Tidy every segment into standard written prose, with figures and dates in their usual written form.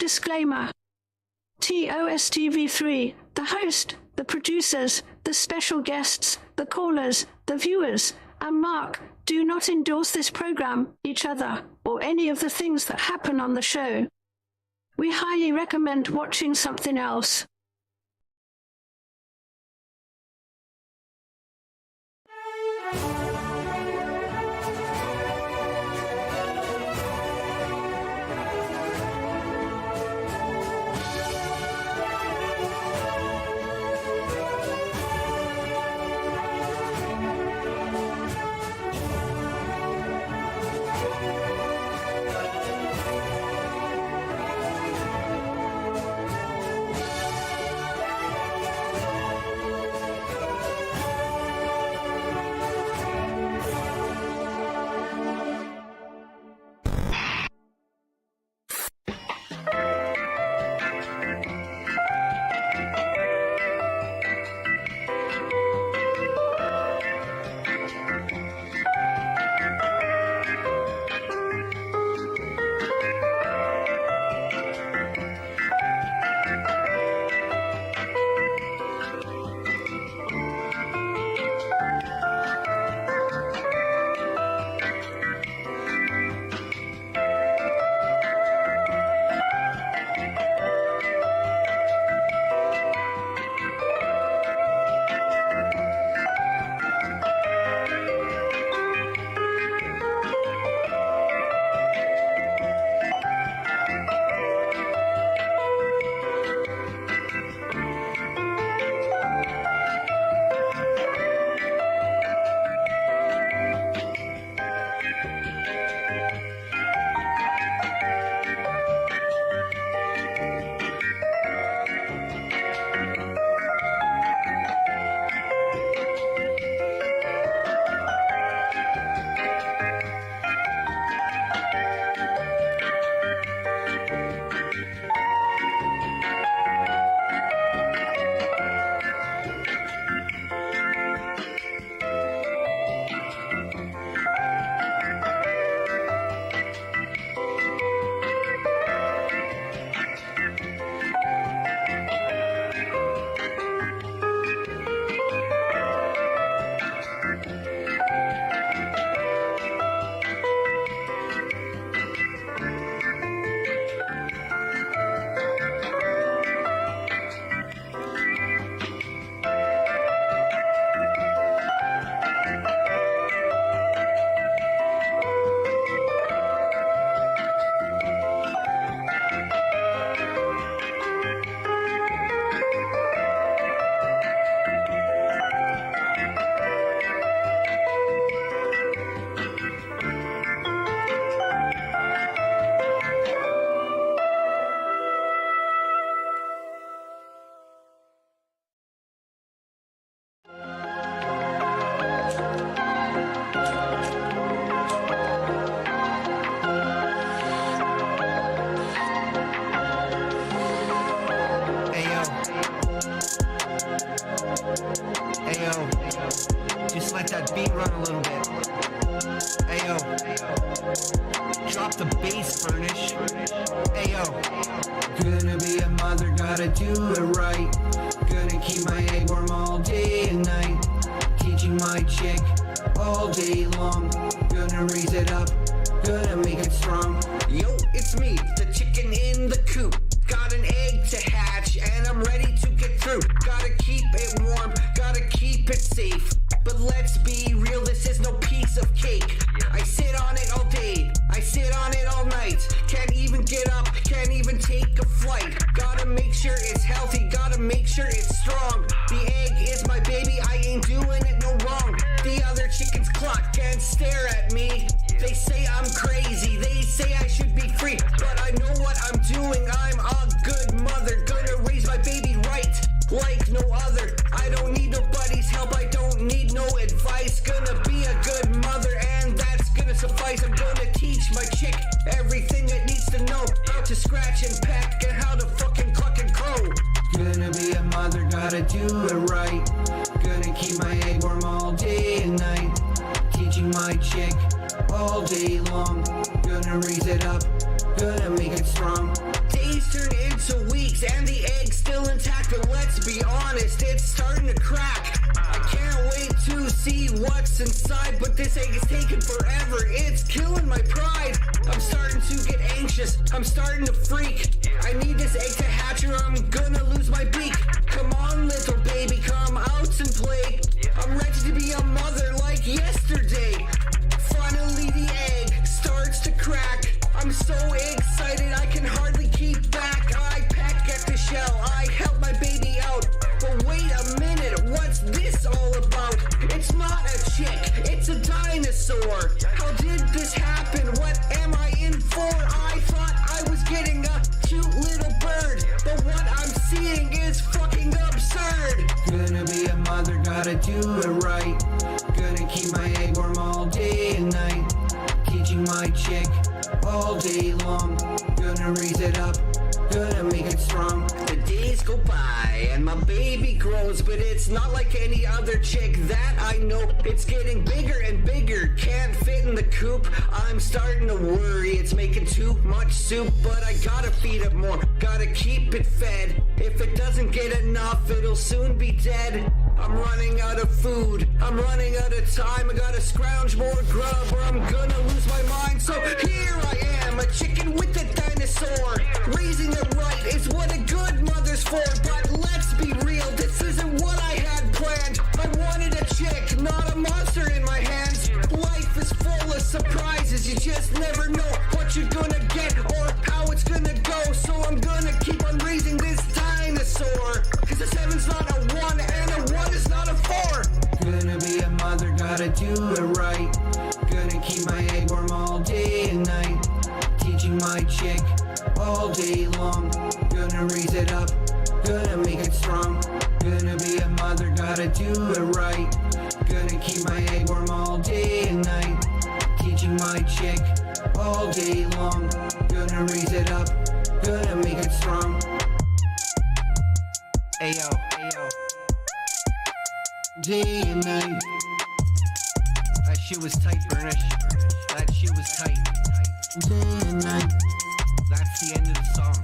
Disclaimer. TOSTV3, the host, the producers, the special guests, the callers, the viewers, and Mark do not endorse this program, each other, or any of the things that happen on the show. We highly recommend watching something else. Just let that beat run a little bit. Ayo. Drop the bass, Furnish. Ayo. Gonna be a mother, gotta do it right. Gonna keep my egg warm all day and night. Teaching my chick all day long. Gonna raise it up, gonna make it strong. Yo, it's me, the chicken in the coop. Got an egg to hatch and I'm ready to get through. Gotta keep it warm, gotta keep it safe. But let's be real, this is no piece of cake. I sit on it all day, I sit on it all night. Can't even get up, can't even take a flight. Gotta make sure it's healthy, gotta make sure it's strong. The egg is my baby, I ain't doing it no wrong. The other chickens cluck and stare at me. They say I'm crazy, they say I should be free. But I know what I'm doing, I'm a good mother. Gonna raise my baby right, like no other. I don't need nobody's help, I don't need no advice. Gonna be a good mother and that's gonna suffice. I'm gonna teach my chick everything it needs to know. How to scratch and peck and how to fucking cluck and crow. Gonna be a mother, gotta do it right. Gonna keep my egg warm all day and night. Teaching my chick all day long. Gonna raise it up, gonna make it strong. Days turn into weeks and the egg's still intact, but let's be honest, it's starting to crack. I can't wait to see what's inside, but this egg is taking forever. It's killing my pride. I'm starting to get anxious. I'm starting to freak. I need this egg to hatch or I'm gonna lose my beak. Come on, little baby, come out and play. I'm ready to be a mother like yesterday. Finally, the egg starts to crack. I'm so excited, I can hardly keep back. I peck at the shell, I help my baby out. But wait a minute, what's this all about? It's not a chick, it's a dinosaur. How did this happen? What am I in for? I thought I was getting a cute little bird, but what I'm seeing is fucking absurd. Gonna be a mother, gotta do it right. Gonna keep my egg warm all day and night. Teaching my chick all day long. Gonna raise it up, gonna make it strong. The days go by and my baby grows, but it's not like any other chick that I know. It's getting bigger and bigger, can't fit in the coop. I'm starting to worry, it's making too much soup, but I gotta feed it more, gotta keep it fed. If it doesn't get enough, it'll soon be dead. I'm running out of food, I'm running out of time. I gotta scrounge more grub or I'm gonna lose my mind. So here I am, a chicken with a dinosaur. Raising it right is what a good mother's for. But let's be real, this isn't what I had planned. I wanted a chick, not a monster in my hands. Life is full of surprises, you just never know what you're gonna get or how it's gonna go. So I'm gonna keep on raising this dinosaur, cause a 7's not a 1 and a 1 is not a 4. Gonna be a mother, gotta do it right. Gonna keep my egg warm all day and night. Teaching my chick all day long. Gonna raise it up, gonna make it strong. Gonna be a mother, gotta do it right. Gonna keep my egg warm all day and night. Teaching my chick all day long. Gonna raise it up, gonna make it strong. Ayo, ayo. Day and night. That shit was tight, Burnish. That shit was tight. Day and night. That's the end of the song.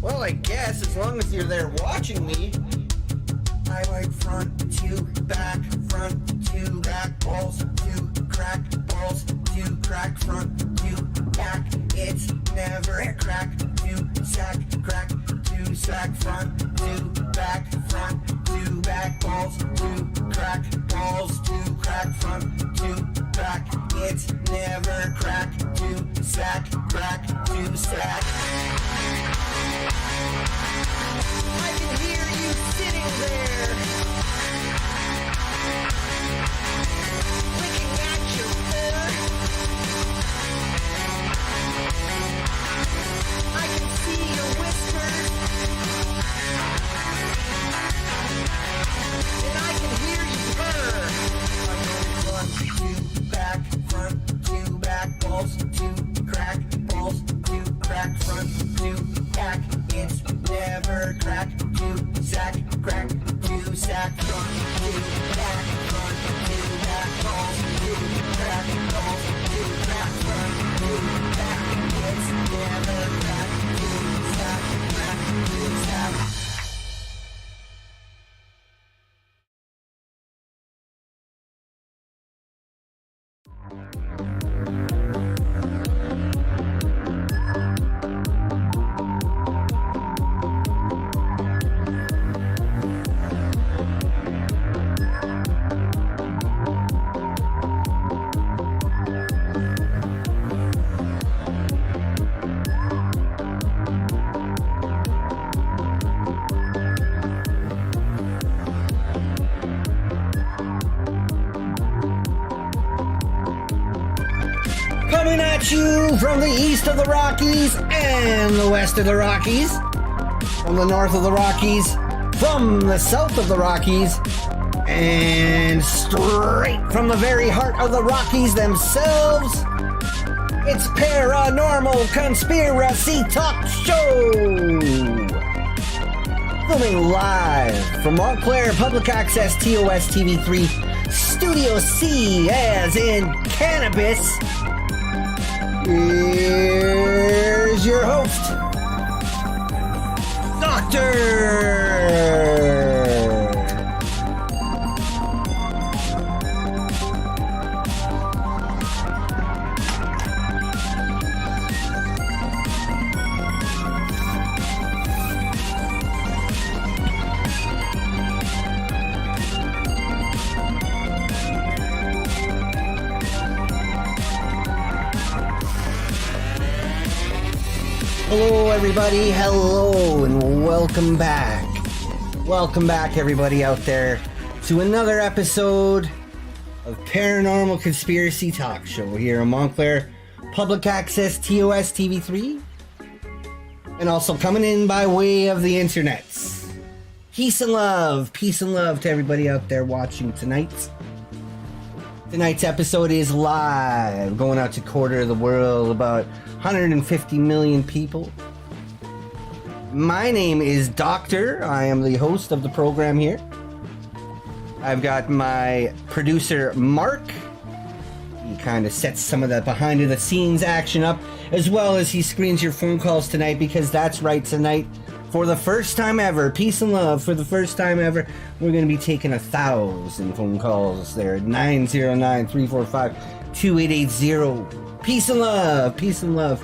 Well, I guess as long as you're there watching me. I like front to back, balls to crack, front to back. It's never a crack to sack, front to back, balls to crack, front to back. It's never crack to sack. I can hear you sitting there, looking at your phone. I can see your whispers, and I can hear you purr. I go front to back, front to back, balls to crack, balls to crack, front to back. It's never crack to sack, crack to sack, front to back, front to back, balls to crack, balls to crack, front to back. It's never crack to sack, crack to sack. Coming at you from the east of the Rockies and the west of the Rockies, from the north of the Rockies, from the south of the Rockies, and straight from the very heart of the Rockies themselves, it's Paranormal Conspiracy Talk Show! Filming live from Montclair Public Access TOS TV3, Studio C as in cannabis. Here's your host, Doctor. Hello everybody, hello and welcome back. Welcome back everybody out there to another episode of Paranormal Conspiracy Talk Show here on Montclair Public Access TOS TV3 and also coming in by way of the internets. Peace and love to everybody out there watching tonight. Tonight's episode is live, going out to quarter of the world, about 150 million people. My name is Doctor. I am the host of the program here. I've got my producer, Mark. He kind of sets some of the behind the scenes action up, as well as he screens your phone calls tonight, because that's right, tonight, for the first time ever, peace and love, for the first time ever, we're going to be taking 1,000 phone calls there at 909-345-2880. Peace and love, peace and love.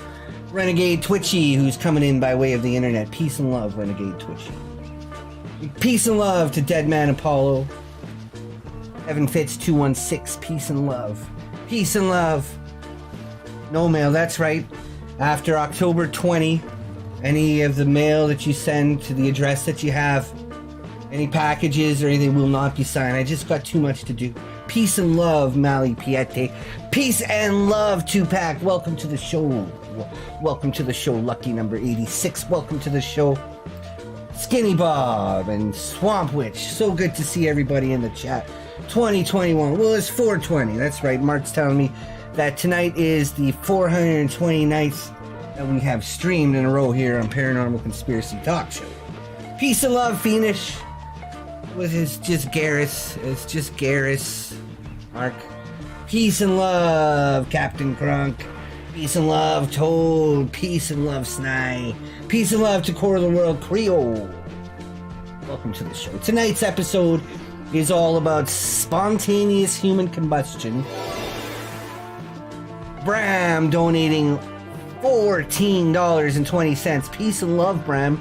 Renegade Twitchy, who's coming in by way of the internet. Peace and love, Renegade Twitchy. Peace and love to Deadman Apollo. Evan Fitz 216, peace and love. Peace and love. No mail, that's right. After October 20, any of the mail that you send to the address that you have, any packages or anything will not be signed. I just got too much to do. Peace and love, Mali Piete. Peace and love, Tupac. Welcome to the show. Welcome to the show, Lucky number 86. Welcome to the show, Skinny Bob and Swamp Witch. So good to see everybody in the chat. 2021. Well, it's 420. That's right. Mark's telling me that tonight is the 429th that we have streamed in a row here on Paranormal Conspiracy Talk Show. Peace and love, Phoenix. With his just Garrus. It's just Garrus. Mark. Peace and love, Captain Crunk. Peace and love, Toad. Peace and love, Snai. Peace and love to Core of the World, Creole. Welcome to the show. Tonight's episode is all about spontaneous human combustion. Bram donating $14.20. Peace and love, Bram.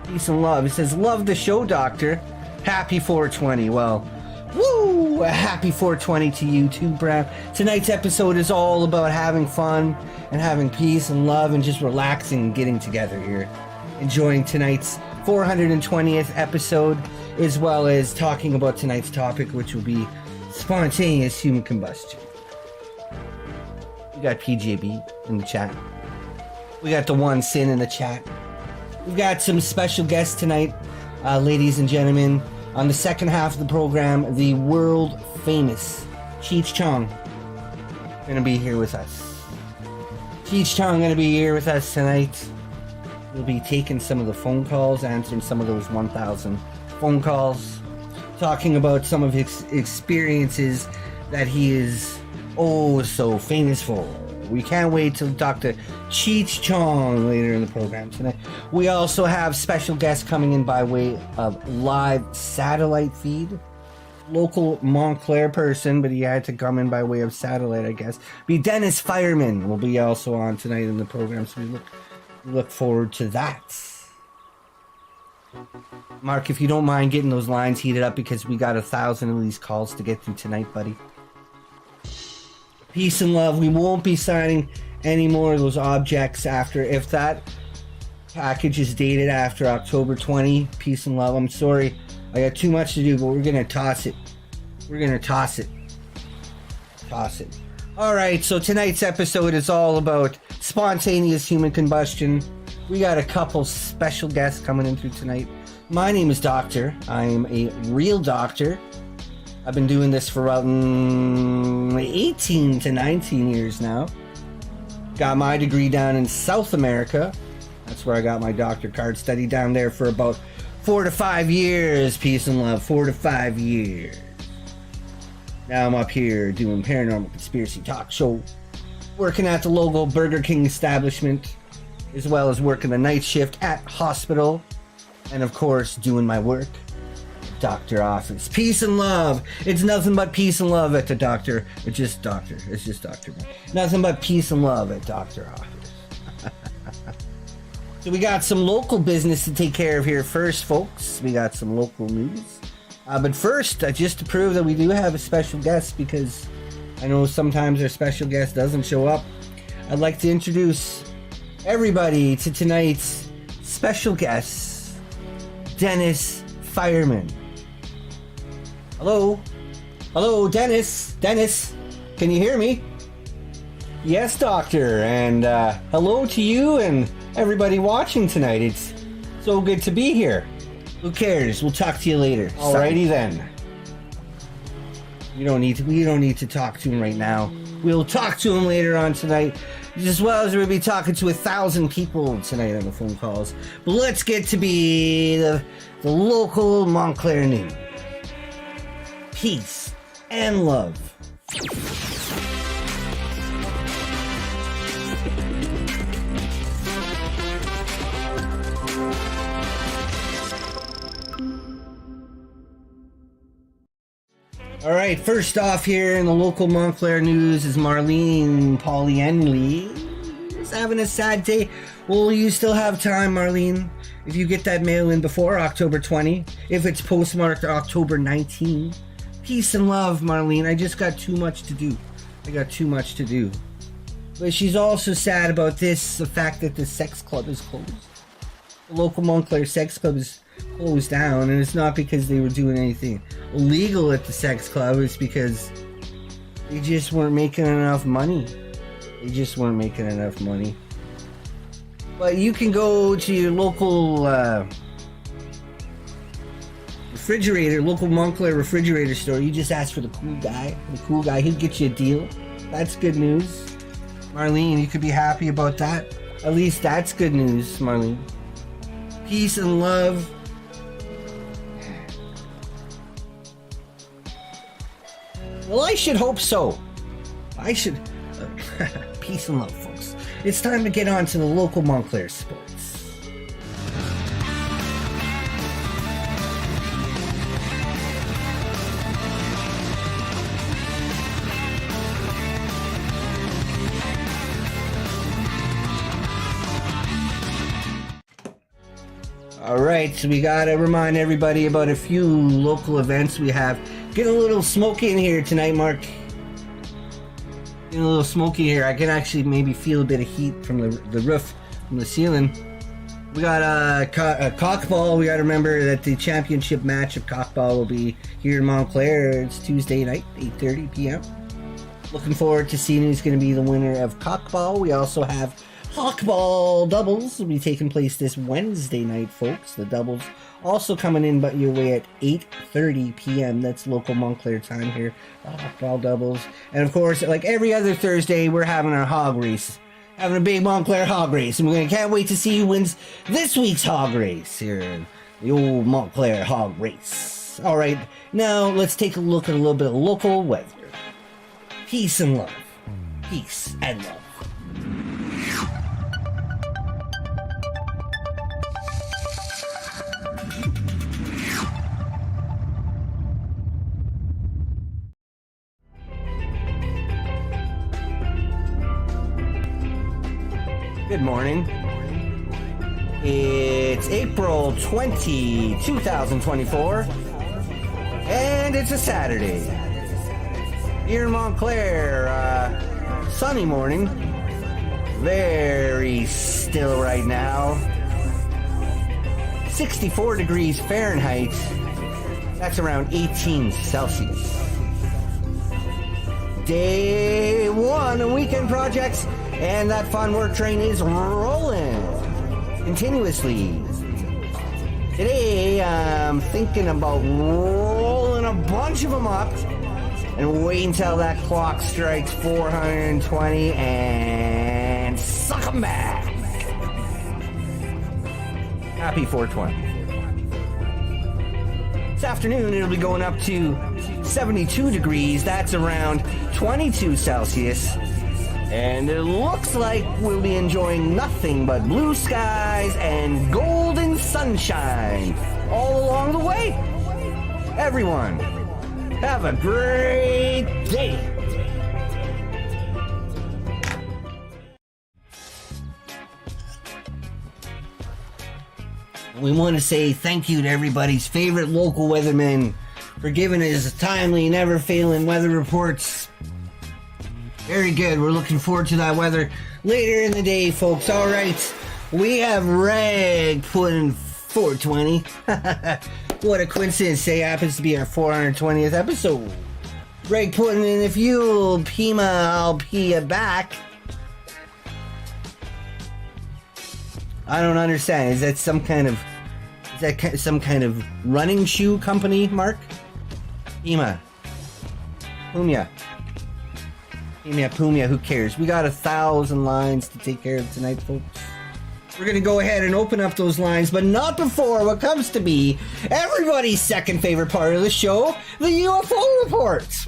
Peace and love. It says, love the show, Doctor. Happy 420. Well, woo! A happy 420 to you too, Bram. Tonight's episode is all about having fun and having peace and love and just relaxing and getting together here. Enjoying tonight's 420th episode, as well as talking about tonight's topic, which will be spontaneous human combustion. We got PJB in the chat. We got the One Sin in the chat. We've got some special guests tonight, ladies and gentlemen. On the second half of the program, the world famous Cheech Chong gonna be here with us. Cheech Chong gonna be here with us tonight. We'll be taking some of the phone calls, answering some of those 1,000 phone calls, talking about some of his experiences that he is oh so famous for. We can't wait to talk to Cheech Chong later in the program tonight. We also have special guests coming in by way of live satellite feed. Local Montclair person, but he had to come in by way of satellite, I guess. Be Dennis Fireman will be also on tonight in the program, so we look forward to that. Mark, if you don't mind getting those lines heated up, because we got 1,000 of these calls to get through tonight, buddy. Peace and love. We won't be signing any more of those objects after, if that package is dated after October 20. Peace and love. I'm sorry, I got too much to do, but we're gonna toss it. We're gonna toss it. Toss it. Alright, so tonight's episode is all about spontaneous human combustion. We got a couple special guests coming in through tonight. My name is Doctor. I am a real doctor. I've been doing this for about 18 to 19 years now. Got my degree down in South America. That's where I got my doctor card. Studied down there for about 4 to 5 years. Peace and love. 4 to 5 years. Now I'm up here doing Paranormal Conspiracy Talk Show. Working at the local Burger King establishment, as well as working the night shift at hospital. And of course, doing my work. Doctor office. Peace and love. It's nothing but peace and love at the doctor. It's just doctor. It's just doctor. Nothing but peace and love at doctor office. So we got some local business to take care of here first, folks. We got some local news. But first, just to prove that we do have a special guest, because I know sometimes our special guest doesn't show up, I'd like to introduce everybody to tonight's special guest, Dennis Fireman. Hello? Hello, Dennis? Dennis, can you hear me? Yes, doctor, and hello to you and everybody watching tonight. It's so good to be here. Who cares? We'll talk to you later. Alrighty then. We don't need to talk to him right now. We'll talk to him later on tonight, as well as we'll be talking to 1,000 people tonight on the phone calls. But let's get to be the local Montclair news. Peace and love. All right, first off here in the local Montclair news is Marlene Polyenley is having a sad day. Well, you still have time, Marlene, if you get that mail in before October 20, if it's postmarked October 19. Peace and love, Marlene. I just got too much to do. I got too much to do. But she's also sad about this, the fact that the sex club is closed. The local Montclair sex club is closed down, and it's not because they were doing anything illegal at the sex club. It's because they just weren't making enough money. They just weren't making enough money. But you can go to your local local Montclair refrigerator store. You just ask for the cool guy. He'll get you a deal. That's good news. Marlene, you could be happy about that. At least that's good news, Marlene. Peace and love. Well, I should hope so. I should... peace and love, folks. It's time to get on to the local Montclair sports. Alright, so we gotta remind everybody about a few local events we have. Getting a little smoky in here tonight, Mark. Getting a little smoky here. I can actually maybe feel a bit of heat from the roof, from the ceiling. We got cockball. We got to remember that the championship match of cockball will be here in Montclair. It's Tuesday night, 8:30 p.m. Looking forward to seeing who's going to be the winner of cockball. We also have hawkball doubles will be taking place this Wednesday night, folks. The doubles also coming in but your way at 8:30 p.m. That's local Montclair time here. Hawkball doubles. And of course, like every other Thursday, we're having our hog race. Having a big Montclair hog race. And we can't wait to see who wins this week's hog race here in the old Montclair hog race. Alright, now let's take a look at a little bit of local weather. Peace and love. Peace and love. Good morning. It's April 20, 2024, and it's a Saturday. Here in Montclair, sunny morning. Very still right now. 64 degrees Fahrenheit. That's around 18 Celsius. Day one of weekend projects. And that fun work train is rolling continuously. Today, I'm thinking about rolling a bunch of them up and wait until that clock strikes 420 and suck them back. Happy 420. This afternoon, it'll be going up to 72 degrees. That's around 22 Celsius. And it looks like we'll be enjoying nothing but blue skies and golden sunshine all along the way. Everyone, have a great day. We want to say thank you to everybody's favorite local weatherman for giving us timely, never-failing weather reports. Very good. We're looking forward to that weather later in the day, folks. All right. We have Reg putting 420. What a coincidence. Today happens to be our 420th episode. Reg putting in, if you'll Pima, I'll pee you back. I don't understand. Is that some kind of running shoe company, Mark? Pima. Pumia. Pumia, who cares? We got 1,000 lines to take care of tonight, folks. We're going to go ahead and open up those lines, but not before what comes to be everybody's second favorite part of the show, the UFO reports.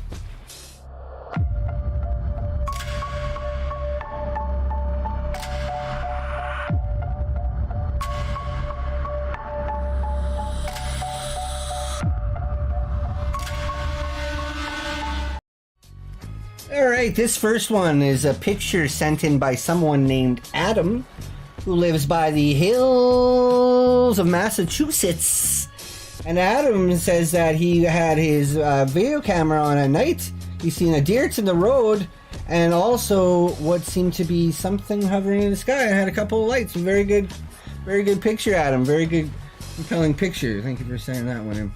Alright, this first one is a picture sent in by someone named Adam, who lives by the hills of Massachusetts. And Adam says that he had his video camera on at night. He's seen a deer to the road, and also what seemed to be something hovering in the sky. I had a couple of lights. Very good picture, Adam. Very good, compelling picture. Thank you for sending that one in.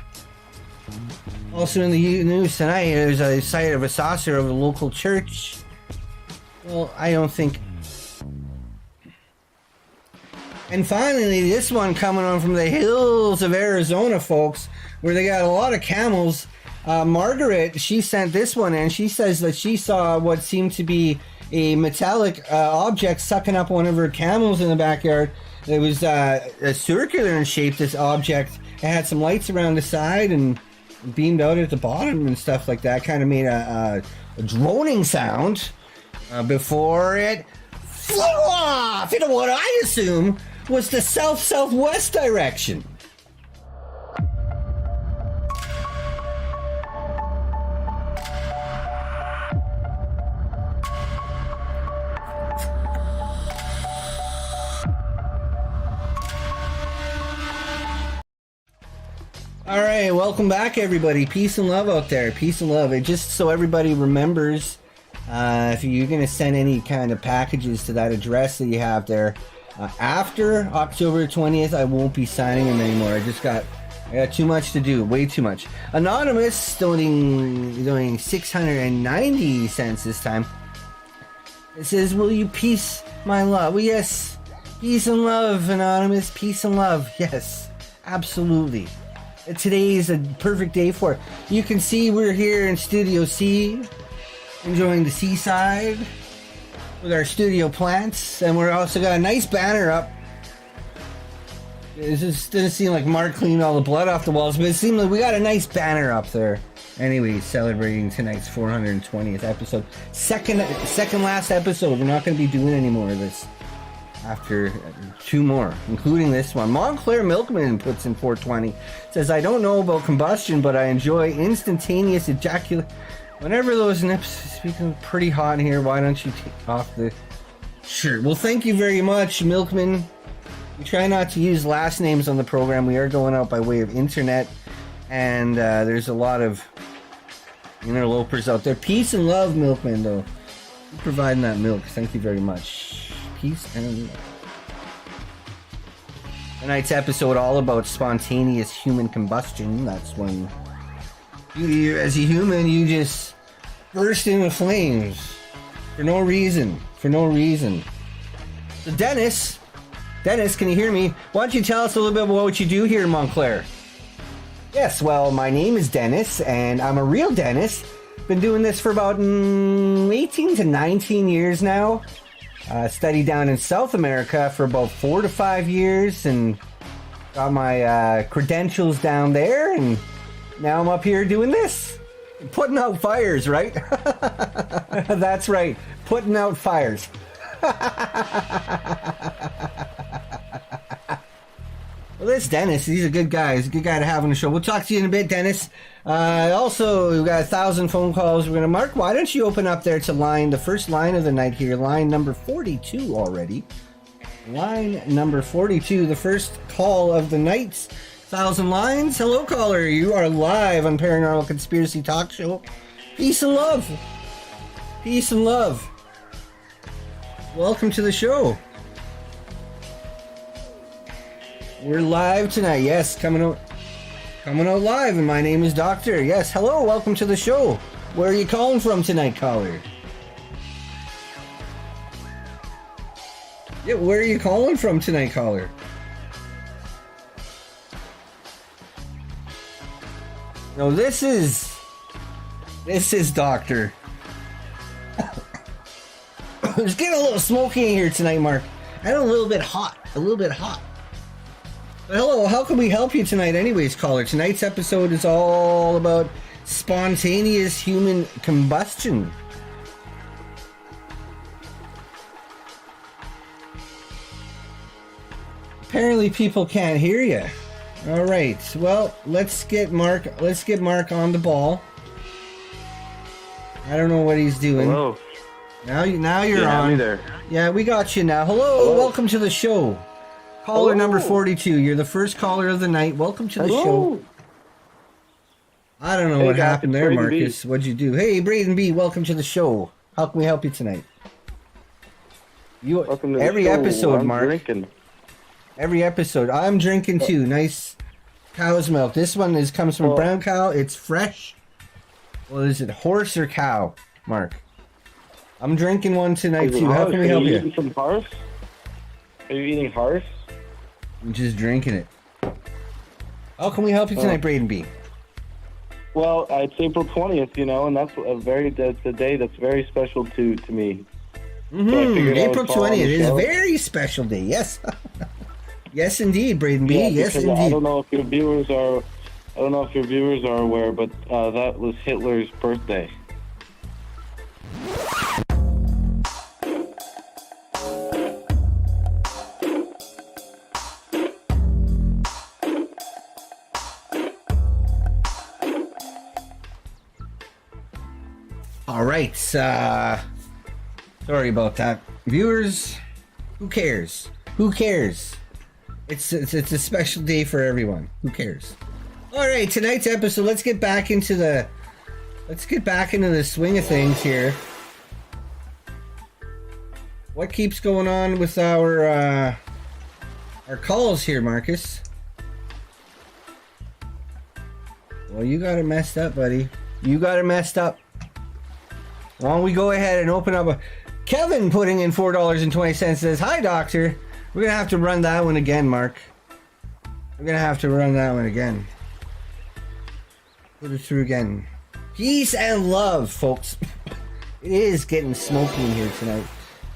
Also in the news tonight, there's a sight of a saucer of a local church. Well, I don't think. And finally, this one coming on from the hills of Arizona, folks, where they got a lot of camels. Margaret, she sent this one in. She says that she saw what seemed to be a metallic object sucking up one of her camels in the backyard. It was a circular in shape, this object. It had some lights around the side and beamed out at the bottom and stuff like that. Kind of made a droning sound before it flew off into what I assume was the southwest direction. All right, welcome back, everybody. Peace and love out there. Peace and love. And just so everybody remembers, if you're going to send any kind of packages to that address that you have there, After October 20th, I won't be signing them anymore. I got too much to do, way too much. Anonymous donating 690 cents this time. It says, "Will you peace my love?" Well, yes, peace and love, Anonymous. Peace and love. Yes, absolutely. Today is a perfect day for it. You can see we're here in Studio C, enjoying the seaside with our studio plants, and we're also got a nice banner up. It just doesn't seem like Mark cleaned all the blood off the walls, but it seems like we got a nice banner up there. Anyway, celebrating tonight's 420th episode. Second last episode. We're not going to be doing any more of this after 2 more, including this one. Montclair Milkman puts in 420. Says, "I don't know about combustion, but I enjoy instantaneous ejaculation." Whenever those nips, speaking pretty hot in here, why don't you take off the shirt? Well, thank you very much, Milkman. We try not to use last names on the program. We are going out by way of internet, and there's a lot of interlopers out there. Peace and love, Milkman, though. You're providing that milk. Thank you very much. Peace and love. Tonight's episode all about spontaneous human combustion. That's when you as a human, you just burst into flames for no reason. So Dennis, can you hear me? Why don't you tell us a little bit about what you do here in Montclair? Yes, well, my name is Dennis, and I'm a real Dennis. Been doing this for about 18 to 19 years now. Studied down in South America for about 4 to 5 years, and got my credentials down there, and now I'm up here doing this. Putting out fires, right? That's right, putting out fires. Well, this Dennis, he's a good guy. He's a good guy to have on the show. We'll talk to you in a bit, Dennis. Also, we've got 1,000 phone calls. We're going to Mark, why don't you open up there to the first line of the night here, line number 42 already. Line number 42, the first call of the night. 1,000 lines. Hello, caller. You are live on Paranormal Conspiracy Talk Show. Peace and love. Peace and love. Welcome to the show. We're live tonight. Yes, coming out live, and my name is Doctor. Yes, hello, welcome to the show. Where are you calling from tonight, caller? Yeah, where are you calling from tonight, caller? No, this is Doctor. It's getting a little smoky in here tonight, Mark. And a little bit hot. Hello, how can we help you tonight anyways, caller? Tonight's episode is all about spontaneous human combustion. Apparently people can't hear you. All right, well, let's get Mark on the ball. I don't know what he's doing. Hello. Now you're on. Me there. Yeah, we got you now. Hello, welcome to the show. Caller number 42. You're the first caller of the night. Welcome to the show. I don't know what happened there, Marcus. What'd you do? Hey, Braden B, welcome to the show. How can we help you tonight? Welcome to every the show. episode, I'm Mark. Drinking. Every episode. I'm drinking too. Nice cow's milk. This one comes from brown cow. It's fresh. Well, is it horse or cow, Mark? I'm drinking one tonight too. How can we help you? Are you eating some horse? Are you eating horse? I'm just drinking it. How can we help you tonight, Braden B? Well, it's April 20th, and that's a day that's very special to me. Mm-hmm. April 20th is a very special day. Yes. Yes, indeed, Braden B. Yeah, yes, indeed. I don't know if your viewers are aware, but that was Hitler's birthday. All right. Sorry about that, viewers. Who cares? It's a special day for everyone. Who cares? All right, tonight's episode. Let's get back into the swing of things here. What keeps going on with our calls here, Marcus? Well, you got it messed up, buddy. You got it messed up. Why don't we go ahead and open up Kevin putting in $4.20 says, "Hi, doctor." We're going to have to run that one again, Mark. We're going to have to run that one again. Put it through again. Peace and love, folks. It is getting smoky in here tonight.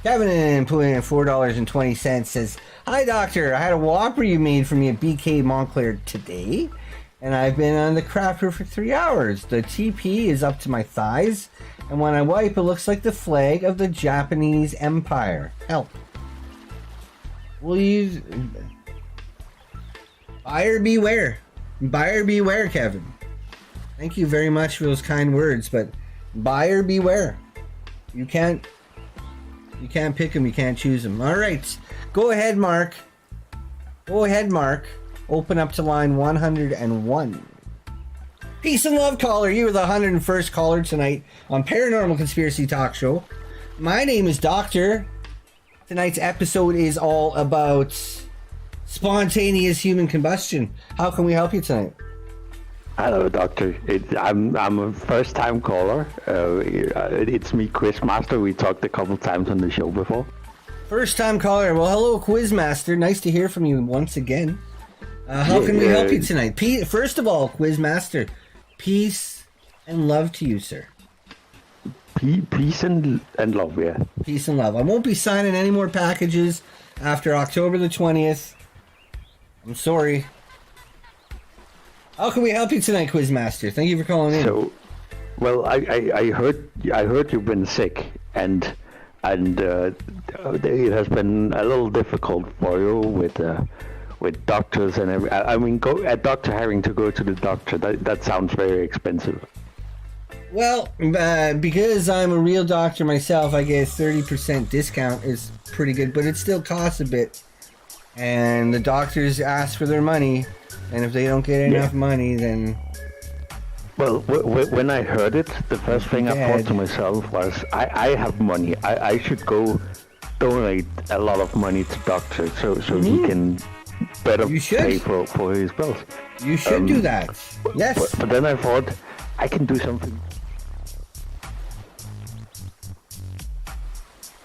Kevin putting in $4.20 says, "Hi, doctor. I had a Whopper you made for me at BK Montclair today. And I've been on the crapper for 3 hours. The TP is up to my thighs. And when I wipe, it looks like the flag of the Japanese Empire. Help." Will you... Buyer beware. Buyer beware, Kevin. Thank you very much for those kind words, but buyer beware. You can't pick them, you can't choose them. All right. Go ahead, Mark. Go ahead, Mark. Open up to line 101. Peace and love, caller. You were the 101st caller tonight on Paranormal Conspiracy Talk Show. My name is Doctor. Tonight's episode is all about spontaneous human combustion. How can we help you tonight? Hello, Doctor. I'm a first-time caller. It's me, Quizmaster. We talked a couple times on the show before. First-time caller. Well, hello, Quizmaster. Nice to hear from you once again. How can we help you tonight? First of all, Quizmaster, peace and love to you, sir. Peace and love, yeah. Peace and love. I won't be signing any more packages after October the 20th. I'm sorry. How can we help you tonight, Quizmaster? Thank you for calling in. So, well, I heard you've been sick, and it has been a little difficult for you with doctors and every. I mean, a doctor having to go to the doctor. That sounds very expensive. Well, because I'm a real doctor myself, I get a 30% discount. Is pretty good, but it still costs a bit. And the doctors ask for their money, and if they don't get enough money, then... Well, when I heard it, the first thing I thought to myself was, I have money. I should go donate a lot of money to doctor so he can better pay for his bills. You should do that. Yes. But then I thought, I can do something.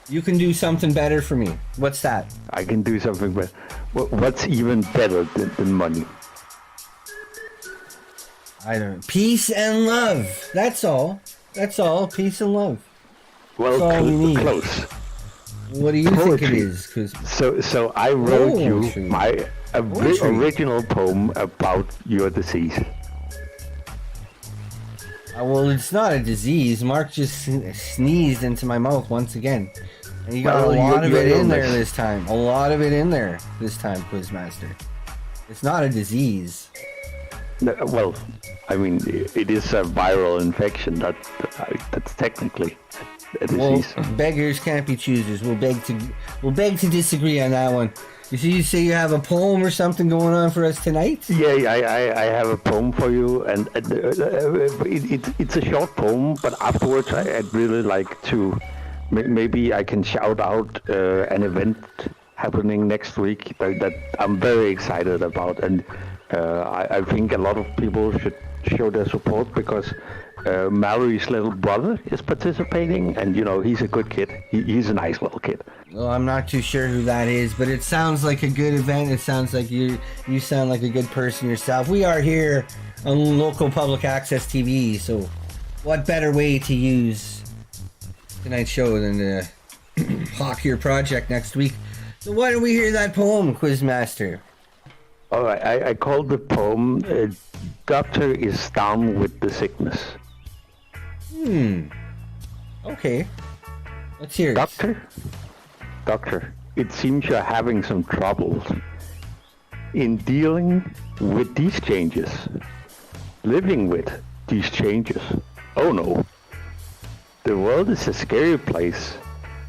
You can do something better for me. What's that? I can do something better. What's even better than money? I don't know. Peace and love. That's all. That's all. Peace and love. Well, that's all we need. Close. What do you think it is? So I wrote you my original poem about your disease. Well, it's not a disease. Mark just sneezed into my mouth once again. And you got a lot of it in there this time. A lot of it in there this time, Quizmaster. It's not a disease. No, well, I mean, it is a viral infection. That's technically a disease. Well, beggars can't be choosers. We'll beg to disagree on that one. You say you have a poem or something going on for us tonight? Yeah, I have a poem for you, and it's a short poem, but afterwards I'd really like to, maybe I can shout out an event happening next week that I'm very excited about, and I think a lot of people should show their support because Mallory's little brother is participating, and he's a good kid. He's a nice little kid. Well, I'm not too sure who that is, but it sounds like a good event. It sounds like you sound like a good person yourself. We are here on local public access TV, so what better way to use tonight's show than to hawk your project next week? So why don't we hear that poem, Quizmaster? All right, I called the poem "Doctor is Down with the Sickness." Okay. Let's hear it. Doctor, it seems you're having some troubles in dealing with these changes, living with these changes. Oh no. The world is a scary place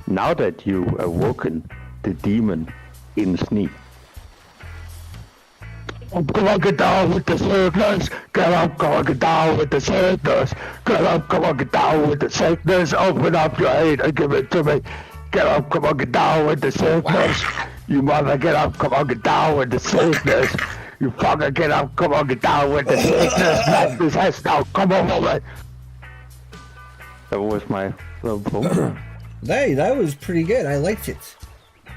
now that you've awoken the demon in Sneak. Come on, get down with the sickness. Get up, come on, get down with the sickness. Get up, come on, get down with the sickness. Open up your head and give it to me. get up, come on, get down with the sickness. You mother, get up, come on, get down with the sickness. You fucker, get up, come on, get down with the sickness. Madness has now come over me. That was my little poem. Hey, that was pretty good. I liked it. I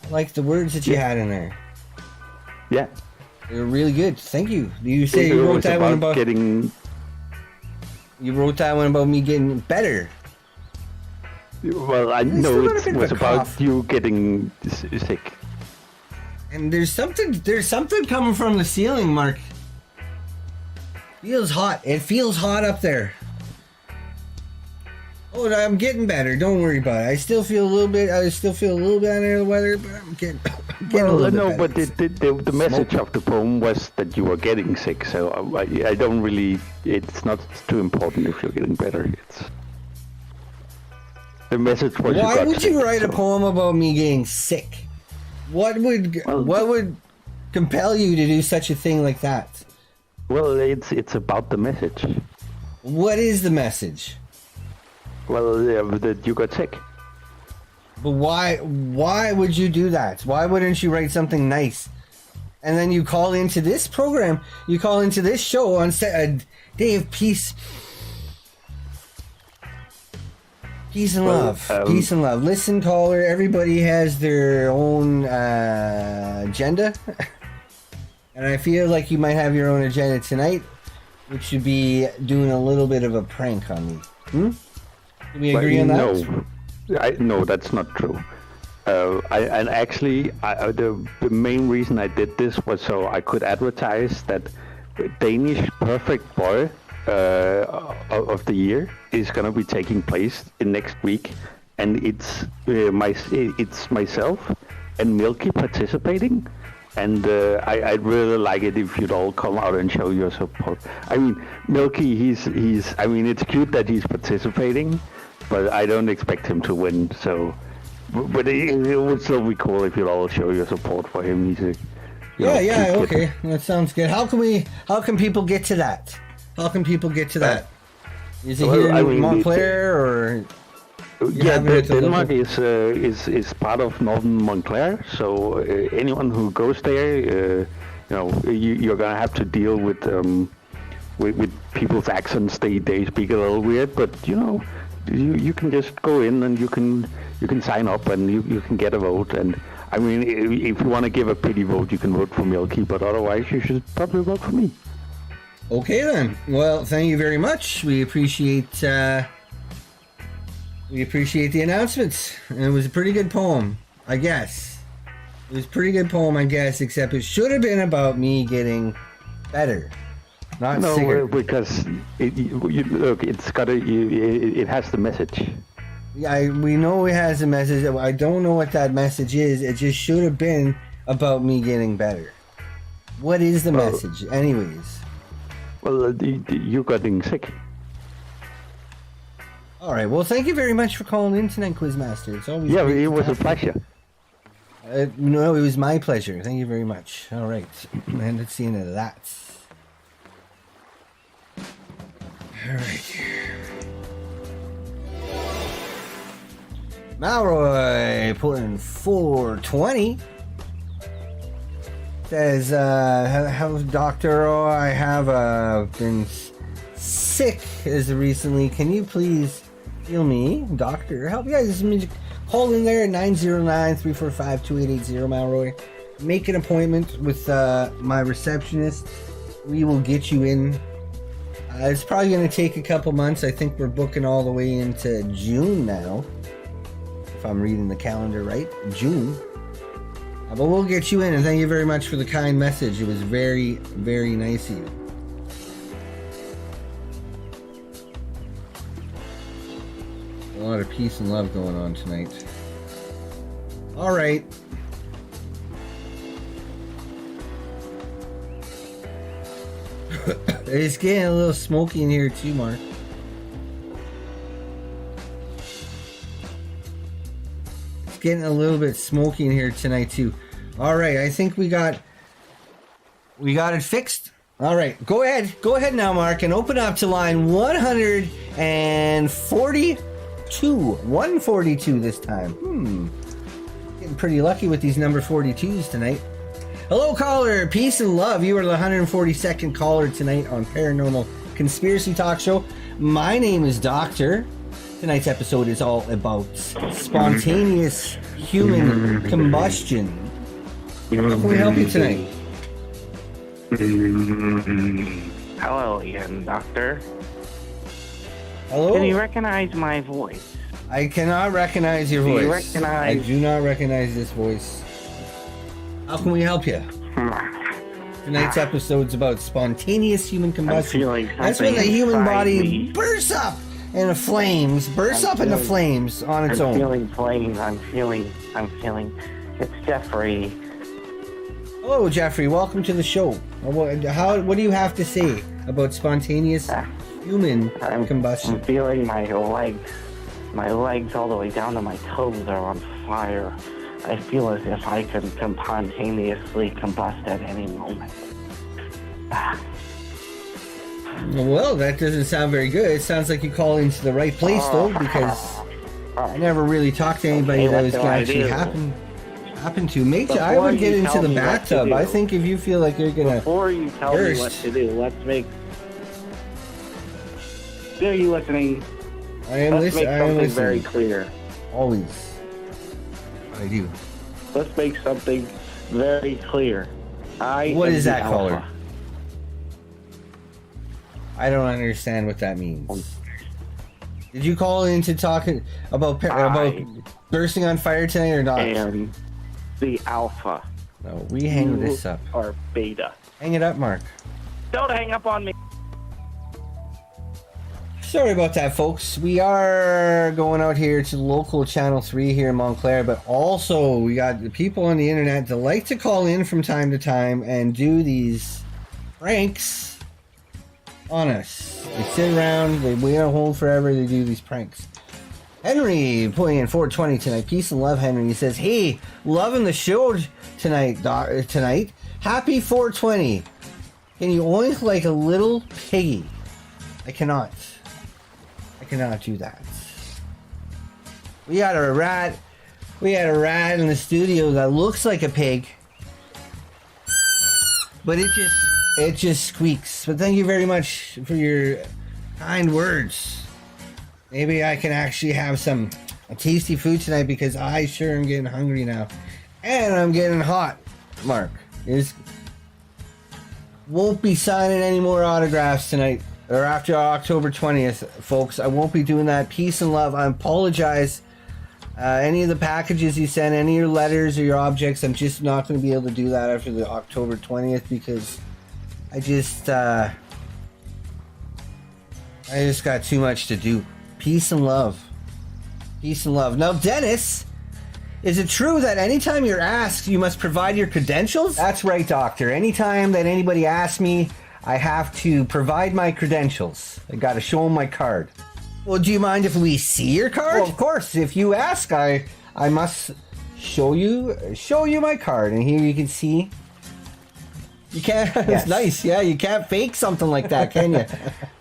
liked the words that you had in there. Yeah. They were really good. Thank you. You say you wrote that one about getting... You wrote that one about me getting better. Well, I know it was about you getting sick. And there's something coming from the ceiling, Mark. Feels hot. It feels hot up there. Oh, I'm getting better. Don't worry about it. I still feel a little bit under the weather, but I'm getting a little bit better. But the message of the poem was that you were getting sick, so I don't really... It's not too important if you're getting better. It's... The message was Why would you write a poem about me getting sick? What would compel you to do such a thing like that? Well, it's about the message. What is the message? Well, that you got sick. But why would you do that? Why wouldn't you write something nice? And then you call into this program, you call into this show on a day of peace. Peace and love. Peace and love. Listen, caller, everybody has their own agenda. And I feel like you might have your own agenda tonight, which should be doing a little bit of a prank on me. Do we agree on that? No, that's not true. The main reason I did this was so I could advertise that Danish Perfect Boy of the year is going to be taking place in next week, and it's myself and Milky participating, and I'd really like it if you'd all come out and show your support. I mean, Milky, he's I mean, it's cute that he's participating, but I don't expect him to win. So, but it would still be cool if you'd all show your support for him. He's okay, that sounds good. How can people get to that? How can people get to that? Is it here in Montclair or? Yeah, Denmark is part of northern Montclair. So anyone who goes there, you're gonna have to deal with people's accents. They speak a little weird, but you can just go in and you can sign up and you can get a vote. And I mean, if you want to give a pity vote, you can vote for Milky, but otherwise you should probably vote for me. Okay then. Well, thank you very much. We appreciate the announcements. And it was a pretty good poem, I guess. It was a pretty good poem, I guess, except it should have been about me getting better, not sicker. Because it has the message. Yeah, we know it has a message. I don't know what that message is. It just should have been about me getting better. What is the message, anyways? Well, you getting sick. All right. Well, thank you very much for calling in tonight, Quizmaster. It's always it was a pleasure. No, it was my pleasure. Thank you very much. All right, and let's see into that. All right. Malroy putting 420. Says, hello, Doctor. Oh, I have been sick as recently. Can you please heal me, Doctor? Help you guys. Call in there at 909-345-2880, Malroy. Make an appointment with my receptionist. We will get you in. It's probably going to take a couple months. I think we're booking all the way into June now. If I'm reading the calendar right. June. But we'll get you in, and thank you very much for the kind message. It was very, very nice of you. A lot of peace and love going on tonight. All right. It's getting a little smoky in here too, Mark. It's getting a little bit smoky in here tonight too. All right, I think we got it fixed. All right, go ahead now, Mark, and open up to line 142. 142 this time. Getting pretty lucky with these number 42s tonight. Hello, caller. Peace and love. You are the 142nd caller tonight on Paranormal Conspiracy Talk Show. My name is Doctor. Tonight's episode is all about spontaneous human combustion. How can we help you tonight? Hello again, Doctor. Hello? Can you recognize my voice? I cannot recognize your voice. Do you recognize... I do not recognize this voice. How can we help you? Tonight's episode's about spontaneous human combustion. That's when the human body bursts up into flames, into flames on its own. I'm feeling flames. I'm feeling. It's Jeffrey. Hello, Jeffrey. Welcome to the show. What do you have to say about spontaneous human combustion? I'm feeling my legs. My legs all the way down to my toes are on fire. I feel as if I can spontaneously combust at any moment. Well, that doesn't sound very good. It sounds like you call into the right place, though, because I never really talked to anybody that was going to actually happen to. Mate, I would get into the bathtub. I think if you feel like you're going to Before you tell me what to do, let's make... Are you listening? I am listening. Let's make something very clear. Always. I do. Let's make something very clear. What is that, caller? I don't understand what that means. Did you call in to talk about bursting on fire tonight or not? And the alpha. No, we hang this up. Or beta. Hang it up, Mark. Don't hang up on me. Sorry about that, folks. We are going out here to local Channel 3 here in Montclair, but also we got the people on the internet that like to call in from time to time and do these pranks on us. They sit around, they wait on hold forever, they do these pranks. Henry putting in 420 tonight. Peace and love, Henry. He says, hey, loving the show tonight. Happy 420. Can you oink like a little piggy? I cannot do that. We had a rat in the studio that looks like a pig, but it just squeaks. But thank you very much for your kind words. Maybe I can actually have a tasty food tonight, because I sure am getting hungry now, and I'm getting hot. Mark won't be signing any more autographs tonight. Or after October 20th, folks. I won't be doing that. Peace and love. I apologize. Any of the packages you send, any of your letters or your objects, I'm just not going to be able to do that after the October 20th, because I just got too much to do. Peace and love. Peace and love. Now, Dennis, is it true that anytime you're asked, you must provide your credentials? That's right, Doctor. Anytime that anybody asks me, I have to provide my credentials. I gotta show them my card. Well, do you mind if we see your card? Well, of course. If you ask, I must show you my card. And here you can see. You can't. Yes. It's nice. Yeah, you can't fake something like that, can you?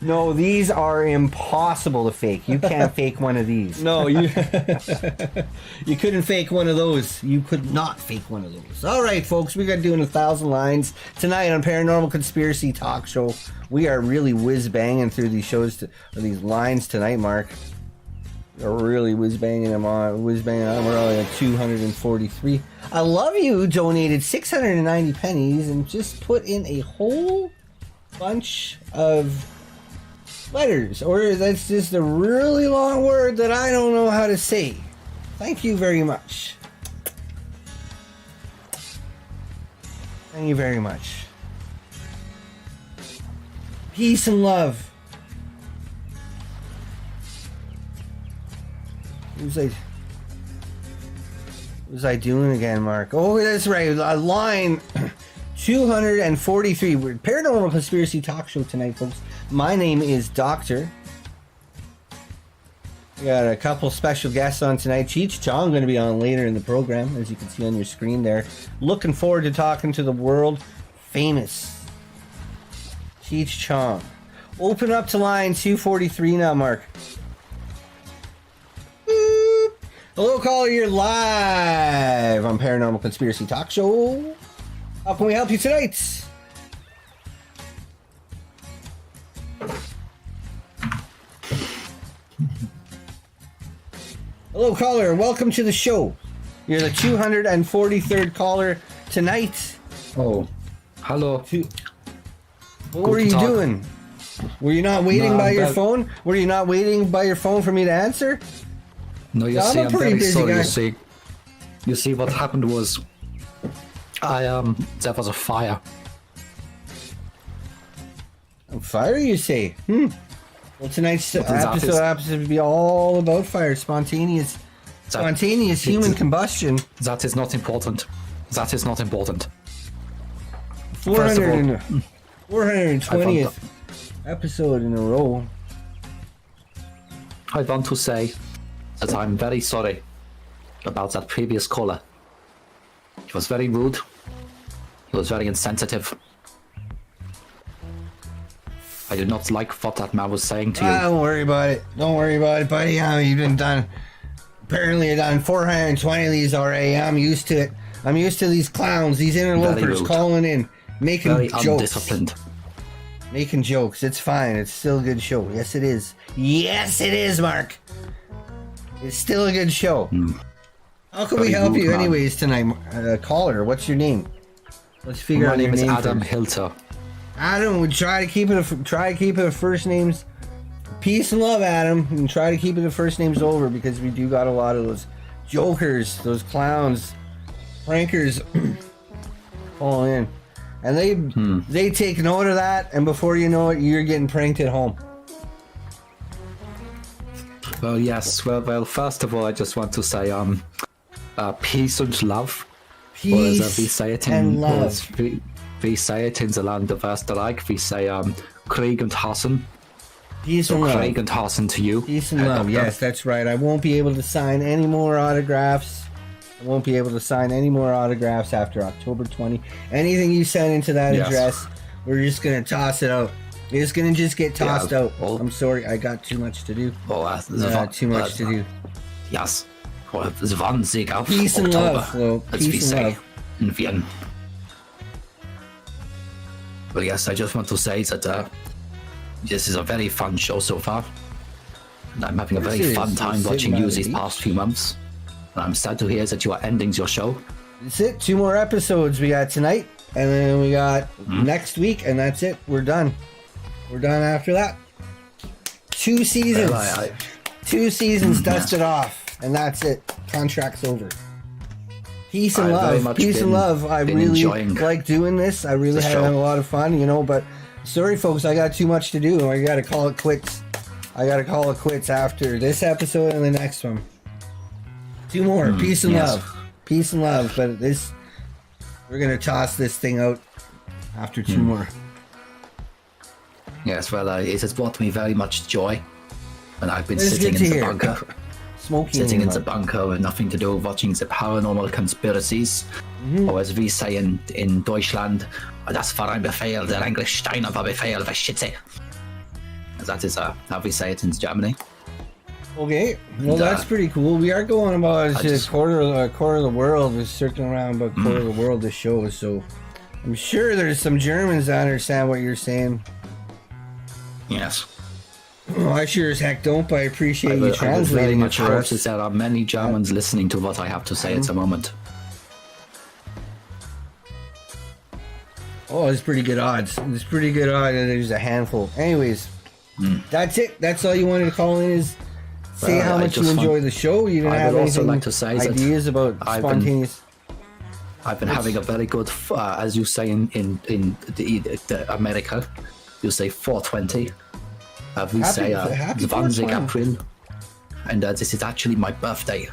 No, these are impossible to fake. You can't fake one of these. No, you couldn't fake one of those. You could not fake one of those. All right, folks, we got doing 1,000 lines tonight on Paranormal Conspiracy Talk Show. We are really whiz banging through these shows, or these lines tonight, Mark. We're really whiz banging them on. We're only at 243. I love you donated 690 pennies and just put in a whole bunch of letters, or that's just a really long word that I don't know how to say. Thank you very much. Thank you very much. Peace and love. What was I doing again, Mark? Oh, that's right. Line 243. We're Paranormal Conspiracy Talk Show tonight, folks. My name is Doctor. We got a couple special guests on tonight. Cheech Chong going to be on later in the program, as you can see on your screen there. Looking forward to talking to the world famous Cheech Chong. Open up to line 243 now, Mark. Hello, caller. You're live on Paranormal Conspiracy Talk Show. How can we help you tonight? Hello, caller. Welcome to the show. You're the 243rd caller tonight. Oh, hello. What were you doing? Were you not waiting by your phone? Were you not waiting by your phone for me to answer? No, you see, I'm very sorry. You see, what happened was, there was a fire. A fire, you say? Well, tonight's episode happens to be all about fire. Spontaneous human combustion. That is not important. That is not important. 420th episode in a row. I want to say that I'm very sorry about that previous caller. He was very rude. He was very insensitive. I did not like what that man was saying to you. Don't worry about it. Don't worry about it, buddy. You've been done. Apparently, I've done 420 of these already. I'm used to it. I'm used to these clowns, these interlopers calling in, making very jokes. Undisciplined. Making jokes. It's fine. It's still a good show. Yes, it is. Yes, it is, Mark. It's still a good show. How can we help you anyways tonight? Caller, what's your name? Let's figure out your name. My name is Adam first. Hilter. Adam, we try to keep it a first names. Peace and love, Adam, and try to keep it the first names over because we do got a lot of those jokers, those clowns, prankers calling in, and they take note of that, and before you know it, you're getting pranked at home. Well, yes. Well. First of all, I just want to say, peace and love. Peace or as we say it and love. We say it in the land of Österreich. We say, Krieg und Hassen. Peace and love. Krieg und Hassen to you. Peace and love. Yes, that's right. I won't be able to sign any more autographs. I won't be able to sign any more autographs after October 20. Anything you send into that address, we're just going to toss it out. It's going to just get tossed out. Well, I'm sorry. I got too much to do. Too much to do. Yes. The Wannsee auf Peace and Oktober, love, Flo. as we Peace and say love. in Vienna. Well, yes, I just want to say that this is a very fun show so far. And I'm having a very fun time watching you these past few months. And I'm sad to hear that you are ending your show. That's it. 2 more episodes we got tonight. And then we got next week. And that's it. We're done. We're done after that. 2 seasons. Well, 2 seasons dusted off. And that's it. Contract's over. Peace and love. Peace and love. I really like doing this. I really had a lot of fun, but sorry, folks, I got too much to do. I got to call it quits. I got to call it quits after this episode and the next one. 2 more. Peace and love. Peace and love. But we're going to toss this thing out after 2 more. Yes, well, it has brought me very much joy. And I've been sitting in the bunker. Sitting in the bunker with nothing to do, watching the paranormal conspiracies. Or as we say in Deutschland, das war ein Befehl, der English Steiner war Befehl, verschütze. That is how we say it in Germany. Okay, well that's pretty cool. We are going about a quarter of the world. We're circling around about quarter of the world this show, so I'm sure there's some Germans that understand what you're saying. Yes. Oh, I sure as heck don't, but I appreciate you translating it for us. There are many Germans listening to what I have to say at the moment. Oh, it's pretty good odds. It's pretty good odds that there's a handful. Anyways, that's it. That's all you wanted to call in is say how much you enjoy the show. You didn't have anything like to say ideas about spontaneous. I've been having a very good, as you say in the America, you say 420. We say 20 April, and this is actually my birthday.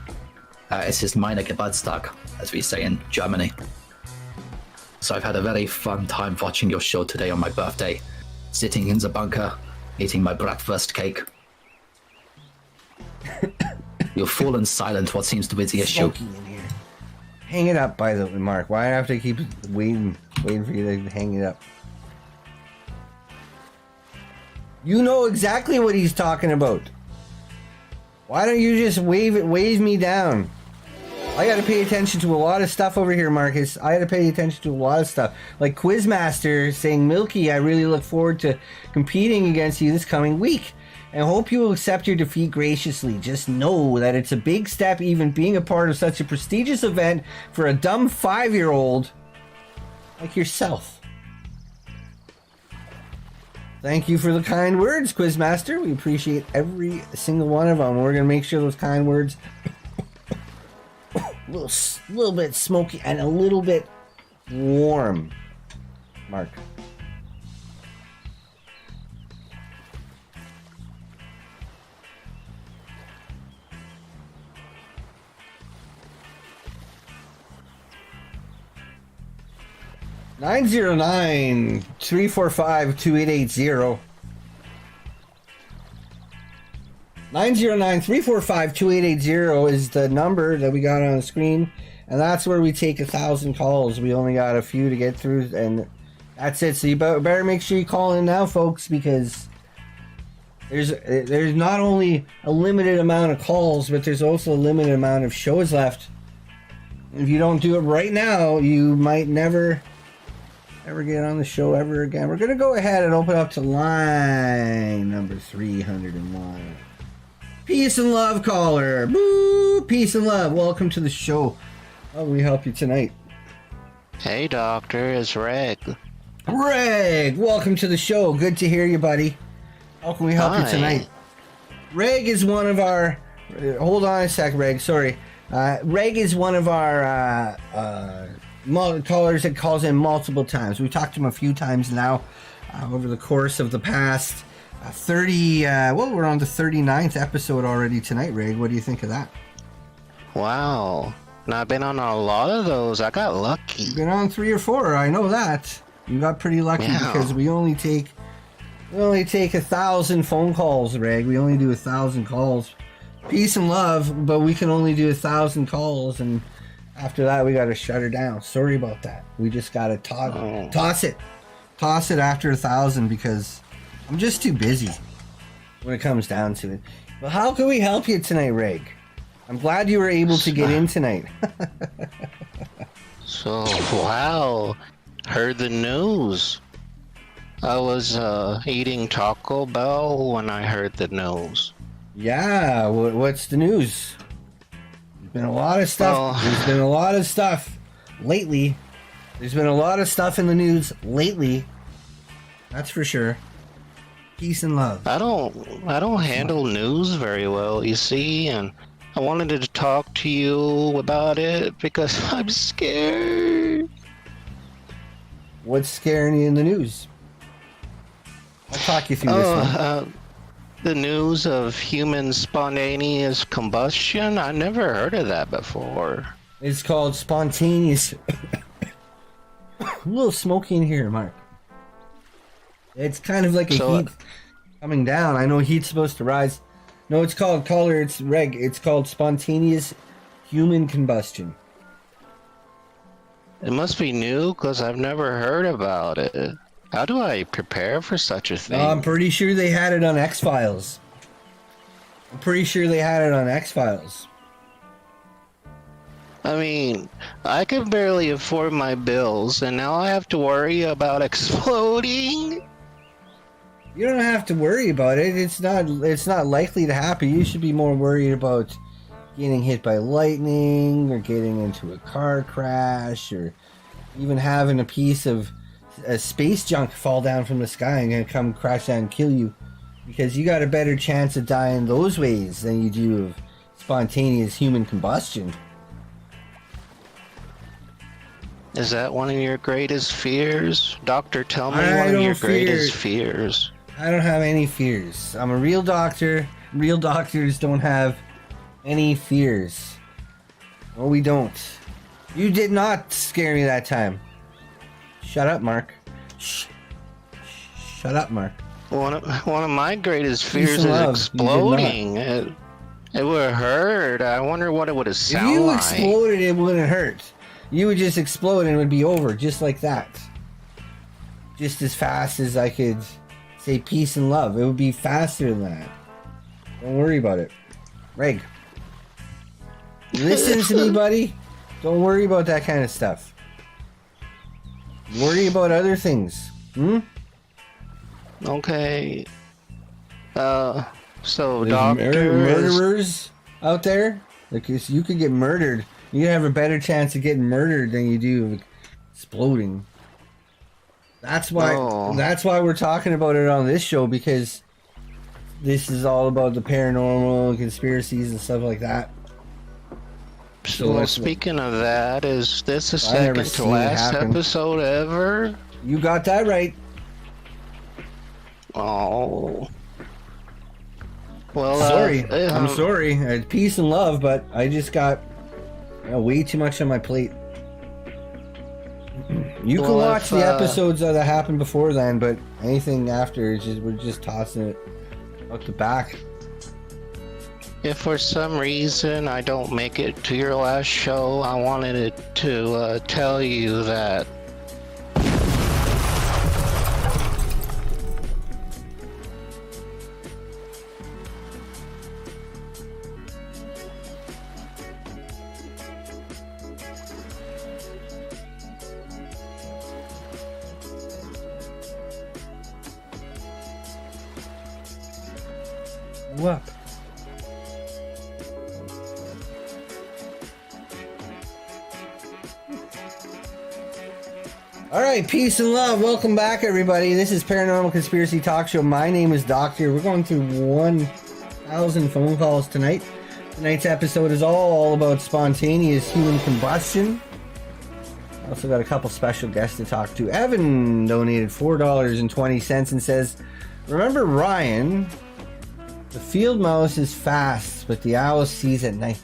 Es ist meine Geburtstag, as we say in Germany. So I've had a very fun time watching your show today on my birthday, sitting in the bunker, eating my breakfast cake. You've fallen silent, what seems to be the issue. Hang it up, by the way, Mark. Why do I have to keep waiting for you to hang it up? You know exactly what he's talking about. Why don't you just wave me down? I gotta pay attention to a lot of stuff over here, Marcus. I gotta pay attention to a lot of stuff. Like Quizmaster saying, Milky, I really look forward to competing against you this coming week. And hope you will accept your defeat graciously. Just know that it's a big step even being a part of such a prestigious event for a dumb 5-year-old like yourself. Thank you for the kind words, Quizmaster. We appreciate every single one of them. We're gonna make sure those kind words a little bit smoky and a little bit warm, Mark. (909-345-2880). 909-345-2880 is the number that we got on the screen, and that's where we take 1,000 calls. We only got a few to get through, and that's it. So you better make sure you call in now, folks, because there's not only a limited amount of calls, but there's also a limited amount of shows left. If you don't do it right now, you might never get on the show ever again. We're gonna go ahead and open up to line number 301. Peace and love, caller. Boo! Peace and love. Welcome to the show. How can we help you tonight? Hey, Doctor. It's Reg. Reg, welcome to the show. Good to hear you, buddy. How can we help you tonight? Reg is one of our... hold on a sec, Reg. Sorry. Reg is one of our callers that calls in multiple times. We talked to him a few times now over the course of the past 30... well, we're on the 39th episode already tonight, Reg. What do you think of that? Wow. Now, I've been on a lot of those. I got lucky. You've been on 3 or 4. I know that. You got pretty lucky because we only take 1,000 phone calls, Reg. We only do 1,000 calls. Peace and love, but we can only do 1,000 calls, and after that we got to shut her down. Sorry about that. We just got to toss it after 1,000 because I'm just too busy when it comes down to it. But how can we help you tonight, Reg? I'm glad you were able to get in tonight. So, wow. Heard the news. I was eating Taco Bell when I heard the news. Yeah, what's the news? There's been a lot of stuff. There's been a lot of stuff lately. There's been a lot of stuff in the news lately. That's for sure. Peace and love. I don't handle news very well, you see, and I wanted to talk to you about it because I'm scared. What's scaring you in the news? I'll talk you through this one. The news of human spontaneous combustion? I never heard of that before. It's called spontaneous. A little smoky in here, Mark. It's kind of like a heat coming down. I know heat's supposed to rise. No, it's called caller. It's Reg. It's called spontaneous human combustion. It must be new because I've never heard about it. How do I prepare for such a thing? I'm pretty sure they had it on X-Files. I mean, I can barely afford my bills, and now I have to worry about exploding? You don't have to worry about it. It's not likely to happen. You should be more worried about getting hit by lightning, or getting into a car crash, or even having a piece of space junk fall down from the sky and come crash down and kill you, because you got a better chance of dying those ways than you do of spontaneous human combustion. Is that one of your greatest fears? Doctor, tell me one of your greatest fears. I don't have any fears. I'm a real doctor. Real doctors don't have any fears. No, we don't. You did not scare me that time. Shut up, Mark. Shut up, Mark. One of my greatest fears is exploding. It would hurt. I wonder what it would have sounded like. If you exploded, it wouldn't hurt. You would just explode and it would be over, just like that. Just as fast as I could say peace and love. It would be faster than that. Don't worry about it. Greg. Listen to me, buddy. Don't worry about that kind of stuff. Worry about other things. Okay. So There's doctors... murderers out there. Like, you could get murdered. You have a better chance of getting murdered than you do of exploding. That's why. Oh. That's why we're talking about it on this show, because this is all about the paranormal and conspiracies and stuff like that. So well, speaking of that, is this the I never second to seen it last happen. episode ever? You got that right. Oh. Well, Sorry. I'm sorry. Peace and love, but I just got way too much on my plate. You can watch the episodes that happened before then, but anything after, we're just tossing it out the back. If for some reason I don't make it to your last show, I wanted to tell you that What? All right, peace and love. Welcome back, everybody. This is Paranormal Conspiracy Talk Show. My name is Doctor. We're going through 1,000 phone calls tonight. Tonight's episode is all about spontaneous human combustion. I also got a couple special guests to talk to. Evan donated $4.20 and says, "Remember Ryan? The field mouse is fast, but the owl sees at night."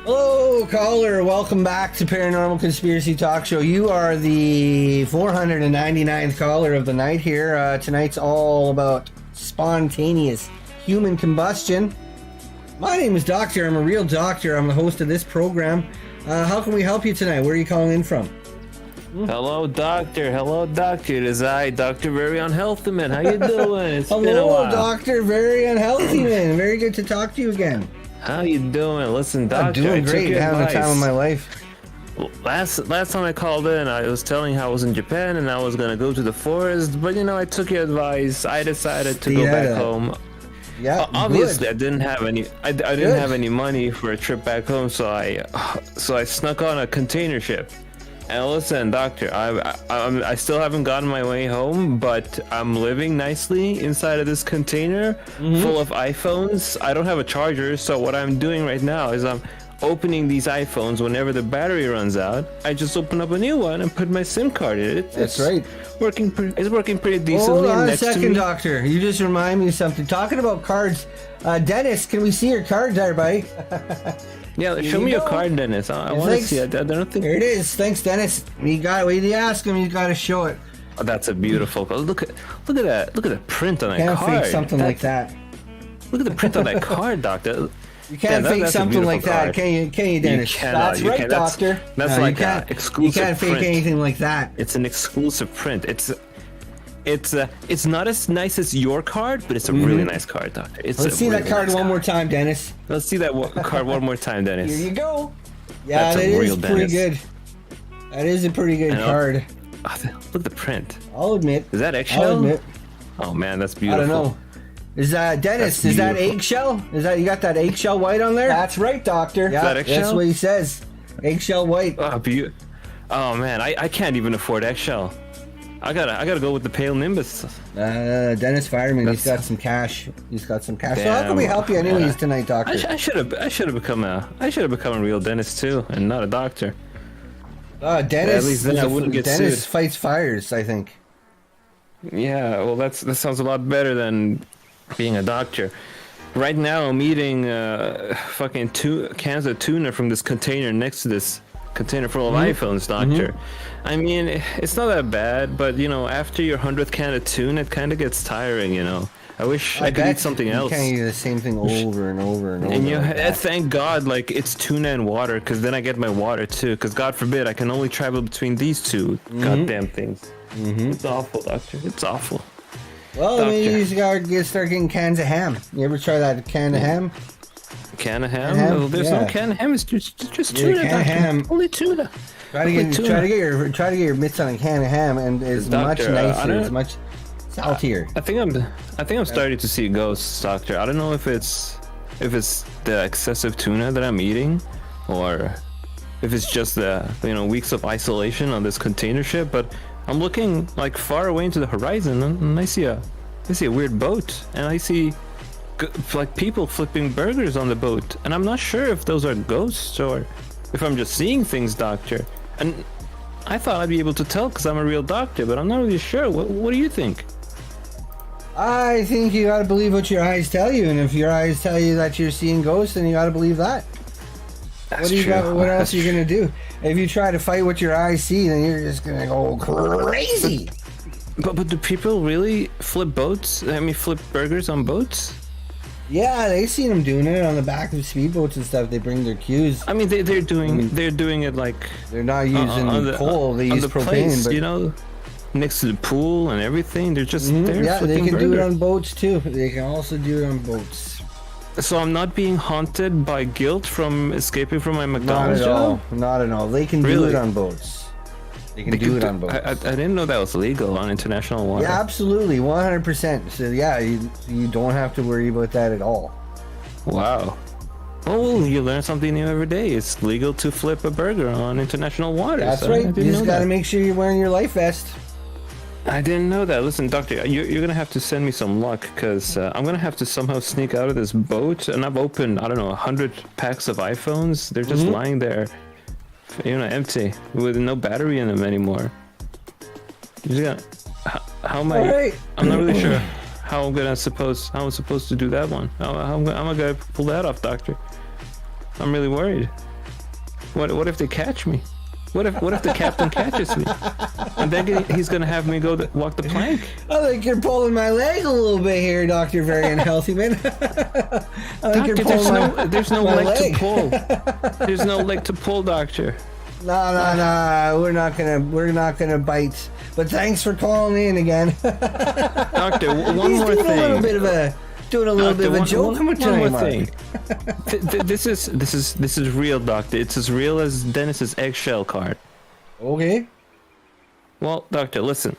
Hello, caller. Welcome back to Paranormal Conspiracy Talk Show. You are the 499th caller of the night here. Tonight's all about spontaneous human combustion. My name is Doctor. I'm a real doctor. I'm the host of this program. How can we help you tonight? Where are you calling in from? Hello, Doctor. Hello, Doctor. It is I, Dr. Very Unhealthy Man. How you doing? It's been a Hello, while. Doctor. Very unhealthy man. Very good to talk to you again. How you doing? Listen, Doctor, I'm doing I took great. your Having the time of advice. my life. Last time I called in, I was telling how I was in Japan and I was gonna go to the forest, but I took your advice. I decided to go back home. Yeah, Obviously, good. I didn't have any. I didn't have any money for a trip back home, so I snuck on a container ship. And listen, Doctor, I still haven't gotten my way home, but I'm living nicely inside of this container full of iPhones. I don't have a charger, so what I'm doing right now is I'm opening these iPhones whenever the battery runs out. I just open up a new one and put my SIM card in it. That's right. It's working pretty decently. Hold on a next to second, me. Doctor. You just remind me of something. Talking about cards, Dennis, can we see your card there, buddy? Yeah, Here show you me your go. card, Dennis. I want to Thanks. see it. I don't think. There it is. Thanks, Dennis. You got. When you ask him, you got to show it. Oh, that's a beautiful card. Look at that. Look at the print on that Can't card. fake something like that. Look at the print on that card, Doctor. You can't fake that's a something like beautiful that, card. can you, Dennis? You cannot. That's You right, can't. Doctor. That's No, like you an can't, exclusive You can't fake print. anything like that. It's an exclusive print. It's not as nice as your card, but it's a really nice card, Doctor. Let's see that card one more time, Dennis. Let's see that card one more time, Dennis. Here you go. Yeah, That's a that is real pretty Dennis. good. That is a pretty good card. Oh, look at the print. I'll admit. Is that I'll eggshell? admit. Oh man, that's I beautiful. don't know. Is that Dennis? That's Is that beautiful. eggshell? Is that you got that eggshell white on there? That's right, Doctor. Yeah, that that's eggshell? what he says. Eggshell white. Oh man, I can't even afford eggshell. I gotta go with the pale nimbus. Dennis Fireman. He's got some cash. He's got some cash. So how can Damn. we help you anyways Yeah. tonight, Doctor? I should have become a real dentist too, and not a doctor. Dennis. At least then I wouldn't get Dennis sued. fights fires, I think. Yeah, well that sounds a lot better than being a doctor. Right now I'm eating fucking two cans of tuna from this container next to this container full of iPhones, Doctor. I mean, it's not that bad, but you know, after your 100th can of tuna, it kind of gets tiring, you know. I wish I could eat something else. You can't eat the same thing over and over and over. And you, thank God, like it's tuna and water, because then I get my water too. Because God forbid, I can only travel between these two goddamn things. It's awful, Doctor. It's awful. Well, Doctor, maybe you just gotta start getting cans of ham. You ever try that can of ham? Can of ham? No, there's no can of ham. It's just tuna. Can of ham. Only tuna. Try to get your mitts on a can of ham, and it's much nicer. It's much saltier. I think I'm starting to see ghosts, Doctor. I don't know if it's the excessive tuna that I'm eating, or if it's just the weeks of isolation on this container ship. But I'm looking like far away into the horizon, and I see a weird boat, and I see like people flipping burgers on the boat, and I'm not sure if those are ghosts or if I'm just seeing things, Doctor. And I thought I'd be able to tell because I'm a real doctor, but I'm not really sure. What do you think? I think you gotta believe what your eyes tell you, and if your eyes tell you that you're seeing ghosts, then you gotta believe that. That's what else are you gonna do? If you try to fight what your eyes see, then you're just gonna go crazy. But do people really flip boats? I mean, flip burgers on boats? Yeah, they've seen them doing it on the back of speedboats and stuff. They bring their queues. I mean, they're doing it like they're not using coal. They use the propane, place, but next to the pool and everything. They're just there. Yeah, they can do it burgers. on boats too. They can also do it on boats. So I'm not being haunted by guilt from escaping from my McDonald's job? Not at all. They can do it on boats. They can do it on boats. I didn't know that was legal on international water. Yeah, absolutely, 100%. So yeah, you don't have to worry about that at all. Wow. Oh, you learn something new every day. It's legal to flip a burger on international waters. That's right. You just got to make sure you're wearing your life vest. I didn't know that. Listen, Doctor, you're going to have to send me some luck, because I'm going to have to somehow sneak out of this boat. And I've opened, 100 packs of iPhones. They're just lying there, empty, with no battery in them anymore. How am I? Right. I'm not really sure how I'm supposed to do that one. How am I going to pull that off, Doctor? I'm really worried. What if they catch me? What if the captain catches me? And then he's gonna have me go walk the plank. I think you're pulling my leg a little bit here, Dr. Very Unhealthy Man. Doctor, there's no leg to pull. There's no leg to pull, Doctor. No. We're not gonna bite. But thanks for calling in again. Doctor, one more thing. Doing a little bit of a joke. One more thing. This is real, Doctor. It's as real as Dennis's eggshell card. Okay. Well, Doctor, listen.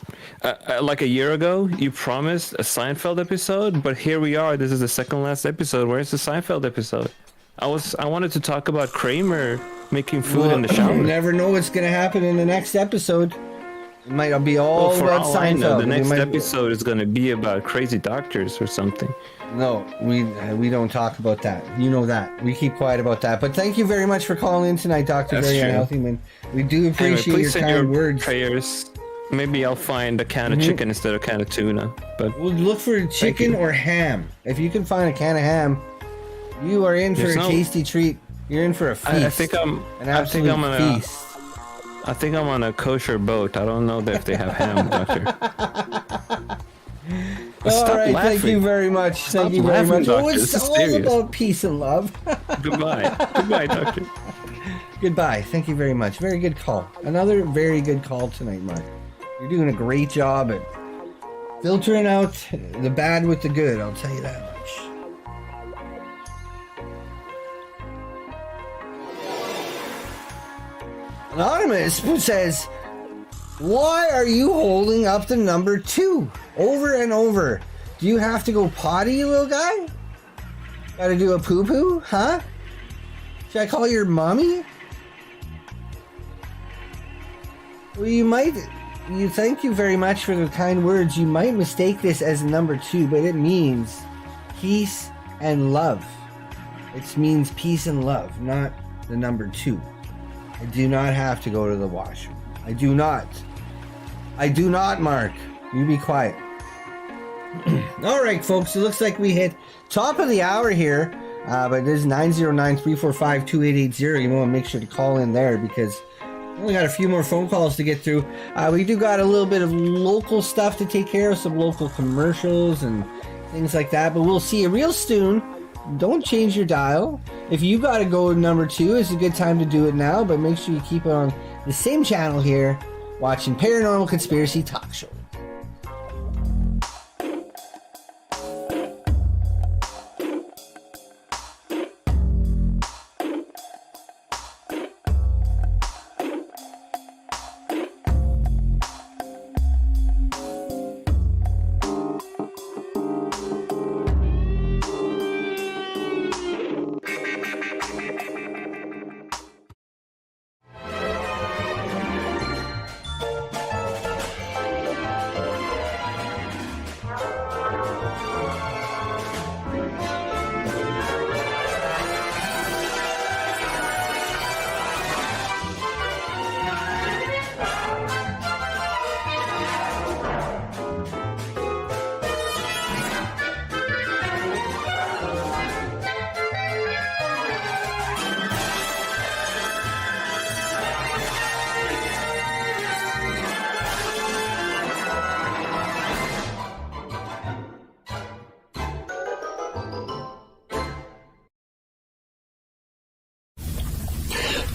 Like a year ago, you promised a Seinfeld episode, but here we are. This is the second last episode. Where's the Seinfeld episode? I wanted to talk about Kramer making food in the shower. You never know what's gonna happen in the next episode. It might be all about Seinfeld. The next episode is going to be about crazy doctors or something. No, we don't talk about that. You know that. We keep quiet about that. But thank you very much for calling in tonight, Dr. Very Unhealthy Man. We do appreciate your kind words. Prayers. Maybe I'll find a can of chicken instead of a can of tuna. But we'll look for chicken or ham. If you can find a can of ham, you are in for a tasty treat. You're in for a feast. I think I'm an feast. I think I'm on a kosher boat. I don't know if they have ham, Doctor. All right, thank you very much. Thank you very much. Oh, it's all about peace and love. Goodbye. Goodbye, Doctor. Goodbye. Thank you very much. Very good call. Another very good call tonight, Mark. You're doing a great job at filtering out the bad with the good, I'll tell you that much. Anonymous says, why are you holding up the number 2 over and over? Do you have to go potty, you little guy? Gotta do a poo-poo, huh? Should I call your mommy? Well, thank you very much for the kind words. You might mistake this as number 2, but it means peace and love. It means peace and love, not the number 2. I do not have to go to the washroom. I do not, Mark. You be quiet. All right, folks. It looks like we hit top of the hour here. But it is 909-345-2880. You want to make sure to call in there because we only got a few more phone calls to get through. We do got a little bit of local stuff to take care of, some local commercials and things like that. But we'll see you real soon. Don't change your dial. If you got to go to number 2, it's a good time to do it now. But make sure you keep it on the same channel here, watching Paranormal Conspiracy Talk Show.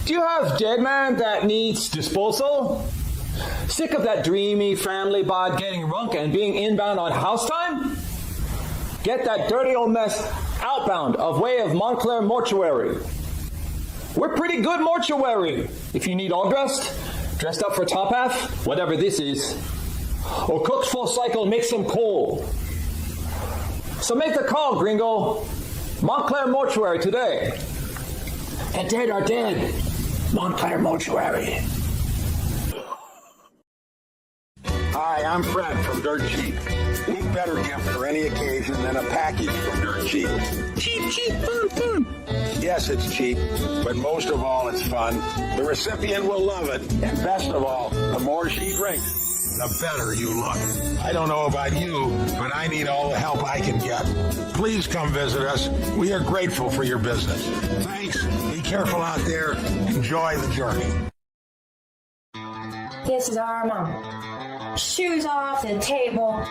Do you have dead man that needs disposal? Sick of that dreamy family bod getting runk and being inbound on house time? Get that dirty old mess outbound of way of Montclair mortuary. We're pretty good mortuary. If you need all dressed up for top half, whatever this is, or cooked full cycle, make some coal. So make the call, gringo. Montclair mortuary today. And dead are dead. Montclair mortuary. Hi, I'm Fred from Dirt Cheap. What better gift for any occasion than a package from Dirt Cheap? Cheap, cheap, fun, fun. Yes, it's cheap, but most of all, it's fun. The recipient will love it. And best of all, the more she drinks, the better you look. I don't know about you, but I need all the help I can get. Please come visit us. We are grateful for your business. Thanks. Be careful out there. Enjoy the journey. This is our mom. Shoes off the table.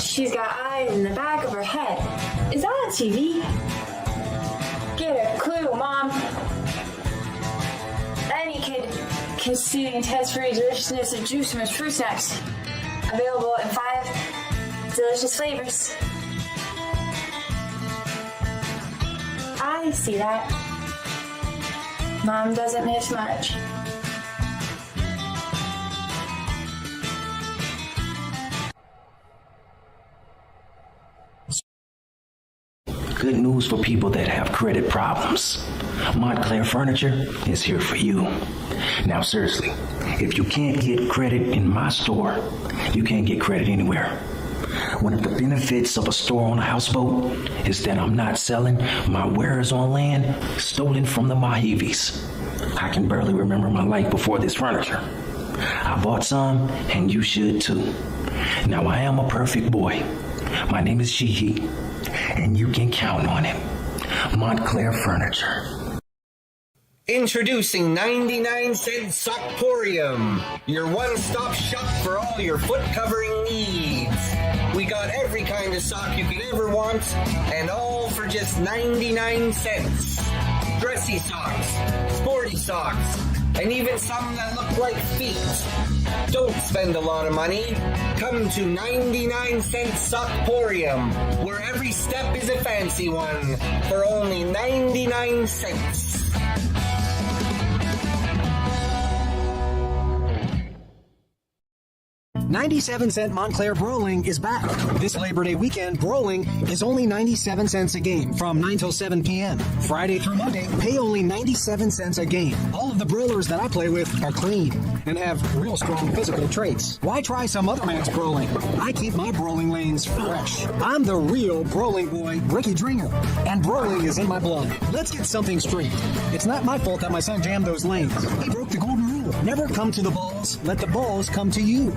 She's got eyes in the back of her head. Is that on TV? Get a clue, Mom. Any kid can see and test for deliciousness of juice from his fruit snacks. Available in 5 delicious flavors. I see that. Mom doesn't miss much. Good news for people that have credit problems. Montclair Furniture is here for you. Now seriously, if you can't get credit in my store, you can't get credit anywhere. One of the benefits of a store on a houseboat is that I'm not selling my wares on land stolen from the Mohives. I can barely remember my life before this furniture. I bought some, and you should too. Now I am a perfect boy. My name is Sheehy, and you can count on it. Montclair Furniture. Introducing 99-cent Sockporium, your one-stop shop for all your foot covering needs. We got every kind of sock you could ever want, and all for just 99 cents. Dressy socks, sporty socks, and even some that look like feet. Don't spend a lot of money. Come to 99-cent Sockporium, where every step is a fancy one, for only 99 cents. 97-cent Montclair Brawling is back. This Labor Day weekend, Brawling is only 97 cents a game from 9 till 7 p.m. Friday through Monday, pay only 97 cents a game. All of the brawlers that I play with are clean and have real strong physical traits. Why try some other man's brawling? I keep my brawling lanes fresh. I'm the real brawling boy, Ricky Dringer, and brawling is in my blood. Let's get something straight. It's not my fault that my son jammed those lanes. He broke the golden rule. Never come to the balls, let the balls come to you.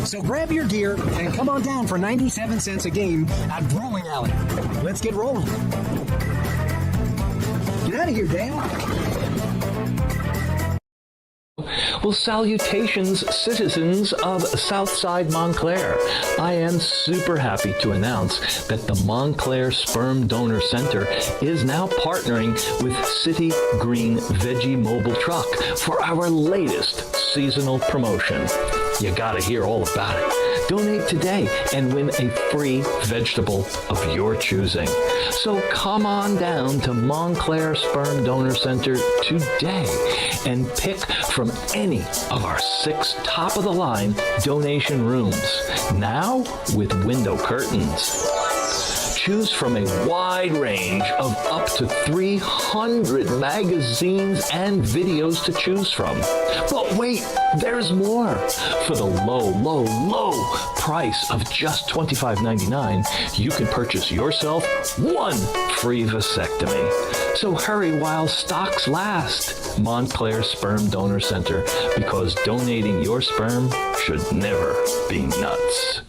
So grab your gear and come on down for 97 cents a game at Brawling Alley. Let's get rolling. Get out of here, Dale. Well, salutations, citizens of Southside Montclair. I am super happy to announce that the Montclair Sperm Donor Center is now partnering with City Green Veggie Mobile Truck for our latest seasonal promotion. You gotta hear all about it. Donate today and win a free vegetable of your choosing. So come on down to Montclair Sperm Donor Center today and pick from any of our 6 top-of-the-line donation rooms, now with window curtains. Choose from a wide range of up to 300 magazines and videos to choose from. But wait, there's more. For the low price of just $25.99, you can purchase yourself 1 free vasectomy. So hurry while stocks last. Montclair Sperm Donor Center, because donating your sperm should never be nuts.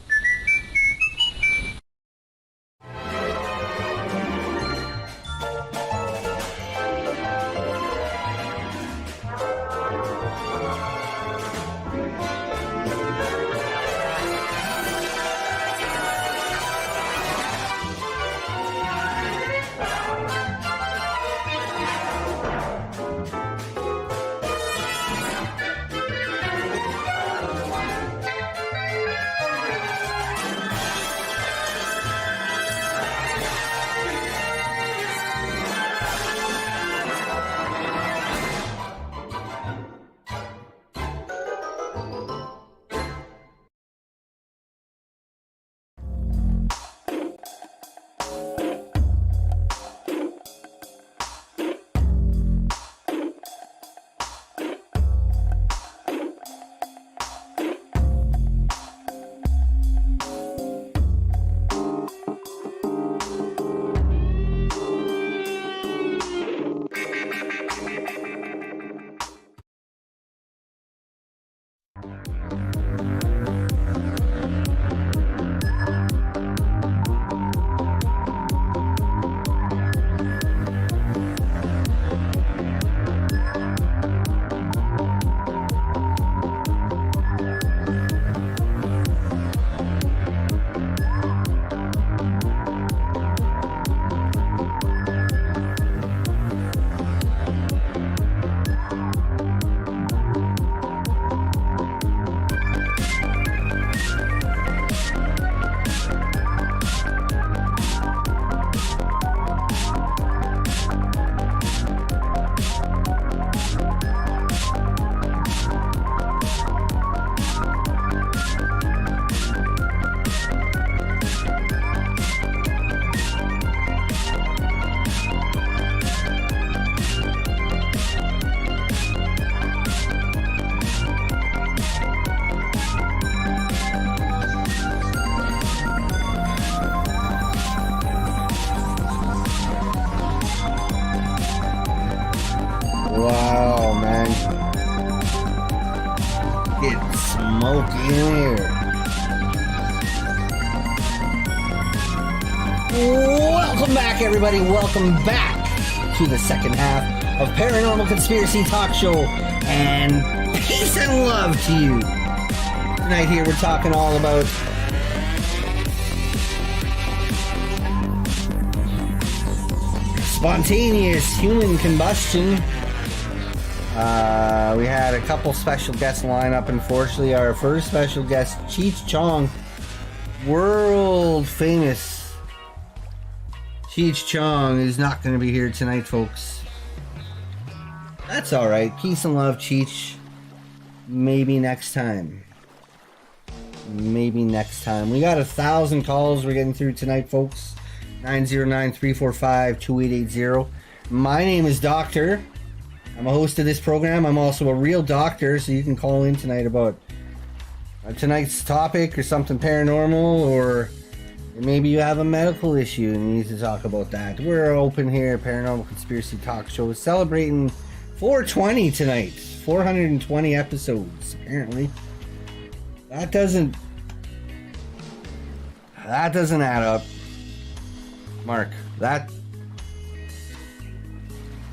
Wow, man. It's smoky in here. Welcome back, everybody. Welcome back to the second half of Paranormal Conspiracy Talk Show. And peace and love to you. Tonight here we're talking all about spontaneous human combustion. We had a couple special guests line up. Unfortunately, our first special guest, Cheech Chong, world famous Cheech Chong, is not going to be here tonight, folks. That's all right. Peace and love, Cheech. Maybe next time. Maybe next time. We got 1,000 calls we're getting through tonight, folks. 909-345-2880. My name is Doctor. I'm a host of this program. I'm also a real doctor, so you can call in tonight about tonight's topic or something paranormal, or maybe you have a medical issue and you need to talk about that. We're open here at Paranormal Conspiracy Talk Show, celebrating 420 tonight. 420 episodes, apparently. That doesn't add up. Mark,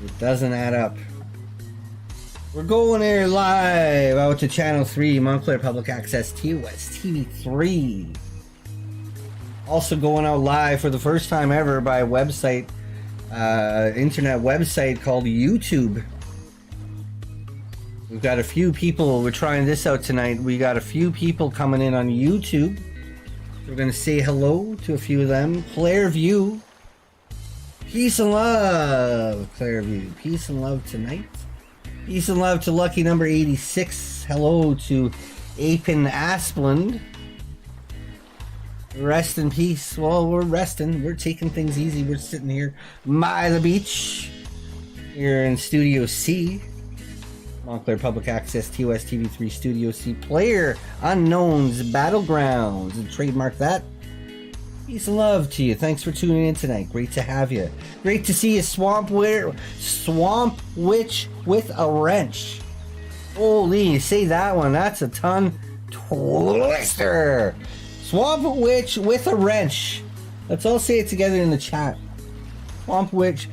It doesn't add up. We're going here live out to Channel 3, Montclair Public Access TOS TV3. Also going out live for the first time ever by a website, internet website called YouTube. We've got a few people, we're trying this out tonight. We got a few people coming in on YouTube. We're going to say hello to a few of them. Clairview. Peace and love, Clairview. Peace and love tonight. Peace and love to lucky number 86. Hello to Apin Asplund. Rest in peace. Well, we're resting. We're taking things easy. We're sitting here by the beach. Here in Studio C. Montclair Public Access TOS TV3 Studio C. Player Unknown's Battlegrounds. And trademark that. Peace and love to you. Thanks for tuning in tonight. Great to have you. Great to see you, Swamp Witch with a wrench. Holy, say that one. That's a tongue twister. Swamp Witch with a wrench. Let's all say it together in the chat. Swamp Witch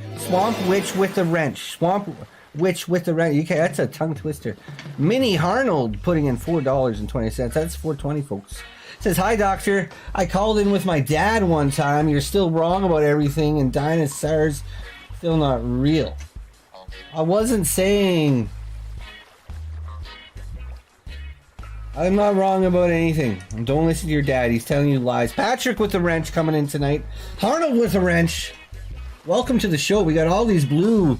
with a wrench. Swamp Witch with a wrench. Okay, that's a tongue twister. Minnie Harnold putting in $4.20. That's $4.20, folks. Says, hi, doctor. I called in with my dad one time. You're still wrong about everything, and dinosaurs still not real. I wasn't saying... I'm not wrong about anything. Don't listen to your dad. He's telling you lies. Patrick with the wrench coming in tonight. Arnold with a wrench. Welcome to the show. We got all these blue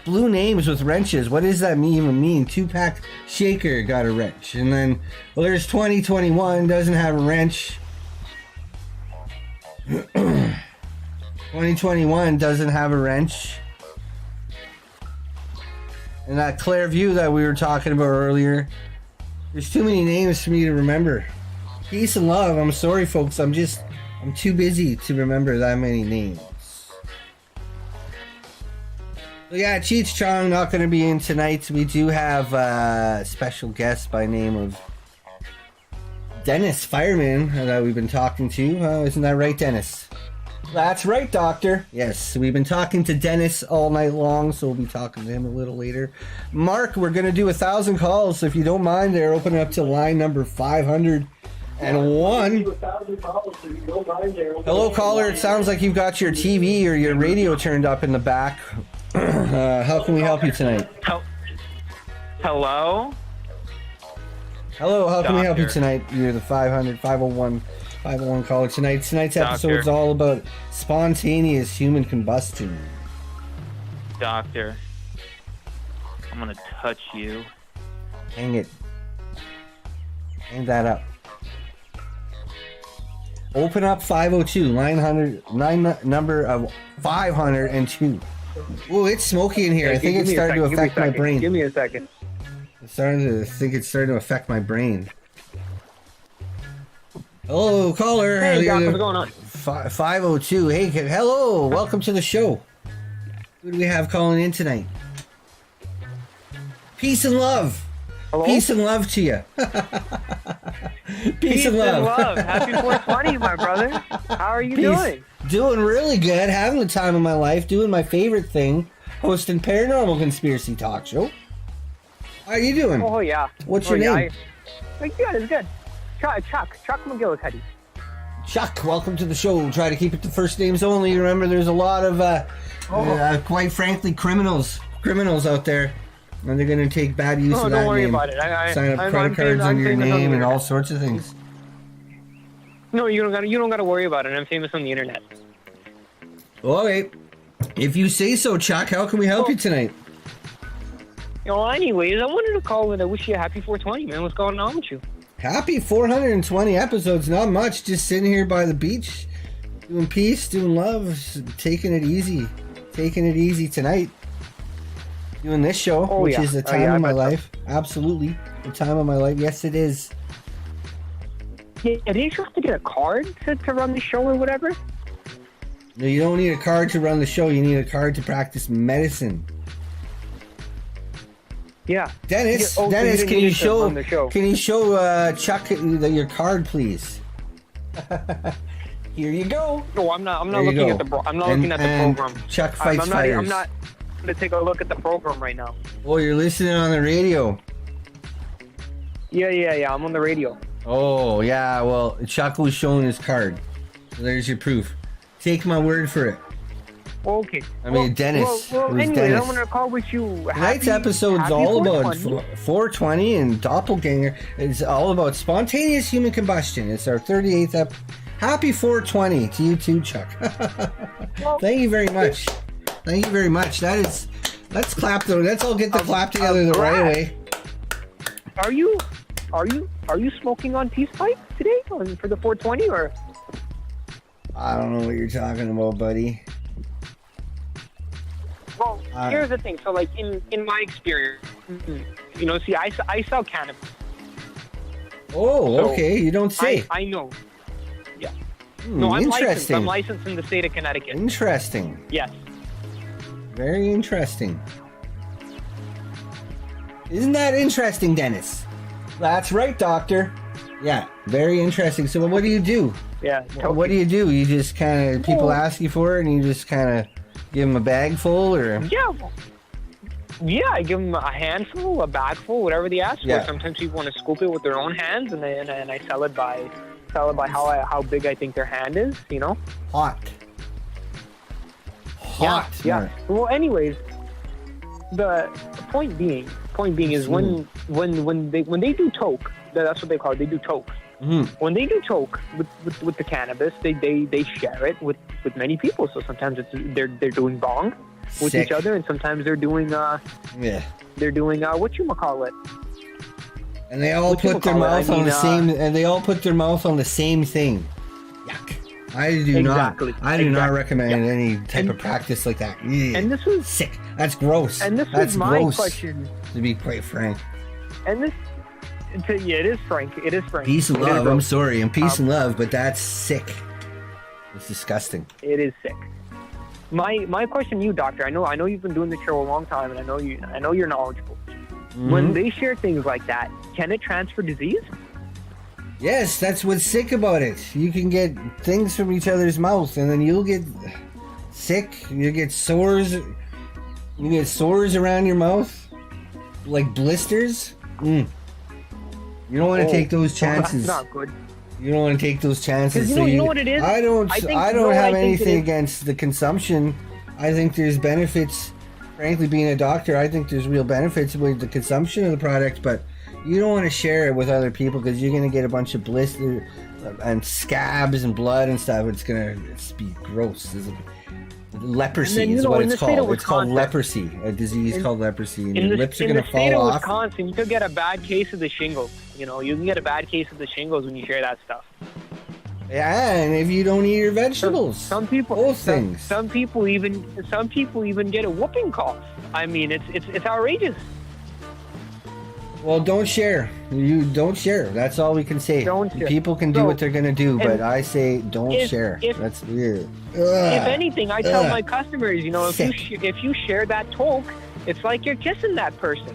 names with wrenches. What does that even mean? 2-pack shaker got a wrench. And then, well, there's 2021, doesn't have a wrench. 2021 doesn't have a wrench. And that Clairview that we were talking about earlier. There's too many names for me to remember. Peace and love. I'm sorry, folks. I'm too busy to remember that many names. So yeah, Cheech Chong not going to be in tonight. We do have a special guest by name of Dennis Fireman that we've been talking to. Isn't that right, Dennis? That's right, Doctor. Yes, we've been talking to Dennis all night long, so we'll be talking to him a little later. Mark, we're going to do 1,000 calls, so if you don't mind there, open it up to line number 501. Hello, caller. It sounds like you've got your TV or your radio turned up in the back. How can we help you tonight? Hello? Hello, how can we help you tonight? You're the 501 caller tonight. Tonight's episode is all about spontaneous human combustion. Doctor, I'm gonna touch you. Hang it. Hang that up. Open up 502, number of 502. Oh, it's smoky in here. I think it's starting to affect my brain. Give me a second. It's starting to affect my brain. Hello, caller. Hey, Doc, what's going on? 502. Hey, hello. Welcome to the show. Who do we have calling in tonight? Peace and love. Hello? Peace and love to you. Peace and love. Happy 420, my brother. How are you doing? Doing really good. Having the time of my life. Doing my favorite thing. Hosting Paranormal Conspiracy Talk Show. How are you doing? Oh, yeah. What's your name? It's good. It's good. Chuck McGillicuddy. Chuck, welcome to the show. Try to keep it to first names only. Remember, there's a lot of, quite frankly, criminals out there. And they're going to take bad use of that name. Don't worry about it. Sign up credit cards under your name and all sorts of things. No, you don't gotta worry about it. I'm famous on the internet. Okay. If you say so, Chuck, how can we help you tonight? Anyways, I wanted to call and I wish you a happy 420, man. What's going on with you? Happy 420 episodes. Not much. Just sitting here by the beach. Doing peace, doing love. Taking it easy. Taking it easy tonight. Doing this show, which is the time of my life. Absolutely. The time of my life. Yes, it is. Yeah, didn't you have to get a card to run the show or whatever? No, you don't need a card to run the show. You need a card to practice medicine. Yeah. Dennis, can you show Chuck your card, please? Here you go. No, I'm not looking at the program. Chuck fights fires. to take a look at the program right now. Oh, you're listening on the radio. Yeah. I'm on the radio. Oh, yeah. Well, Chuck was showing his card. So there's your proof. Take my word for it. Okay. I mean, Dennis. Well, it was anyway, Dennis. I want to call with you. Tonight's episode's all about 420. 420 and Doppelganger. It's all about spontaneous human combustion. It's our 38th Happy 420 to you too, Chuck. Thank you very much. Thank you very much. Let's clap though. Let's all get the clap together the right way. Are you smoking on peace pipe today for the 420 or? I don't know what you're talking about, buddy. Well, here's the thing. So, like in my experience, see, I sell cannabis. Oh, So, okay. You don't say. I know. Yeah. No, I'm licensed. Interesting. I'm licensed in the state of Connecticut. Interesting. Yes. Very interesting. Isn't that interesting, Dennis? That's right, Doctor. Yeah, very interesting. So what do you do? Yeah. What do? You just kind of, people ask you for it and you just kind of give them a bag full or? Yeah, I give them a handful, a bag full, whatever they ask Yeah. for. Sometimes people want to scoop it with their own hands, and I sell it by how big I think their hand is. Hot. Yeah. Mark. Well, anyways, the point being is when they do toke, that's what they call it. They do toke. Mm-hmm. When they do toke with the cannabis, they share it with many people. So sometimes they're doing bong with Sick. each other, and sometimes they're doing they're doing what. And they all put their mouth on the same. And they all put their mouth on the same thing. Yuck! I do not recommend any type of practice like that. Yeah. And this was sick. That's gross. And this That's was my gross, question. to be quite frank. And this, it is frank. It is frank. Peace and It is love. I'm gross. sorry, and peace and love, but that's sick. It's disgusting. It is sick. My question to you, doctor. I know you've been doing the show a long time, and I know you're knowledgeable. Mm-hmm. When they share things like that, can it transfer disease? Yes, that's what's sick about it. You can get things from each other's mouth, and then you'll get sick. You get sores. You get sores around your mouth, like blisters. You don't want to take those chances. That's not good. You don't want to take those chances. You know what it is? I don't I think have it anything is. against the consumption. I think there's benefits. Frankly, being a doctor, I think there's real benefits with the consumption of the product, but you don't want to share it with other people because you're going to get a bunch of blisters and scabs and blood and stuff. It's going to be gross. Leprosy is what it's called. It's called leprosy, a disease called leprosy. And your lips are going to fall In the state of off. Wisconsin, you could get a bad case of the shingles. You can get a bad case of the shingles when you share that stuff. Yeah, and if you don't eat your vegetables, some people, both things. Some people even get a whooping cough. I mean, it's outrageous. Well, don't share. You don't share. That's all we can say. Don't share. People can do what they're gonna do, but and I say don't share. That's weird. If anything, I tell my customers, if you share that toke, it's like you're kissing that person.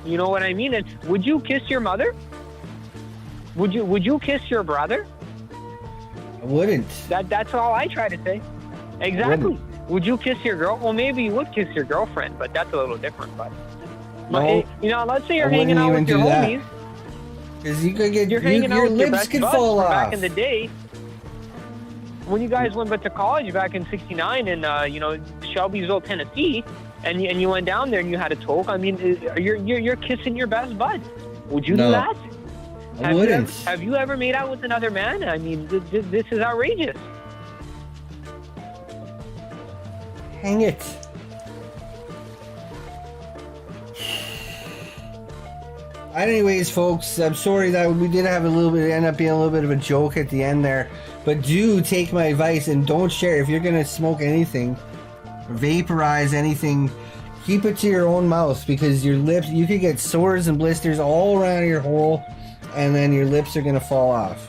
You know what I mean? And would you kiss your mother? Would you kiss your brother? I wouldn't. That's all I try to say. Exactly. Would you kiss your girl? Well, maybe you would kiss your girlfriend, but that's a little different. But No, let's say you're hanging out with your homies. Because you could get You're hanging out your with your lips best could buds fall from off. back in the day. When you guys went back to college back in '69 in Shelbyville, Tennessee, and you went down there and you had a toke. I mean, you're kissing your best bud. Would you do that? I wouldn't. Have you ever made out with another man? I mean, this is outrageous. Hang it. Anyways, folks, I'm sorry that we did have end up being a little bit of a joke at the end there. But do take my advice and don't share. If you're gonna smoke anything, vaporize anything, keep it to your own mouth because your lips, you could get sores and blisters all around your hole, and then your lips are gonna fall off.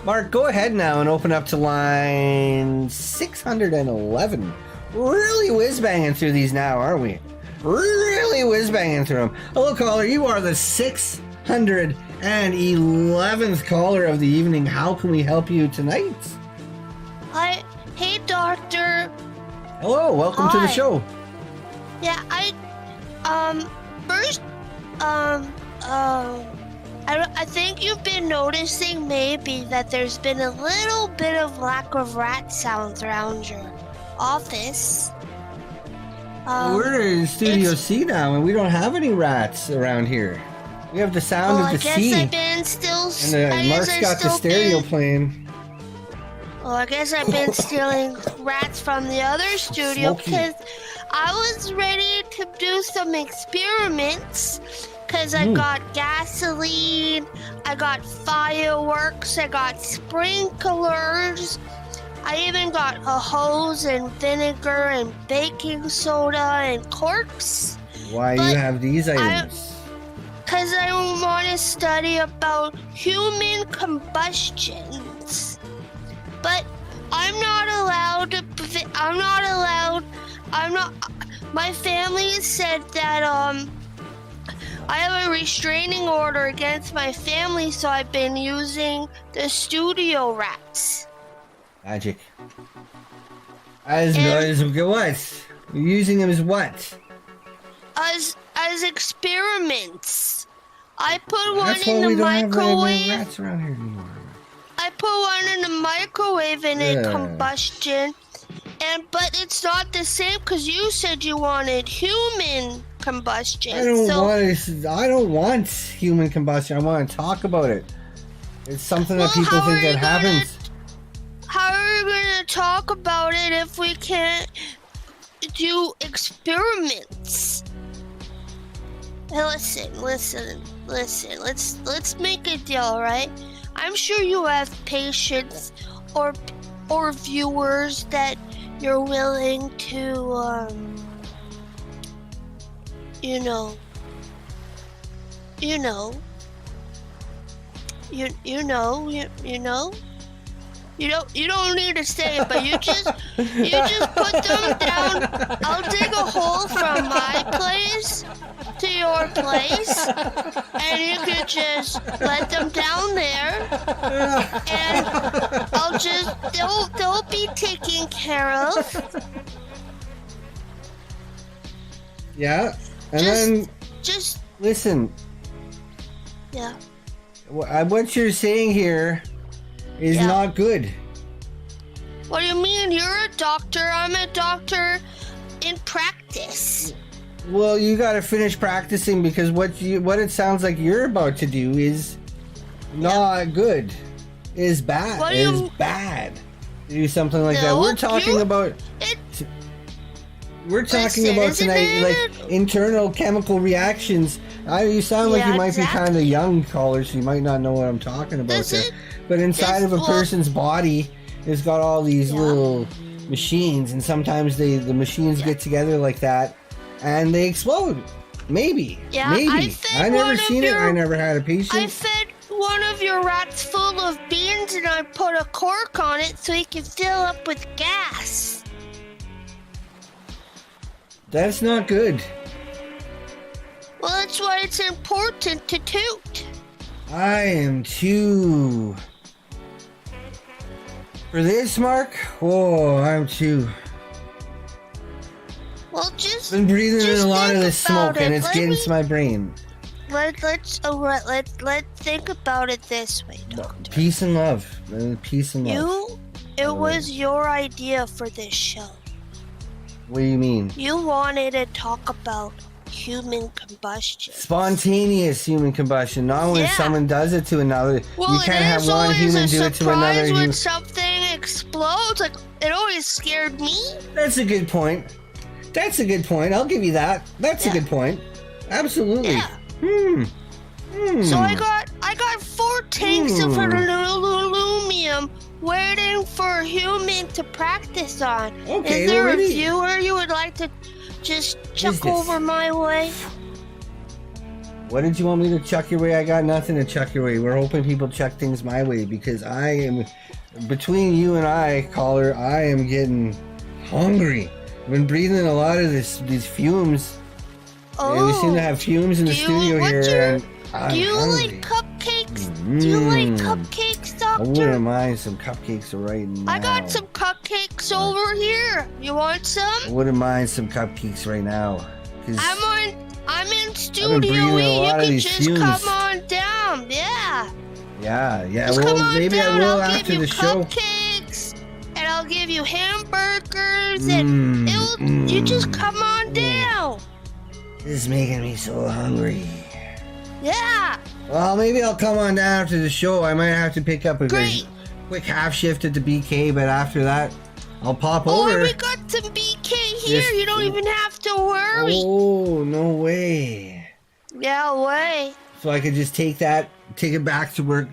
Mark, go ahead now and open up to line 611. Really whiz-banging through these now, aren't we? Really whiz-banging through them. Hello, caller. You are the 611th caller of the evening. How can we help you tonight? Hey, doctor. Hello, welcome to the Hi. show. Yeah, first, I think you've been noticing maybe that there's been a little bit of lack of rat sounds around your office. We're in Studio C now, and we don't have any rats around here. We have the sound of the sea. I've been still. And Mark's got the stereo playing. Well, I guess I've been stealing rats from the other studio Smoky. because I was ready to do some experiments. Because I got gasoline, I got fireworks, I got sprinklers, I even got a hose and vinegar and baking soda and corks. Why do you have these items? Because I want to study about human combustions. But I'm not allowed to. My family said that I have a restraining order against my family, so I've been using the studio rats. Magic. As what? You're using them as what? As experiments. I put one That's in why the we don't have very many microwave. rats around here anymore. I put one in the microwave and it Yeah. combustion. But it's not the same because you said you wanted human combustion. I don't want human combustion. I want to talk about it. It's something that people think that happens. How are we going to talk about it if we can't do experiments? Hey, listen. Let's make a deal, right? I'm sure you have patients or viewers that you're willing to you know. You don't need to say it, but you just put them down. I'll dig a hole from my place to your place, and you could just let them down there, and they'll be taken care of. Yeah, and listen. Yeah. What you're saying here is not good. What do you mean? You're a doctor. I'm a doctor in practice. Well, you got to finish practicing because what it sounds like you're about to do is not good. Is bad. Bad. To do something like that. We're talking about. We're talking about tonight, like internal chemical reactions. You sound like you might be kind of young, caller, so you might not know what I'm talking about there. But inside of a person's body, it's got all these little machines, and sometimes the machines get together like that, and they explode. Maybe. Yeah, maybe. I never seen it. I never had a patient. I fed one of your rats full of beans, and I put a cork on it so he can fill up with gas. That's not good. Well, that's why it's important to toot. I am too. For this, Mark? Oh, I'm too. Well, just been breathing in a lot of think this smoke, about and it. it's getting to my brain. Let's think about it this way, Doctor. Peace and love. Peace and love. It was your idea for this show. What do you mean? You wanted to talk about human combustion. Spontaneous human combustion. Not when someone does it to another. Well, you can't have one human do it to another. When something explodes, like it always scared me. That's a good point. I'll give you that. That's a good point. Absolutely. Yeah. So I got 4 tanks of aluminum waiting for a human to practice on. Okay, Is there well, a viewer you would like to just chuck over my way? What did you want me to chuck your way? I got nothing to chuck your way. We're hoping people chuck things my way because I am, between you and I, caller, I am getting hungry. I've been breathing a lot of these fumes. We seem to have fumes in the studio here, and I'm Do you hungry. like cupcakes? Do you like cupcakes, Doctor? I wouldn't mind some cupcakes right now. I got some cupcakes cupcakes over here. You want some? I wouldn't mind some cupcakes right now. I'm in I've Studio been breathing a E. You lot of can these just fumes. come on down. Yeah. Yeah. Just Well, come on maybe down. I will I'll after give you the show. cupcakes, and I'll give you hamburgers, and you just come on down. This is making me so hungry. Yeah. Well, maybe I'll come on down after the show. I might have to pick up a quick half shift at the BK, but after that, I'll pop over. Oh, we got some BK here. You don't even have to worry. Oh, no way. Yeah, way. So I could just take it back to work,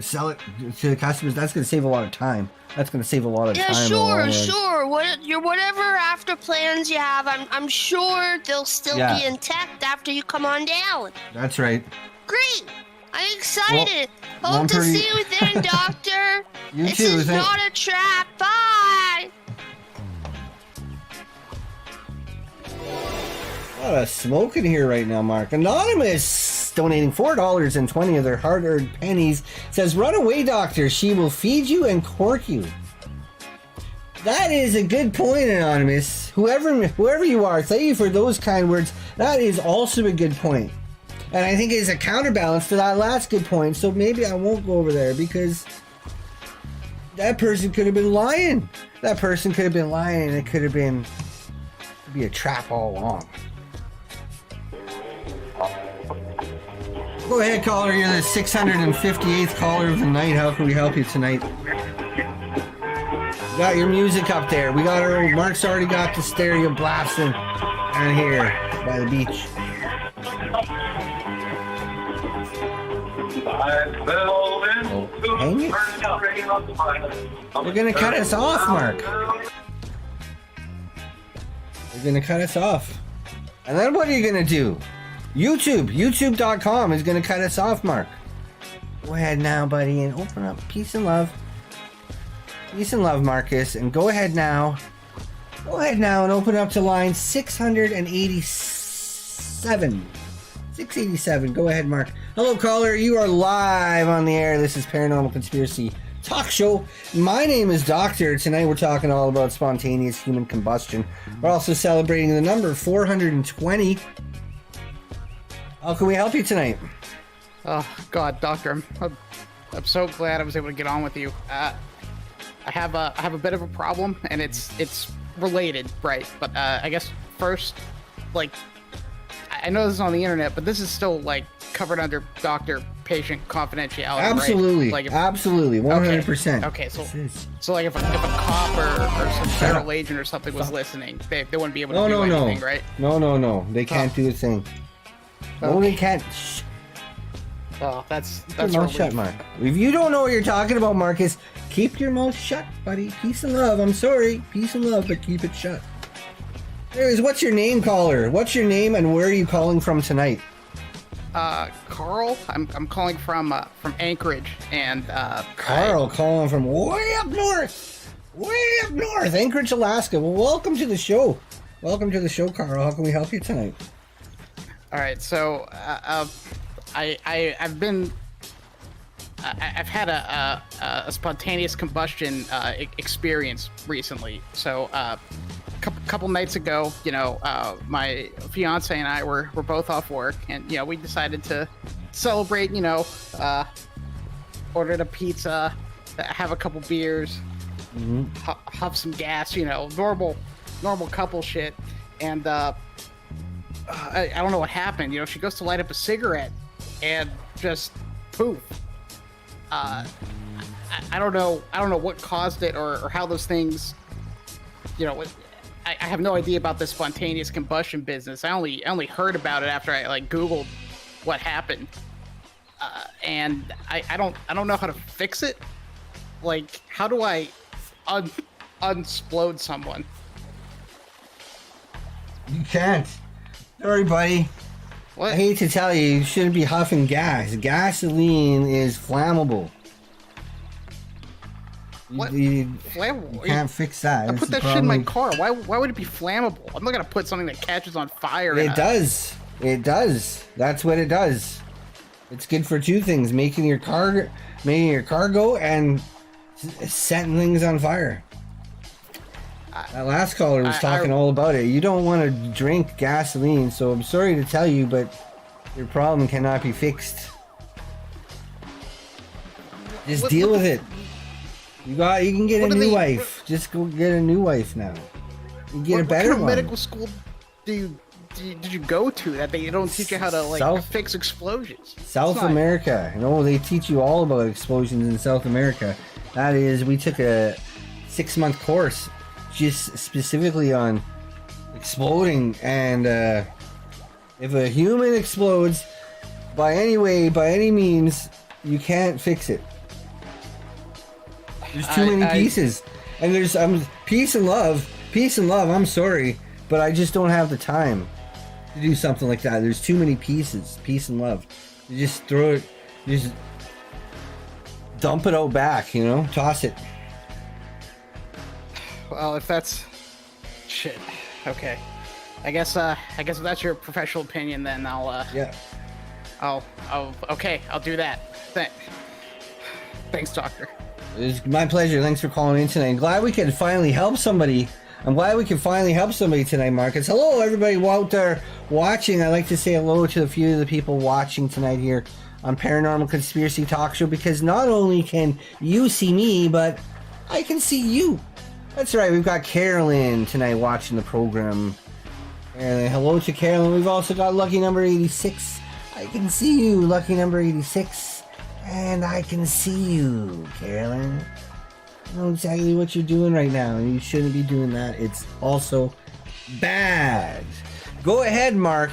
sell it to the customers. That's going to save a lot of time. That's going to save a lot of Yeah, time. sure. Whatever after plans you have, I'm sure they'll still be intact after you come on down. That's right. Great. I'm excited. Well, Hope to see you then, Doctor. You this too. is not a trap. Bye. A lot of smoke in here right now, Mark. Anonymous donating $4.20 of their hard-earned pennies says, "Run away, doctor. She will feed you and cork you." That is a good point, Anonymous. Whoever you are, thank you for those kind words. That is also a good point. And I think it's a counterbalance to that last good point. So maybe I won't go over there because that person could have been lying. That person could have been lying, and it could be a trap all along. Go ahead, caller. You're the 658th caller of the night. How can we help you tonight? We got your music up there. We got our own. Mark's already got the stereo blasting down here by the beach. Oh, hang it. They're gonna cut us off, Mark. They're gonna cut us off. And then what are you gonna do? YouTube.com is gonna cut us off, Mark. Go ahead now, buddy, and open up. Peace and love. Peace and love, Marcus. And go ahead now. Go ahead now and open up to line 687. 687. Go ahead, Mark. Hello, caller. You are live on the air. This is Paranormal Conspiracy Talk Show. My name is Doctor. Tonight we're talking all about spontaneous human combustion. We're also celebrating the number 420. How can we help you tonight? Oh God, Doctor, I'm so glad I was able to get on with you. I have a bit of a problem, and it's related, right? But I guess first, like, I know this is on the internet, but this is still like covered under doctor-patient confidentiality. Absolutely, right? Like absolutely, 100%. Okay, so like if a cop or some federal agent or something was listening, they wouldn't be able to do anything, right? No, they can't do a thing. No, they can't. Shh. Oh, that's Keep your mouth shut, Mark. If you don't know what you're talking about, Marcus, keep your mouth shut, buddy. Peace and love. I'm sorry, peace and love, but keep it shut. Anyways, what's your name, caller? What's your name, and where are you calling from tonight? Carl. I'm calling from Anchorage, and Carl calling from way up north, Anchorage, Alaska. Well, welcome to the show. Welcome to the show, Carl. How can we help you tonight? All right, so I've had a spontaneous combustion experience recently. So a couple nights ago, my fiance and I were both off work, and we decided to celebrate. Ordered a pizza, have a couple beers, huff some gas. Normal couple shit, and I don't know what happened. She goes to light up a cigarette, and just poof. I don't know what caused it or how those things. I have no idea about the spontaneous combustion business. I only heard about it after I Googled what happened, and I don't know how to fix it. Like, how do I unsplode someone? You can't. Sorry, buddy. What? I hate to tell you, you shouldn't be huffing gas. Gasoline is flammable. What? Flammable? You can't fix that. I put that shit in my car. Why would it be flammable? I'm not gonna put something that catches on fire. It does. That's what it does. It's good for two things: making your car go and setting things on fire. That last caller was talking all about it. You don't want to drink gasoline, so I'm sorry to tell you, but your problem cannot be fixed. Just deal with it. You can get a new wife. Just go get a new wife now. You get a better what kind of one. medical school did you go to that they don't teach you how to fix explosions? South America. No, they teach you all about explosions in South America. That is, we took a 6-month course just specifically on exploding, and if a human explodes by any way, by any means, you can't fix it. There's too many pieces, and there's peace and love. Peace and love. I'm sorry, but I just don't have the time to do something like that. There's too many pieces. Peace and love. You just throw it. You just dump it out back. Toss it. Well, if that's shit, okay. I guess if that's your professional opinion, then I'll do that. Thanks, doctor. It's my pleasure. Thanks for calling in tonight. I'm glad we could finally help somebody. Tonight, Marcus. Hello, everybody out there watching. I'd like to say hello to a few of the people watching tonight here on Paranormal Conspiracy Talk Show, because not only can you see me, but I can see you. That's right, we've got Carolyn tonight watching the program. And hello to Carolyn. We've also got lucky number 86. I can see you, lucky number 86. And I can see you, Carolyn. I know exactly what you're doing right now, and you shouldn't be doing that. It's also bad. Go ahead, Mark,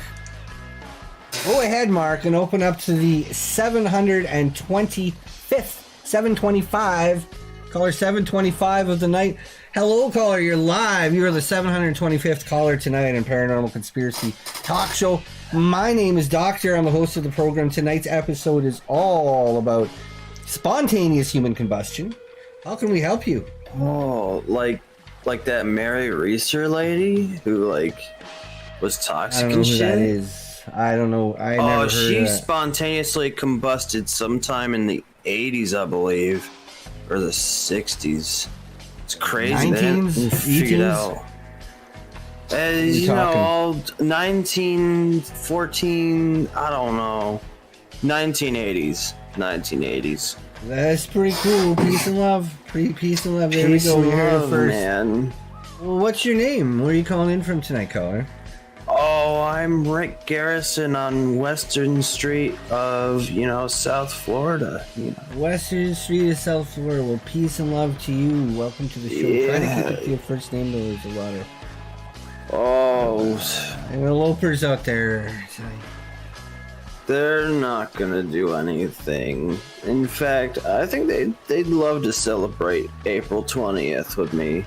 and open up to the 725th, 725, caller 725 of the night. Hello, caller, you're live. You are the 725th caller tonight in Paranormal Conspiracy Talk Show. My name is Doctor. I'm the host of the program. Tonight's episode is all about spontaneous human combustion. How can we help you? Oh, like that Mary Reeser lady who was toxic and shit. That is. I don't know. I never heard she of that. Spontaneously combusted sometime in the 80s, I believe, or the 60s. It's crazy. 19s, 18s. All 1914. I don't know. 1980s. That's pretty cool. Peace and love. Peace and love. There we go. We heard it first. Man. Well, what's your name? Where are you calling in from tonight, caller? Oh, I'm Rick Garrison on Western Street of, South Florida. Western Street of South Florida. Well, peace and love to you. Welcome to the show. Try to keep it to your first name, though. There's a lot of... Oh. Interlopers out there. They're not gonna do anything. In fact, I think they'd love to celebrate April 20th with me,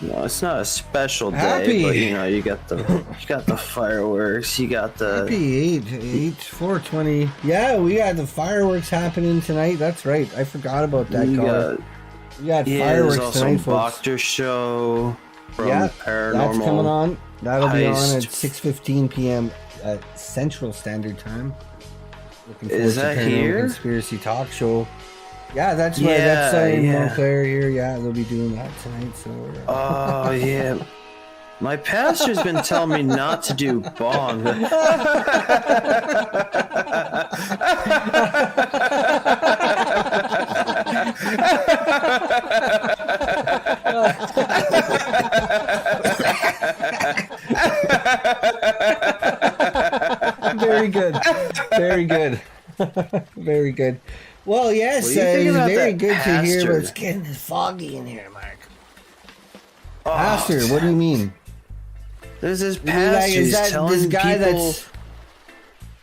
No, it's not a special day, but you got the fireworks, you got the Happy 420. Yeah, we got the fireworks happening tonight. That's right. I forgot about that. We got fireworks there's also tonight, a folks. Doctor show from Paranormal. That's coming on. That'll be on Heist. at 6:15 p.m. Central Standard Time. Looking forward Is to that Paranormal here? Conspiracy Talk Show. Yeah, that's right. That's in Montclair here. Yeah, they'll be doing that tonight. So. Oh yeah. My pastor's been telling me not to do bong. Very good. Very good. Very good. Well, yes, What do you think it's about very that good to hear, but pastor? it's getting foggy in here, Mark. Pastor, what do you mean? There's this You mean, pastor is that telling this guy people, that's...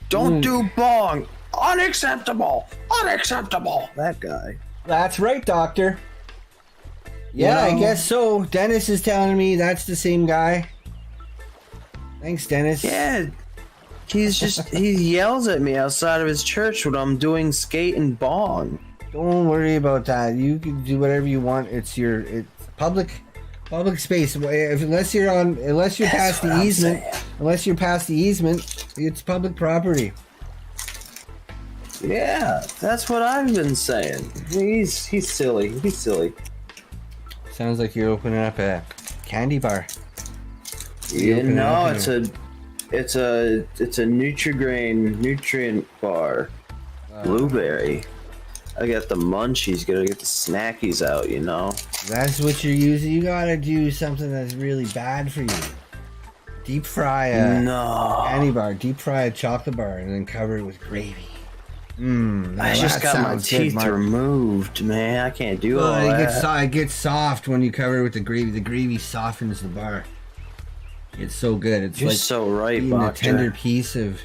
don't do bong. Unacceptable. Unacceptable. That guy. That's right, Doctor. Yeah, I guess so. Dennis is telling me that's the same guy. Thanks, Dennis. Yeah. He yells at me outside of his church when I'm doing skate and bong. Don't worry about that. You can do whatever you want. It's public space. Unless you're past the easement, it's public property. Yeah, that's what I've been saying. He's silly. He's silly. Sounds like you're opening up a candy bar. Yeah, no, it's a Nutri-Grain nutrient bar. Blueberry. I got the munchies, gotta get the snackies out, you know? That's what you're using. You gotta do something that's really bad for you. Deep fry a candy bar, deep fry a chocolate bar, and then cover it with gravy. I just got my teeth removed, man. I can't do all that. It gets soft when you cover it with the gravy. The gravy softens the bar. It's so good. It's You're like so right, eating a Doctor. tender piece of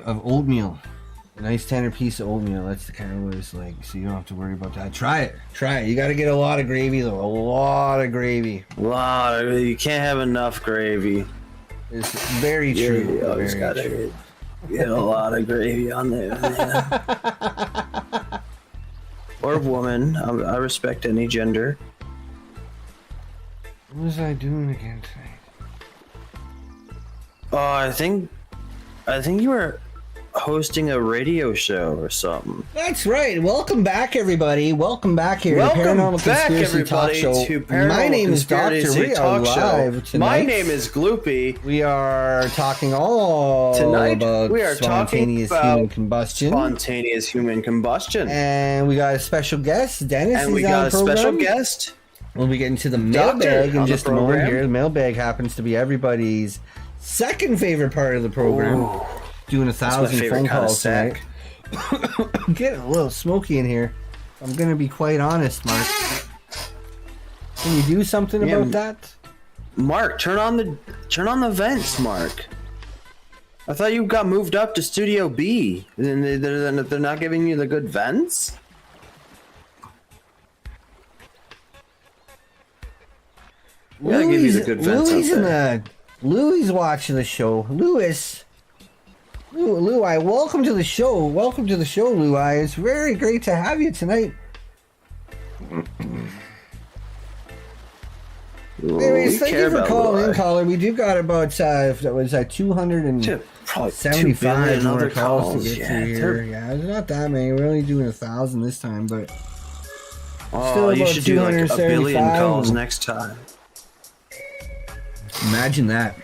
oatmeal. A nice tender piece of oatmeal. That's the kind of what it's like. So you don't have to worry about that. Try it. You got to get a lot of gravy though. A lot of gravy. You can't have enough gravy. It's very true. You always gotta get a lot of gravy on there, man. Or woman. I respect any gender. What was I doing again tonight? I think you were hosting a radio show or something. That's right. Welcome back, everybody. Welcome back here to Paranormal Conspiracy Talk Show. My name is Doctor. We are live tonight. My name is Gloopy. We are talking all about spontaneous human combustion. Spontaneous human combustion. And we got a special guest, Dennis. And we got a special guest. We'll be getting to the mailbag in just a moment here. The mailbag happens to be everybody's second favorite part of the program. Ooh. Doing 1,000 phone calls tonight. Getting a little smoky in here. I'm gonna be quite honest, Mark. Can you do something about that? Mark, turn on the vents, Mark. I thought you got moved up to Studio B. And they're not giving you the good vents? Louis watching the show. Louis, welcome to the show. Welcome to the show, Louis. It's very great to have you tonight. Anyways, thank you for calling in, caller. We do got about 275 more calls to get through here. Yeah, it's not that many. We're only doing 1,000 this time, but still you should do like a billion calls next time. Imagine that.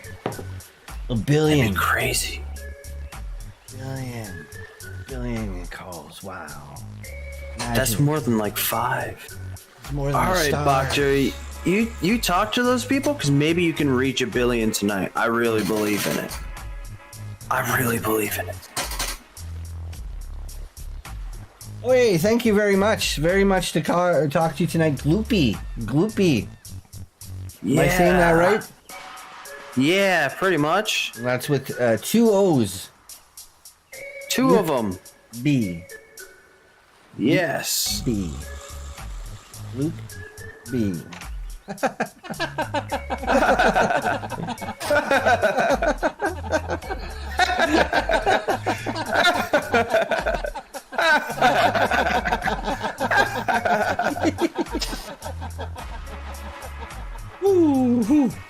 A billion. That'd be crazy. Billion calls. Wow. Imagine. That's more than like 5. It's more than all right, Doctor. You talk to those people because maybe you can reach 1 billion tonight. I really believe in it. Oh, hey, thank you very much. Very much to talk to you tonight. Gloopy. Yeah. Am I saying that right? Yeah, pretty much. That's with 2 O's. 2 of them. B. Yes. B. Luke B.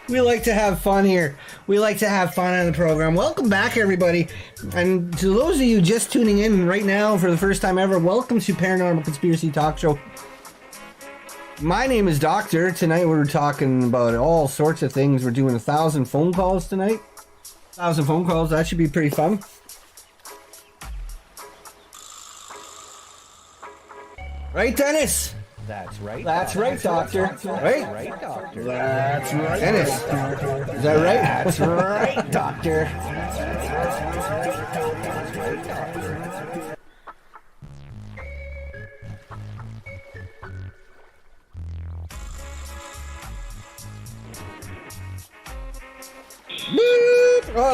We like to have fun here. We like to have fun on the program. Welcome back, everybody. And to those of you just tuning in right now for the first time ever, welcome to Paranormal Conspiracy Talk Show. My name is Doctor. Tonight we're talking about all sorts of things. We're doing 1,000 phone calls tonight. 1,000 phone calls. That should be pretty fun. Right, Dennis? That's right. That's right, Doctor. Right? Doctor. That's right. Dennis. Is that right? That's right, Doctor.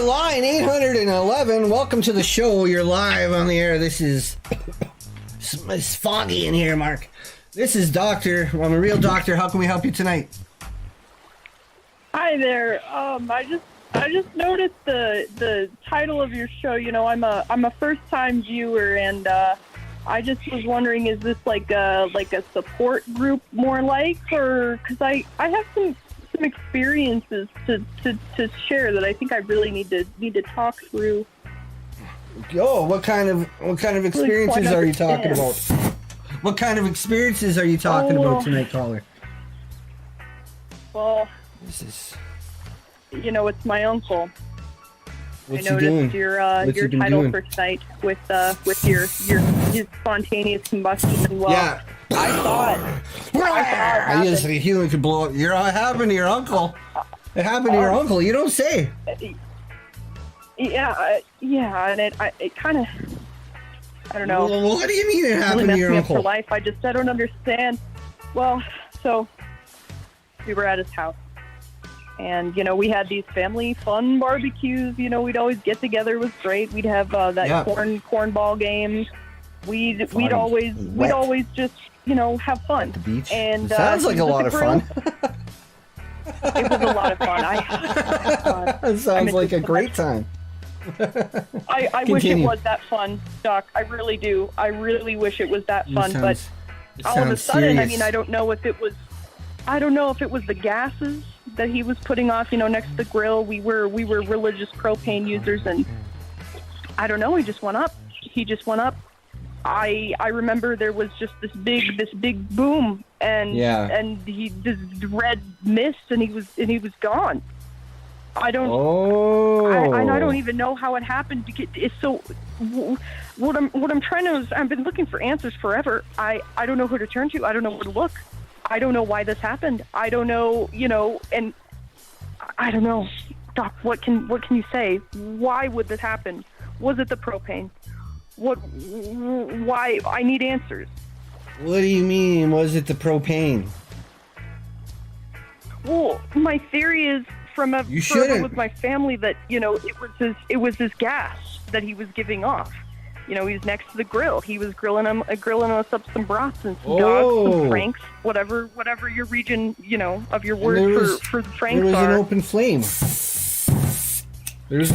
Line 811. Welcome to the show. You're live on the air. This is... It's foggy in here, Mark. This is Doctor. I'm a real doctor. How can we help you tonight? Hi there. I just noticed the title of your show. You know, I'm a first time viewer, and I just was wondering, is this like a support group more like, or because I have some experiences to share that I think I really need to talk through. Oh, what kind of experiences are you talking about? What kind of experiences are you talking about tonight, caller? Well, it's my uncle. What's I noticed he doing? your What's he been title doing? for tonight with your spontaneous combustion. Well, Yeah. I thought I just think a human could blow up. It happened to your uncle. It happened to your uncle. You don't say. Yeah, and it kind of, I don't know. Well, what do you mean it happened to your me uncle? Up for life. I don't understand. Well, so we were at his house, and we had these family fun barbecues. We'd always get together. It was great. We'd have that cornball game. We'd always just have fun. At the beach. And sounds like a lot of fun. It was a lot of fun. It sounds like a great time. I wish it was that fun, Doc. I really do. I really wish it was that fun. But all of a sudden, serious. I don't know if it was the gases that he was putting off. Next to the grill, we were religious propane users, and I don't know. He just went up. I remember there was just this big boom, and he this red mist, and he was gone. I don't even know how it happened. It's so. What I'm trying to is I've been looking for answers forever. I don't know who to turn to. I don't know where to look. I don't know why this happened. I don't know, and I don't know. Doc, what can you say? Why would this happen? Was it the propane? Why? I need answers. What do you mean? Was it the propane? Well, my theory is forever with my family that it was his gas that he was giving off. He was next to the grill. He was grilling us up some brats and some dogs, some franks, whatever your region of your word for the franks are. There was an open flame. There was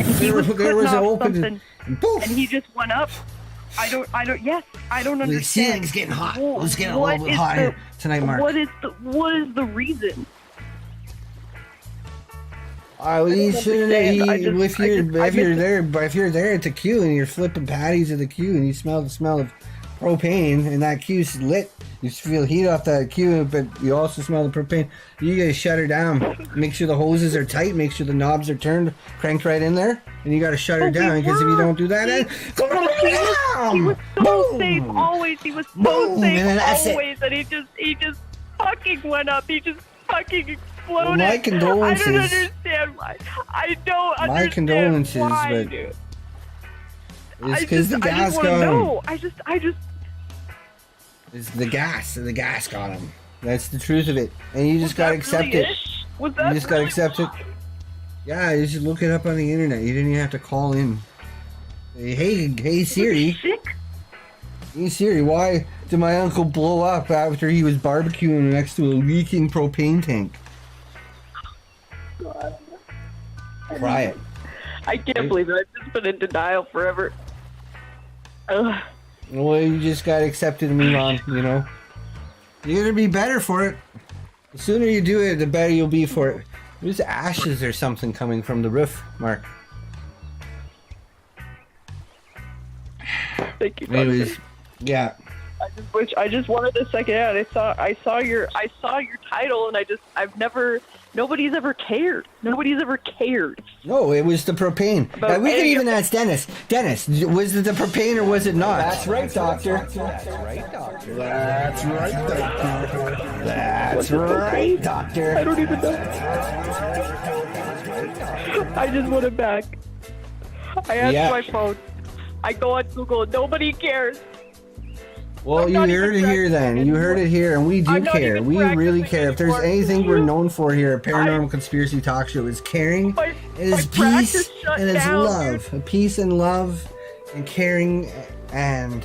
an open. And he just went up. I don't understand. The ceiling's getting hot. Let's get a little bit hotter tonight, Mark. What is the reason? If you're there at the queue and you're flipping patties at the queue and you smell the smell of propane and that queue's lit, you feel heat off that queue, but you also smell the propane. You gotta shut her down. Make sure the hoses are tight. Make sure the knobs are turned, cranked right in there, and you gotta shut her down because if you don't do that, he was so safe always. He was so safe always, and he just fucking went up. He just fucking exploded. Well, my condolences. I don't understand why. I don't understand my condolences, why, but dude. it's because the gas got him. No, I just. It's the gas. The gas got him. That's the truth of it, and you just gotta accept it. You just gotta accept it. Yeah, you should look it up on the internet. You didn't even have to call in. Hey Siri. Hey Siri, why did my uncle blow up after he was barbecuing next to a leaking propane tank? God. Try it. I can't believe it. I've just been in denial forever. Ugh. Well, you just gotta accept it and move on, You're gonna be better for it. The sooner you do it, the better you'll be for it. There's ashes or something coming from the roof, Mark. Thank you, Anyways, yeah. I just wanted to second out. I saw your title, and nobody's ever cared. Nobody's ever cared. No, it was the propane. We can even ask Dennis. Dennis, was it the propane or was it not? That's right, Doctor. That's right, Doctor. That's right, Doctor. That's right, Doctor. I don't even know. I just want it back. I asked my phone. I go on Google. Nobody cares. Well, you heard it here then. You heard it here, and we do care. We really care. If there's anything we're known for here at Paranormal Conspiracy Talk Show, is caring, it is peace, and it's love. Peace and love and caring, and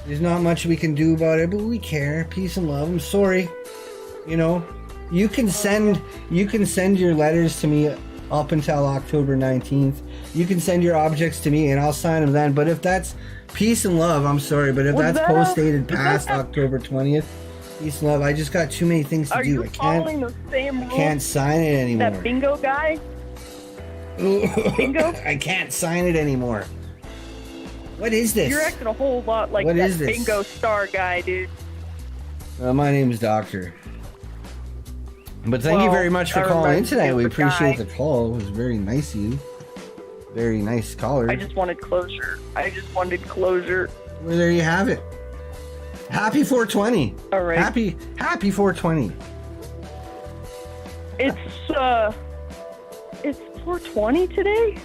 there's not much we can do about it, but we care. Peace and love. I'm sorry. You can send your letters to me up until October 19th. You can send your objects to me, and I'll sign them then. But if that's peace and love, I'm sorry, but if that's post-dated past October 20th, peace and love, I just got too many things to do. I can't sign it anymore. That bingo guy? Bingo? I can't sign it anymore. What is this? You're acting a whole lot like What that is this? bingo star guy, dude. My name is Doctor. But thank you Well, very much for I calling in remember tonight. you We were appreciate guy. the call. It was very nice of you. Very nice caller. I just wanted closure. Well, there you have it. Happy 420. All right. Happy 420. It's 4:20 today.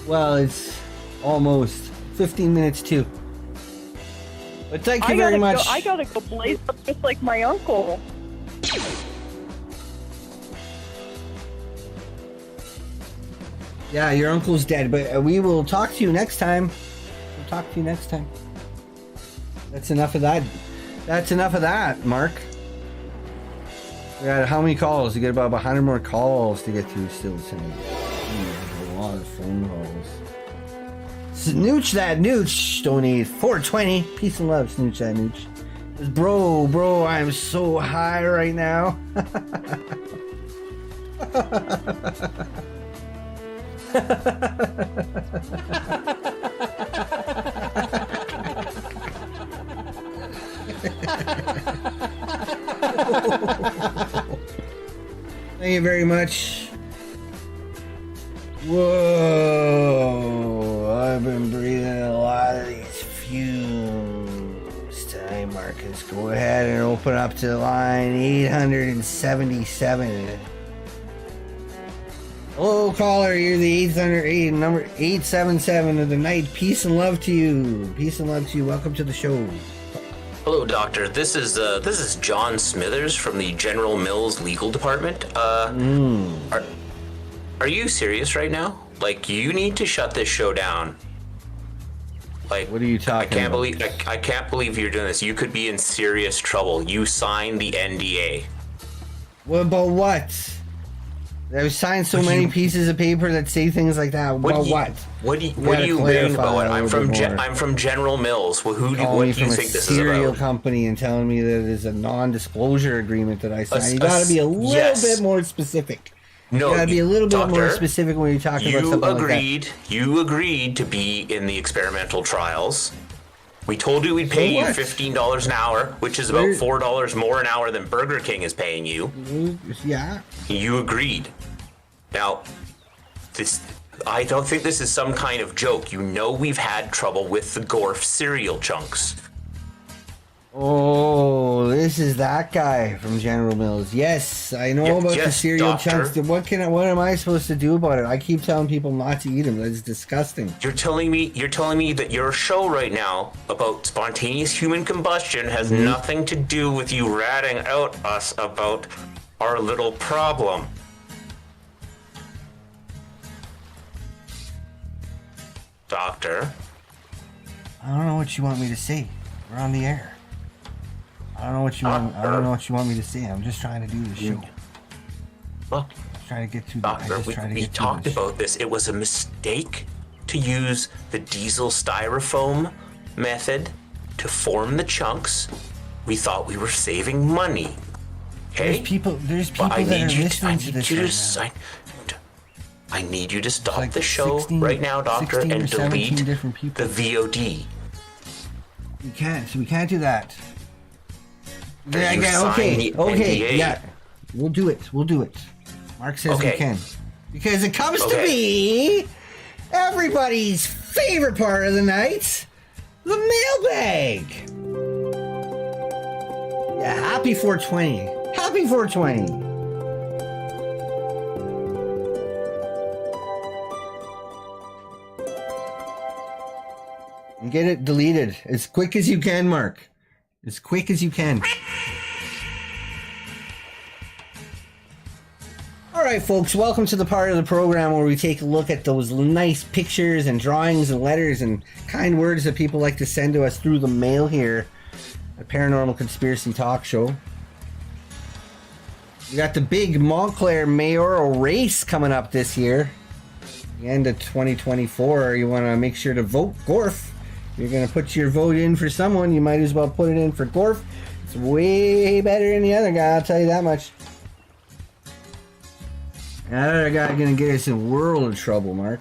Well, it's almost 15 minutes to. But thank you very much. I gotta go blaze up just like my uncle. Yeah, your uncle's dead, but we will talk to you next time. We'll talk to you next time. That's enough of that. That's enough of that, Mark. We got how many calls? You get about 100 more calls to get to still tonight. A lot of phone calls. Snooch that nooch. Donate 420. Peace and love, Snooch that nooch. Bro, I'm so high right now. Thank you very much. Whoa, I've been breathing a lot of these fumes tonight, Marcus. Go ahead and open up to line 877. Hello, caller. You're the 808 number 877 of the night. Peace and love to you. Peace and love to you. Welcome to the show. Hello, Doctor. This is John Smithers from the General Mills Legal Department. Are you serious right now? Like, you need to shut this show down. Like, what are you talking about? I can't believe you're doing this. You could be in serious trouble. You signed the NDA. What about what? I've signed so many pieces of paper that say things like that. About what? What do you mean about it? I'm from General Mills. What do you think this is cereal about? company and telling me that it is a non-disclosure agreement that I signed. You got to be a little bit more specific. No, you got to be a little bit more Doctor, specific when you're talking about something like that. You agreed to be in the experimental trials. We told you we'd pay you $15 an hour, which is about $4 more an hour than Burger King is paying you. Yeah. You agreed. Now, I don't think this is some kind of joke. You know we've had trouble with the Gorf cereal chunks. Oh, this is that guy from General Mills. Yes, I know about the cereal chunks. What am I supposed to do about it? I keep telling people not to eat them. That's disgusting. You're telling me that your show right now about spontaneous human combustion has nothing to do with you ratting out us about our little problem. Doctor? I don't know what you want me to say. We're on the air. I don't know what you want. I don't know what you want me to say. I'm just trying to do the show. Look, trying to get to. Doctor, we talked about this. It was a mistake to use the diesel styrofoam method to form the chunks. We thought we were saving money. Okay? There's people that are listening to this right now. I need you to stop the show right now, Doctor, and delete the VOD. We can't. So we can't do that. Okay, yeah. We'll do it. Mark says we can. Because it comes to be everybody's favorite part of the night, the mailbag. Yeah, happy 420. Happy 420. And get it deleted as quick as you can, Mark. As quick as you can. All right, folks, welcome to the part of the program where we take a look at those nice pictures and drawings and letters and kind words that people like to send to us through the mail here at Paranormal Conspiracy Talk Show. We got the big Montclair mayoral race coming up this year. The end of 2024. You want to make sure to vote Gorf. You're going to put your vote in for someone, you might as well put it in for Gorf. It's way better than the other guy, I'll tell you that much. That other guy going to get us in a world of trouble, Mark.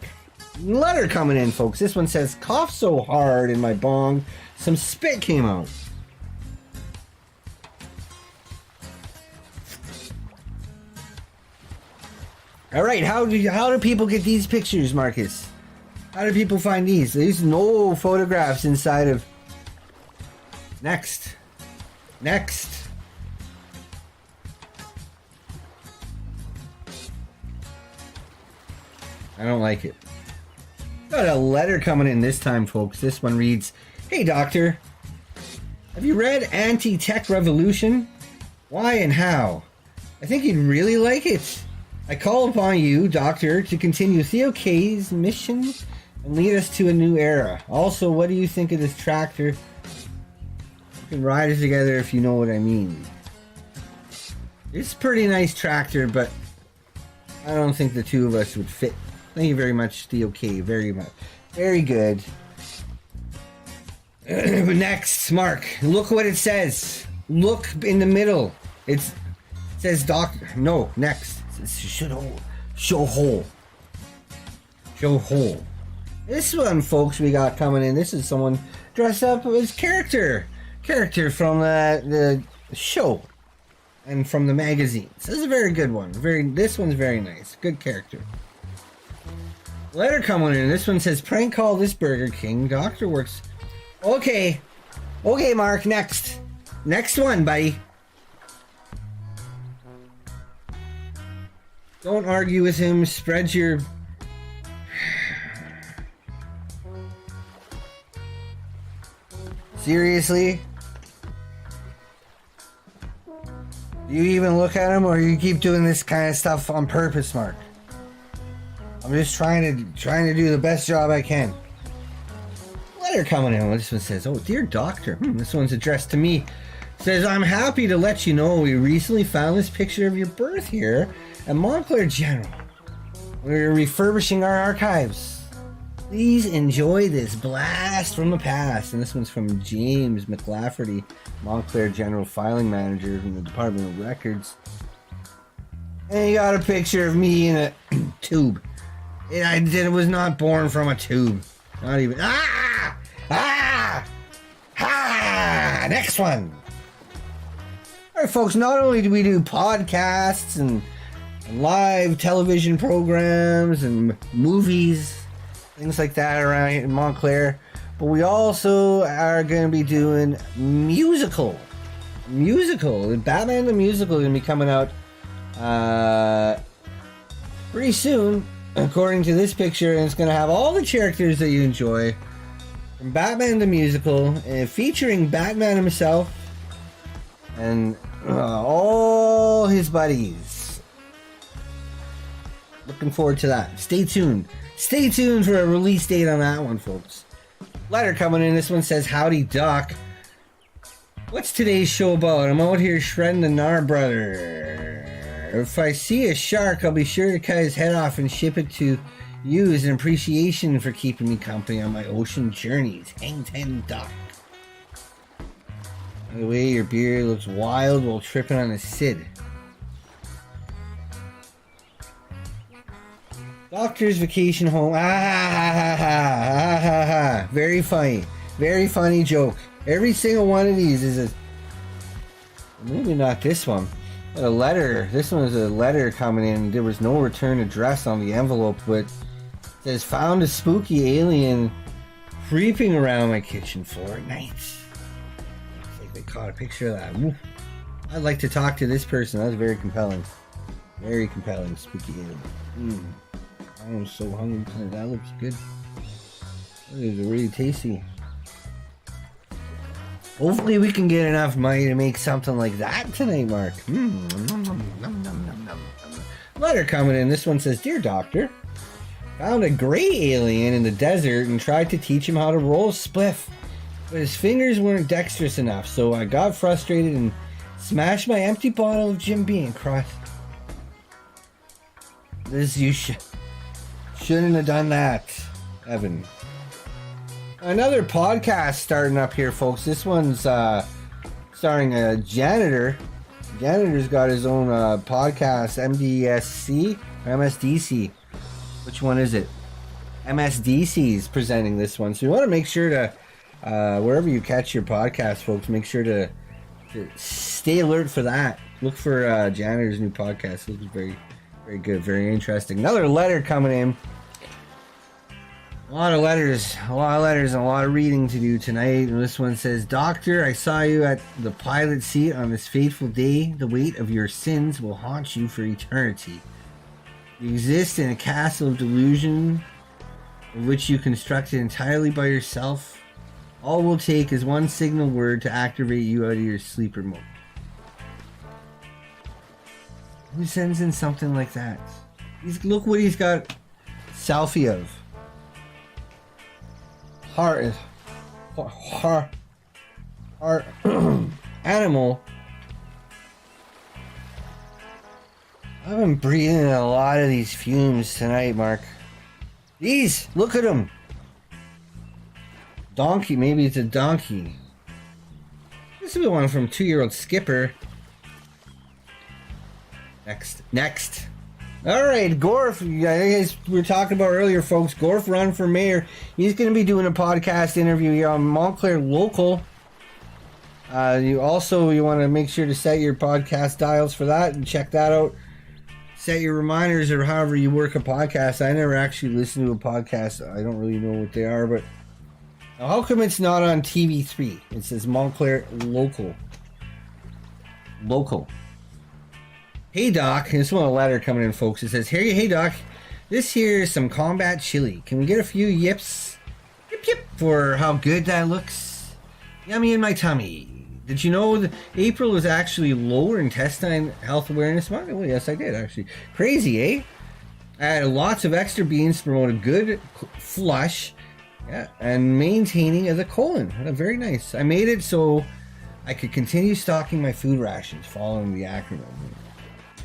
Letter coming in, folks. This one says, cough so hard in my bong, some spit came out. All right, how do people get these pictures, Marcus? How do people find these? There's no photographs inside of... Next. I don't like it. Got a letter coming in this time, folks. This one reads, "Hey, Doctor. Have you read Anti-Tech Revolution? Why and how? I think you'd really like it. I call upon you, Doctor, to continue Theo K's mission and lead us to a new era. Also, what do you think of this tractor? We can ride it together if you know what I mean." It's a pretty nice tractor, but I don't think the two of us would fit. Thank you very much, Theo K. Very much. Very good. But next, Mark, look what it says. Look in the middle. It says Doctor. No, next. It says show hole. This one, folks, we got coming in. This is someone dressed up as character from the show and from the magazines. This is a very good one. This one's very nice. Good character. Letter coming in. This one says, prank call this Burger King. Doctor works. Okay, Mark, next one, buddy. Don't argue with him. Spread your... Seriously? Do you even look at him, or you keep doing this kind of stuff on purpose, Mark? I'm just trying to do the best job I can. Letter coming in. This one says, "Oh, dear Doctor." This one's addressed to me. Says, "I'm happy to let you know we recently found this picture of your birth here at Montclair General. We're refurbishing our archives. Please enjoy this blast from the past." And this one's from James McLafferty, Montclair General Filing Manager from the Department of Records. And you got a picture of me in a tube. I was not born from a tube. Not even. Next one. All right, folks. Not only do we do podcasts and live television programs and movies, things like that around here in Montclair, but we also are going to be doing musical. Batman the Musical is going to be coming out pretty soon, according to this picture, and it's going to have all the characters that you enjoy from Batman the Musical, featuring Batman himself and all his buddies. Looking forward to that. Stay tuned for a release date on that one, folks. Letter coming in. This one says, "Howdy, Doc. What's today's show about? I'm out here shredding the Gnar brother. If I see a shark, I'll be sure to cut his head off and ship it to you as an appreciation for keeping me company on my ocean journeys. Hang 10, Doc. By the way, your beard looks wild while tripping on a Sid. Doctor's vacation home. Very funny joke. Every single one of these is maybe not this one. But a letter. This one is a letter coming in. There was no return address on the envelope, but it says, "Found a spooky alien creeping around my kitchen floor at night." Looks like they caught a picture of that. Ooh. I'd like to talk to this person. That was very compelling. Very compelling, spooky alien. I'm so hungry. That looks good. That is really tasty. Hopefully we can get enough money to make something like that tonight, Mark. Letter coming in. This one says, "Dear Doctor, found a gray alien in the desert and tried to teach him how to roll a spliff, but his fingers weren't dexterous enough, so I got frustrated and smashed my empty bottle of Jim Beam across." You shouldn't have done that, Evan. Another podcast starting up here, folks. This one's starring a janitor. Janitor's got his own podcast, MDSC or MSDC. Which one is it? MSDC is presenting this one. So you want to make sure to, wherever you catch your podcast, folks, make sure to stay alert for that. Look for Janitor's new podcast. Looks very, very good, very interesting. Another letter coming in. A lot of letters, and a lot of reading to do tonight. And this one says, Doctor, I saw you at the pilot seat on this fateful day. The weight of your sins will haunt you for eternity. You exist in a castle of delusion, of which you constructed entirely by yourself. All will take is one signal word to activate you out of your sleeper mode. Who sends in something like that? Look what he's got selfie of. Heart animal. I've been breathing in a lot of these fumes tonight, Mark. These, look at them. Donkey, maybe it's a donkey. This is the one from 2-year-old Skipper. Next. Alright, Gorf, as we were talking about earlier, folks, Gorf run for mayor. He's going to be doing a podcast interview here on Montclair Local. You want to make sure to set your podcast dials for that and check that out. Set your reminders or however you work a podcast. I never actually listen to a podcast. I don't really know what they are, but now, how come it's not on TV3? It says Montclair Local. Hey Doc, this one a letter coming in, folks. It says, hey Doc, this here is some combat chili. Can we get a few yips? Yip for how good that looks. Yummy in my tummy. Did you know that April is actually Lower Intestine Health Awareness Month? Oh, yes, I did actually. Crazy, eh? I had lots of extra beans to promote a good flush, and maintaining of the colon. Very nice. I made it so I could continue stocking my food rations following the acronym.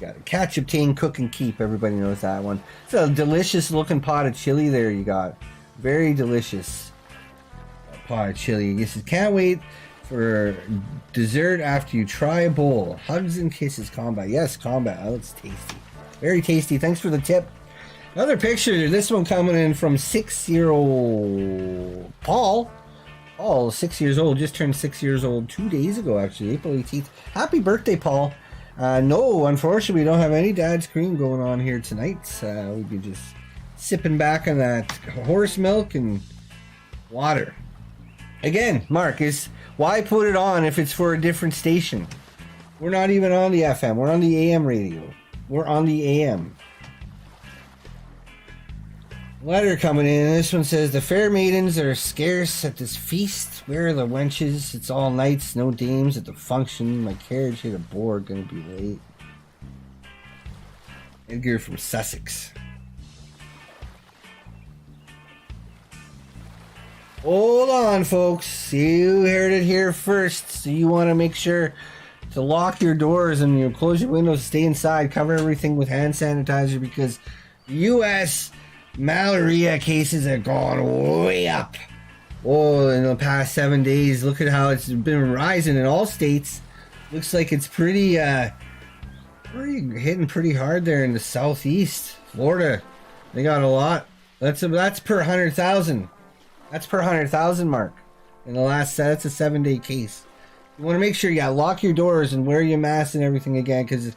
Got it. Catch, obtain, cook, and keep. Everybody knows that one. It's a delicious looking pot of chili there you got. Very delicious pot of chili. You says, can't wait for dessert after you try a bowl. Hugs and kisses, combat. Yes, combat. That looks tasty. Very tasty. Thanks for the tip. Another picture. This one coming in from 6-year-old Paul. Paul, 6 years old. Just turned 6 years old 2 days ago, actually. April 18th. Happy birthday, Paul. No, unfortunately, we don't have any Dad's Cream going on here tonight. We'd be just sipping back on that horse milk and water. Again, Mark, why put it on if it's for a different station? We're not even on the FM. We're on the AM radio. We're on the AM. Letter coming in. This one says, the fair maidens are scarce at this feast. Where are the wenches? It's all nights, no dames at the function. My carriage hit a board, gonna be late. Edgar from Sussex. Hold on, folks. You heard it here first. So you want to make sure to lock your doors and you close your windows, stay inside, cover everything with hand sanitizer, because U.S. malaria cases have gone way up. Oh, in the past 7 days, look at how it's been rising in all states. Looks like it's pretty hitting pretty hard there in the southeast. Florida, they got a lot. That's per 100,000. That's per 100,000 mark. In the last, that's a 7-day case. You want to make sure you lock your doors and wear your masks and everything again, because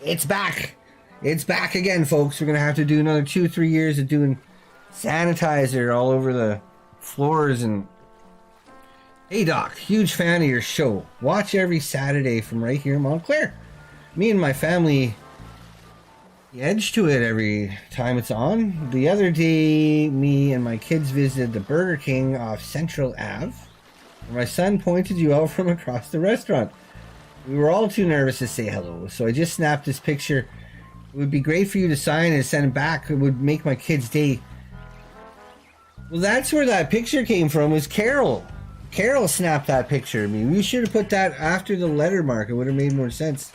it's back. It's back again, folks. We're going to have to do another 2-3 years of doing sanitizer all over the floors. And hey, Doc, huge fan of your show. Watch every Saturday from right here in Montclair. Me and my family edge to it every time it's on. The other day, me and my kids visited the Burger King off Central Ave. My son pointed you out from across the restaurant. We were all too nervous to say hello, so I just snapped this picture. It would be great for you to sign and send it back. It would make my kid's day. Well, that's where that picture came from, was Carol. Carol snapped that picture of me. We should have put that after the letter mark. It would have made more sense.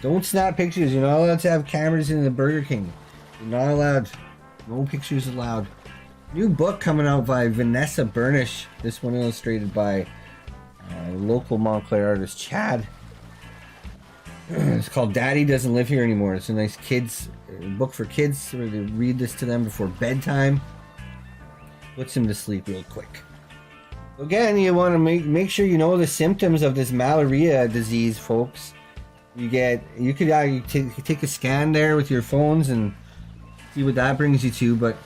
Don't snap pictures. You're not allowed to have cameras in the Burger King. You're not allowed. No pictures allowed. New book coming out by Vanessa Burnish. This one illustrated by local Montclair artist Chad. It's called Daddy Doesn't Live Here Anymore. It's a nice book for kids. Where they read this to them before bedtime. puts him to sleep real quick. Again, you want to make sure you know the symptoms of this malaria disease, folks. You could take a scan there with your phones and see what that brings you to, but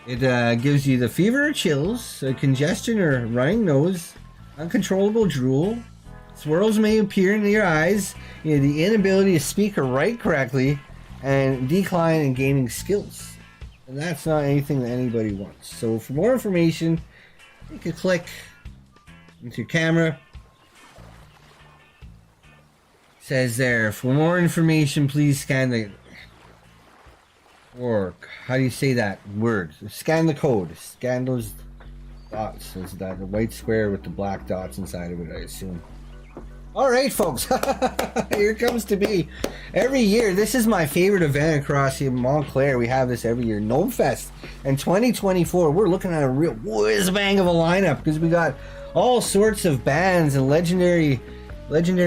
it gives you the fever or chills, congestion or running nose, uncontrollable drool, swirls may appear in your eyes, the inability to speak or write correctly, and decline in gaining skills. And that's not anything that anybody wants. So for more information, you can click into your camera. It says there, for more information, please scan the... Or, how do you say that word? Scan the code. Scan those dots. Is that the white square with the black dots inside of it, I assume. Alright, folks. Here it comes to be. Every year, this is my favorite event across here in Montclair. We have this every year. Gnome Fest. In 2024, we're looking at a real whiz-bang of a lineup because we got all sorts of bands and legendary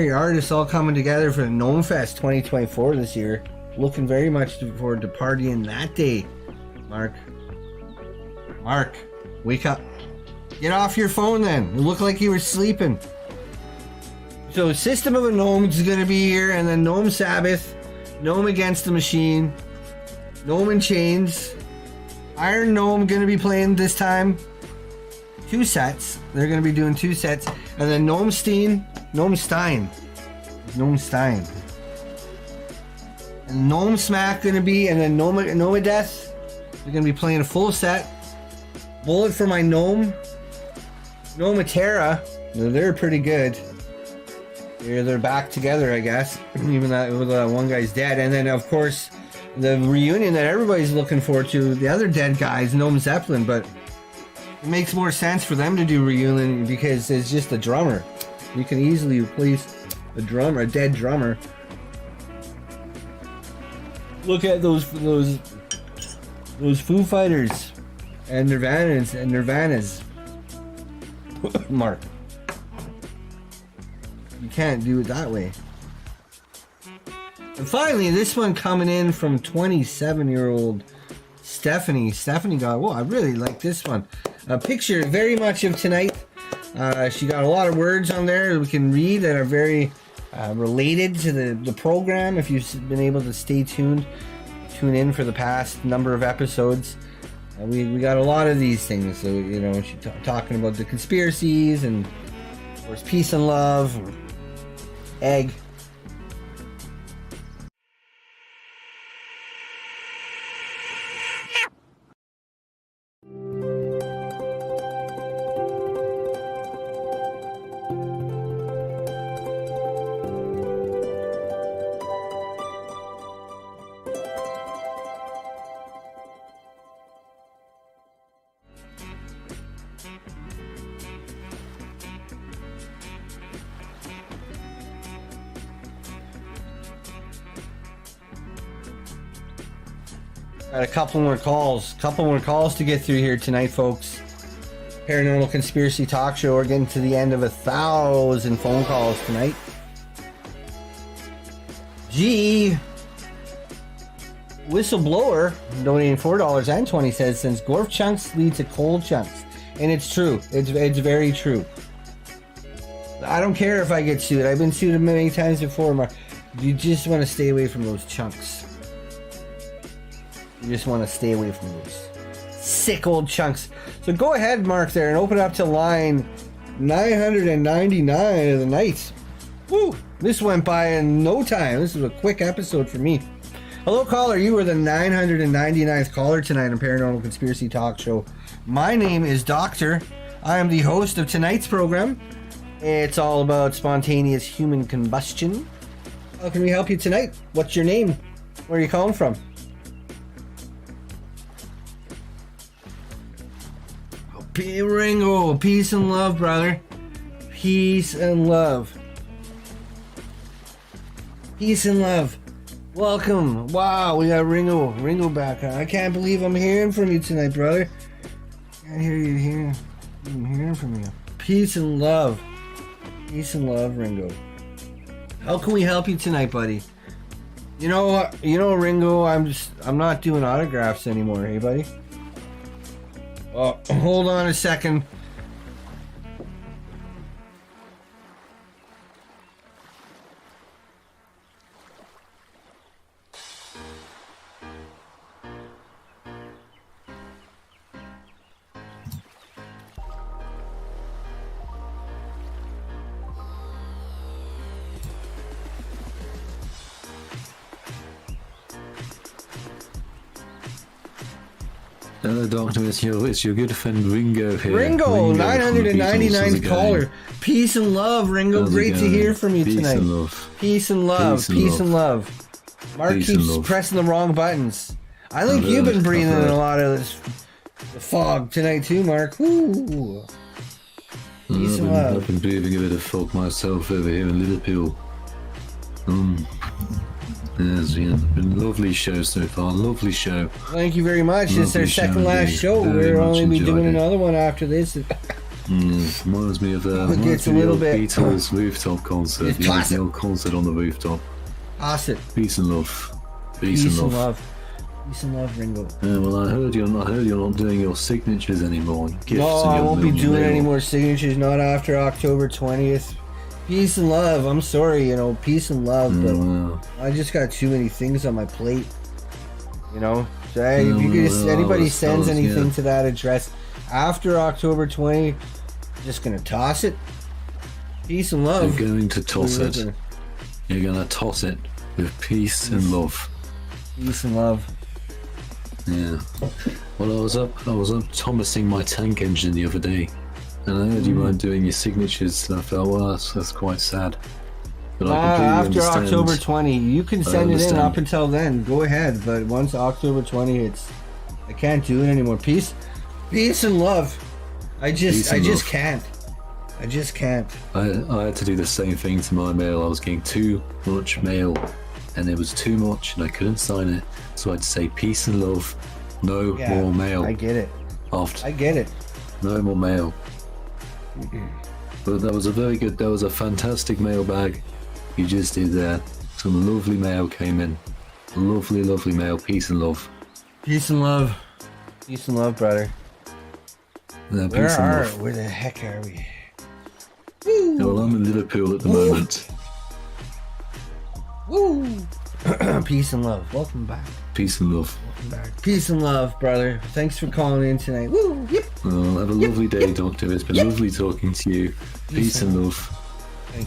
artists all coming together for the Gnome Fest 2024 this year. Looking very much forward to partying that day. Mark, wake up. Get off your phone then. You look like you were sleeping. So System of a Gnome is going to be here, and then Gnome Sabbath, Gnome Against the Machine, Gnome in Chains, Iron Gnome going to be playing this time. 2 sets. They're going to be doing 2 sets. And then Gnome Stein. And Gnome Smack going to be, and then Gnome Death. They're going to be playing a full set. Bullet for my Gnome. Gnomatera. They're pretty good. They're back together, I guess. Even though that one guy's dead. And then, of course, the reunion that everybody's looking forward to. The other dead guys, Gnome Zeppelin. But it makes more sense for them to do reunion because it's just a drummer. You can easily replace a dead drummer. Look at those Foo Fighters and Nirvanas. Mark. You can't do it that way. And finally, this one coming in from 27-year-old Stephanie. Stephanie got, whoa, I really like this one. A picture very much of tonight. She got a lot of words on there that we can read that are very related to the program. If you've been able to tune in for the past number of episodes. We got a lot of these things. So, she's talking about the conspiracies and, of course, peace and love. Egg. Got a couple more calls to get through here tonight, folks. Paranormal Conspiracy Talk Show. We're getting to the end of 1,000 phone calls tonight. G Whistleblower donating $4.20 since Gorf chunks lead to cold chunks, and it's true. It's very true. I don't care if I get sued. I've been sued many times before, Mark. You just want to stay away from those chunks. You just want to stay away from those sick old chunks. So go ahead, Mark, there, and open up to line 999 of the night. Woo! This went by in no time. This is a quick episode for me. Hello, caller. You are the 999th caller tonight on Paranormal Conspiracy Talk Show. My name is Doctor. I am the host of tonight's program. It's all about spontaneous human combustion. How can we help you tonight? What's your name? Where are you calling from? Ringo, peace and love, brother. Peace and love. Peace and love. Welcome. Wow, we got Ringo back. I can't believe I'm hearing from you tonight, brother. I hear you here. I'm hearing from you. Peace and love. Peace and love, Ringo. How can we help you tonight, buddy? You know, Ringo, I'm not doing autographs anymore, hey, buddy? Oh, hold on a second. Hello, Doctor. It's your good friend Ringo here. Ringo, from 999th caller. Peace and love, Ringo. How's it Great to going? hear from you Peace tonight. and love. Peace and love. Peace and Peace and love. Mark Peace and keeps love. pressing the wrong buttons. I think I've you've heard, been breathing I've in heard. a lot of this fog tonight too, Mark. Woo. Peace and love. I've been breathing a bit of fog myself over here in Liverpool. Yes, yeah, been a lovely show so far. Lovely show. Thank you very much. It's our Lovely second last indeed. show. Very We'll much only be enjoyed doing it. another one after this. Reminds me of It reminds gets a me of little the bit- Beatles rooftop concert. Just The toss old concert on the rooftop. Toss it. Peace and love. Peace and love. Peace and love, Ringo. Yeah, well, I heard you're not doing your signatures anymore. Gifts No, and I your won't be little doing mail. any more signatures. Not after October 20th. Peace and love. I'm sorry, peace and love, but wow. I just got too many things on my plate. So hey, if you No, could, no, anybody I sends suppose, anything yeah. to that address after October 20, just gonna toss it. Peace and love. You're going to toss We're it. gonna- You're going to toss it with peace and love. Peace and love. Yeah. Well, I was up Thomasing my tank engine the other day, and I heard you weren't doing your signatures. And I felt, well, that's quite sad. But I completely After understand. October 20, you can I send it in understand. up until then. Go ahead, but once October 20 hits, I can't do it anymore. Peace and love. I Peace and just love. can't. I just can't. I had to do the same thing to my mail. I was getting too much mail, and it was too much, and I couldn't sign it. So I'd say peace and love, no Yeah, more mail. I get it. After I get it. no more mail. But that was a fantastic mailbag you just did there. Some lovely mail came in. Lovely, lovely mail. Peace and love. Peace and love. Peace and love, brother. Yeah, peace and love. Where the heck are we? Yeah, well, I'm in Liverpool at the moment. Woo! Peace and love. Welcome back. Peace and love. Peace and love, brother. Thanks for calling in tonight. Woo! Yep. Well, have a lovely day, Doctor. It's been lovely talking to you. Peace and love.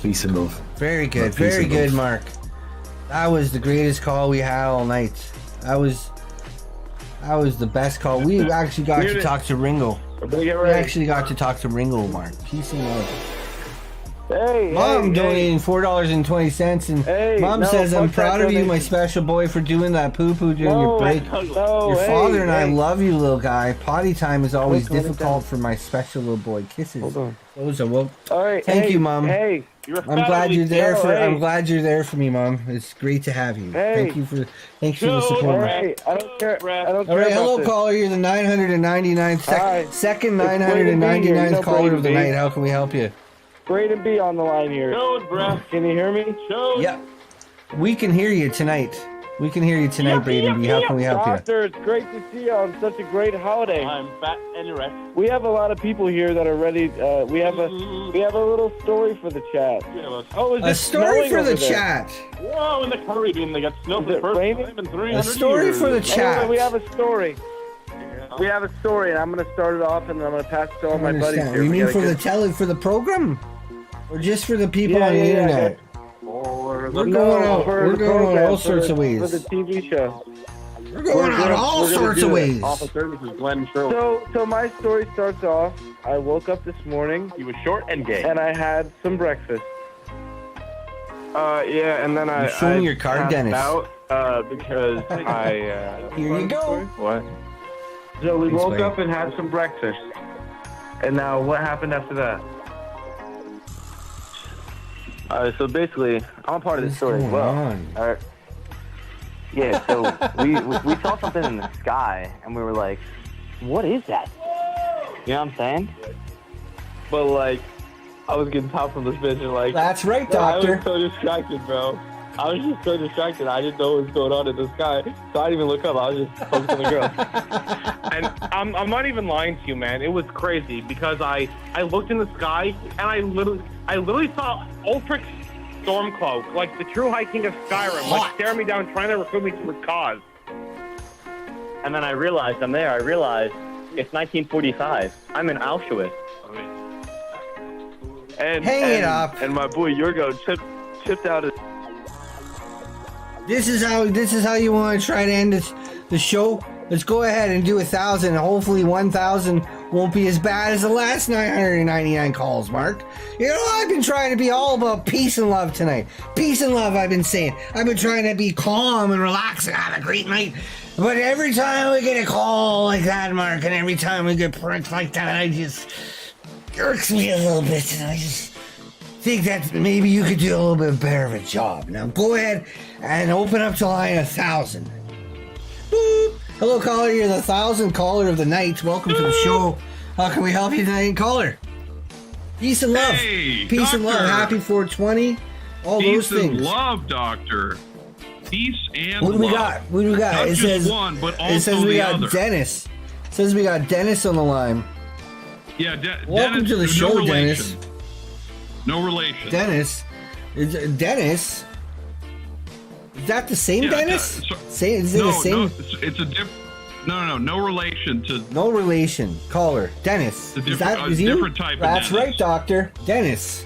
Peace and love. Very good. Peace Very and good, love. Mark. That was the greatest call we had all night. That was the best call. We actually got to talk to Ringo. We actually got to talk to Ringo, Mark. Peace and love. Hey, Mom hey, donating $4.20, and Hey, Mom no, says, "I'm fuck that proud of you, my donation." special boy, for doing that poo-poo during your break. no, Your hey, father and I hey. love you, little guy. Potty time is always Hold it difficult down. for my special little boy. Kisses." Hold on. Those are well. All right. Thank hey, you, Mom. Hey, I'm glad you're there for. Hey. I'm glad you're there for me, Mom. It's great to have you. Hey. Thank you for the support. All right. I don't care. I don't All care right, about hello, this. caller. You're the 999th, Hi. second It's Braden B here. 999th You know caller of the Braden B. night. How can we help you? Braden B on the line here. Can you hear me? Yeah. We can hear you tonight. We can hear you tonight, Braden B. How can we help you? Doctor, it's great to see you on such a great holiday. I'm fat and erect. We have a lot of people here that are ready. We have a little story for the chat. Oh, is A it story snowing for the over there? chat. Whoa, in the Caribbean, they got snow for Is the it first raining? time in 300 A story years. for the chat. We have a story. We have a story, and I'm going to start it off, and then I'm going to pass it to all I my buddies understand. here. You We mean got a for good- for the program, or just for the people Yeah, on the yeah, yeah, internet? Or We're going out. for We're the going on program, all sorts of ways. For the TV show. We're going out all we're gonna sorts do of it. ways. Officer, this is Glenn Sherwood. So my story starts off. I woke up this morning. He was short and gay. And I had some breakfast. Yeah, and then You're showing your card, passed Dennis. out because I. Here you go. What? So we Please woke wait. up and had some breakfast. And now, what happened after that? So basically, I'm a part of this story as well. on? Yeah, so we saw something in the sky, and we were like, what is that? You know what I'm saying? But like, I was getting top from this bitch and like. That's right, I Doctor. was so distracted, bro. I was just so distracted. I didn't know what was going on in the sky, so I didn't even look up. I was just focused on the girl. And I'm not even lying to you, man. It was crazy because I looked in the sky and I literally saw Ultrix Stormcloak, like the true High King of Skyrim, like staring me down, trying to recruit me to his cause. And then I realized I'm there. I realized it's 1945. I'm in Auschwitz. And Hang it up. And my boy Yorgo chipped out his. This is how you want to try to end the show. Let's go ahead and do 1,000. Hopefully 1,000 won't be as bad as the last 999 calls, Mark. You know, I've been trying to be all about peace and love tonight. Peace and love, I've been saying. I've been trying to be calm and relax and have a great night. But every time we get a call like that, Mark, and every time we get pranked like that, I just irks me a little bit, and I just think that maybe you could do a little bit better of a job. Now go ahead and open up to line 1,000. Boop. Hello, caller. You're the 1,000th caller of the night. Welcome to the show. How can we help you tonight, caller? Peace and love. Hey, Peace doctor. and love. Happy 420. All Peace those things. and love, doctor. Peace and What do we love. got? What do we got? Not It just says one, but also it says we the got other. Dennis. It says we got Dennis on the line. Yeah, Welcome Dennis, to the there's show, no relation. Dennis. No relation. Dennis, Dennis. Is that the same Yeah, Dennis? so- Is it no, the same? No, it's a different. No relation to. No relation. Caller, Dennis. It's a Is different- that a is you? different type of That's Dennis. right, Doctor. Dennis.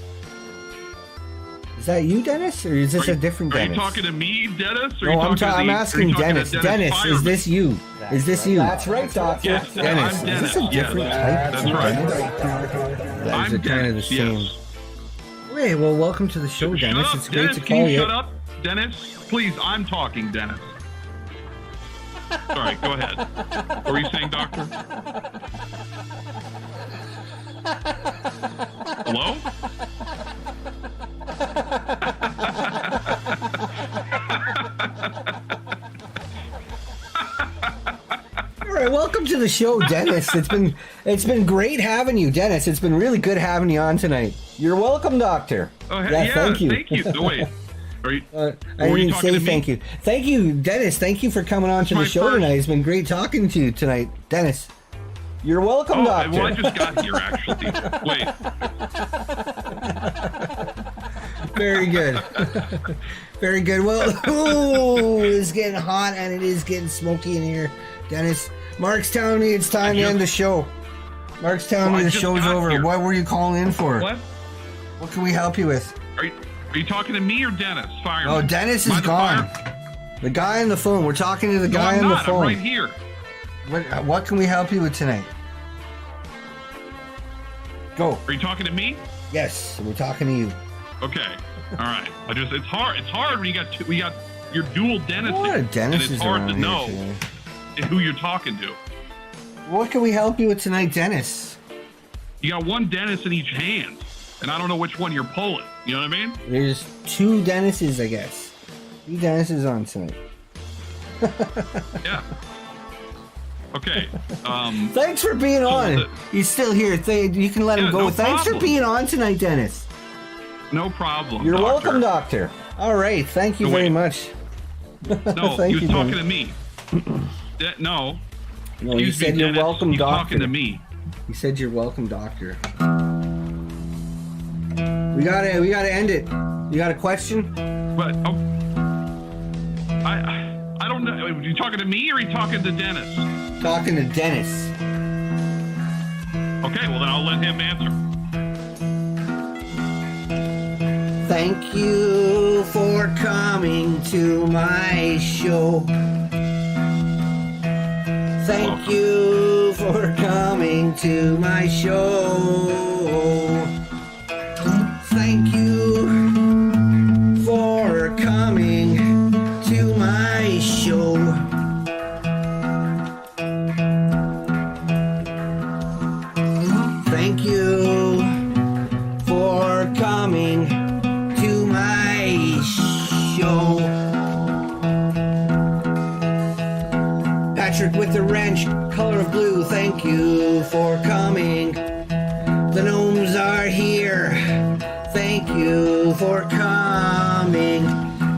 Is that you, Dennis, or is this a different Are you Dennis? talking to me, Dennis? Or No, you I'm talking to I'm the- asking are you talking to Dennis. Dennis Dennis, is Fireman? this you? Is this you? That's right, Doctor. Yes, Dennis, I'm is this Dennis. a different Yes, type that's of right. Dennis? That I'm is kind of the Dennis, same. yes. Wait, well, welcome to the show, Shut Dennis. up, It's great Dennis. to Can call you you. shut up, Dennis? Please, I'm talking, Dennis. Sorry, go ahead. What were you saying, doctor? Hello? All right, welcome to the show, Dennis. It's been great having you, Dennis. It's been really good having you on tonight. You're welcome, Doctor. Oh, yeah, thank you. Thank you. No, wait. Are you, I were you didn't talking say to me? thank you. Thank you, Dennis. Thank you for coming on to the my show first- tonight. It's been great talking to you tonight, Dennis. You're welcome, Oh, Doctor. well, I just got here, actually. Wait. Very good. Very good. Well, ooh, it's getting hot and it is getting smoky in here, Dennis. Mark's telling me it's time to end the show. Mark's telling Well, me I the just show's got over. here. What were you calling in for? What? What can we help you with? Are you talking to me or Dennis? Fireman? Oh, Dennis Am I is the gone. fire- The guy on the phone. We're talking to the No, guy I'm on the not. phone. I'm right here. What can we help you with tonight? Go. Are you talking to me? Yes, we're talking to you. Okay. All right. It's hard. It's hard when we got your dual Dennis. A lot of and Dennises it's hard around to here know today. who you're talking to. What can we help you with tonight, Dennis? You got one Dennis in each hand, and I don't know which one you're pulling. You know what I mean? There's two Dennises, I guess. Two Dennises on tonight. Yeah. Okay. Thanks for being on. He's still here. You can let him Yeah, go. no Thanks for problem. being on tonight, Dennis. No problem. You're doctor. welcome, Doctor. All right. Thank you No, very wait. much. No, Thank he was you, talking Dennis. to me. No. No, you Excuse said me, you're Dennis. welcome, He's Doctor. talking to me. You said you're welcome, Doctor. We gotta end it. You got a question? But I don't know. Are you talking to me or are you talking to Dennis? Talking to Dennis. Okay, well then I'll let him answer. Thank you for coming to my show. Thank you for coming to my show. Thank you for coming to my show. Thank you for coming to my show. Patrick with the wrench, color of blue, thank you for coming. The gnomes are here, thank you for coming.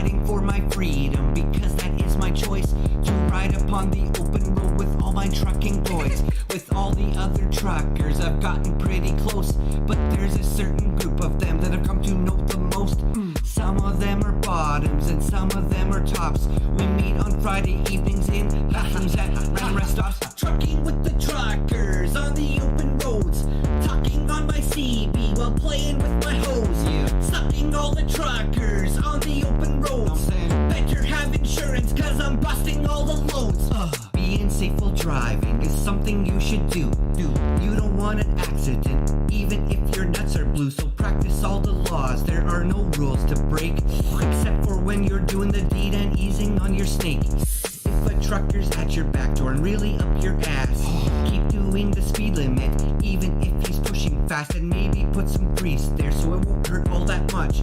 riding for my freedom because that is my choice to ride upon the open road with all my trucking boys. With all the other truckers, I've gotten pretty close, but there's a certain group of them that I've come to know the most. Some of them are bottoms and some of them are tops. We meet on Friday evenings in bathrooms at random rest stops. Trucking with the truckers on the open roads, talking on my CB while playing with my hose. Sucking all the truckers on the open roads. Better have insurance cause I'm busting all the loads. Being safe while driving is something you should do. You don't want an accident even if your nuts are blue, so practice all the laws. There are no rules to break except for when you're doing the deed and easing on your snake. If a trucker's at your back door and really up your ass, keep doing the speed limit even if he's pushing fast, and maybe put some grease there so it won't hurt all that much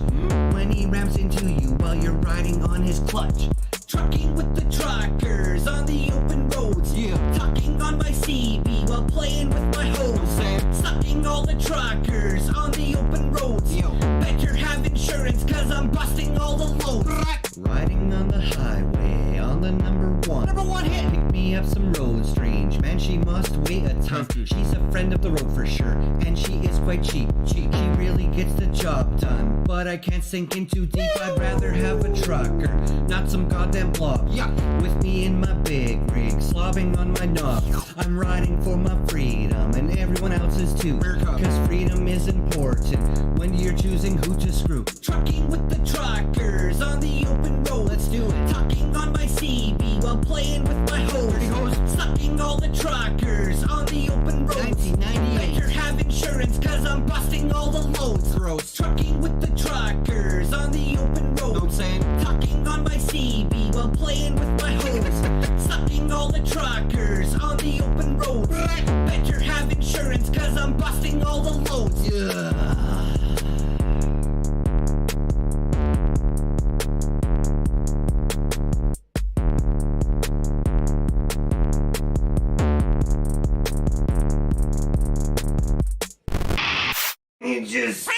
when he rams into you while you're riding on his clutch. Trucking with the truckers on the open roads, talking on my CB while playing with my hose. Sucking all the truckers on the open roads. Better have insurance cause I'm busting all the loads. Riding on the highway on the number one hit. Pick me up some road strange, man, she must weigh a ton. She's a friend of the road for sure, and she is quite cheap. She really gets the job done, but I can't sink in too deep. I'd rather have a trucker, not some goddamn blob. With me in my big rig, slobbing on my knob. I'm riding for my freedom, and everyone else is too, cause freedom is important when you're choosing who to screw. Trucking with the truckers on the open road, let's do it. Talking on my CB while playing with my hose. Sucking all the truckers on the open road. 1998. Better have insurance cause I'm busting all the loads. Gross. Trucking with the truckers on the open road. Talking on my CB while playing with my hose. Sucking all the truckers on the open road. Better have insurance cause I'm busting all the loads. It just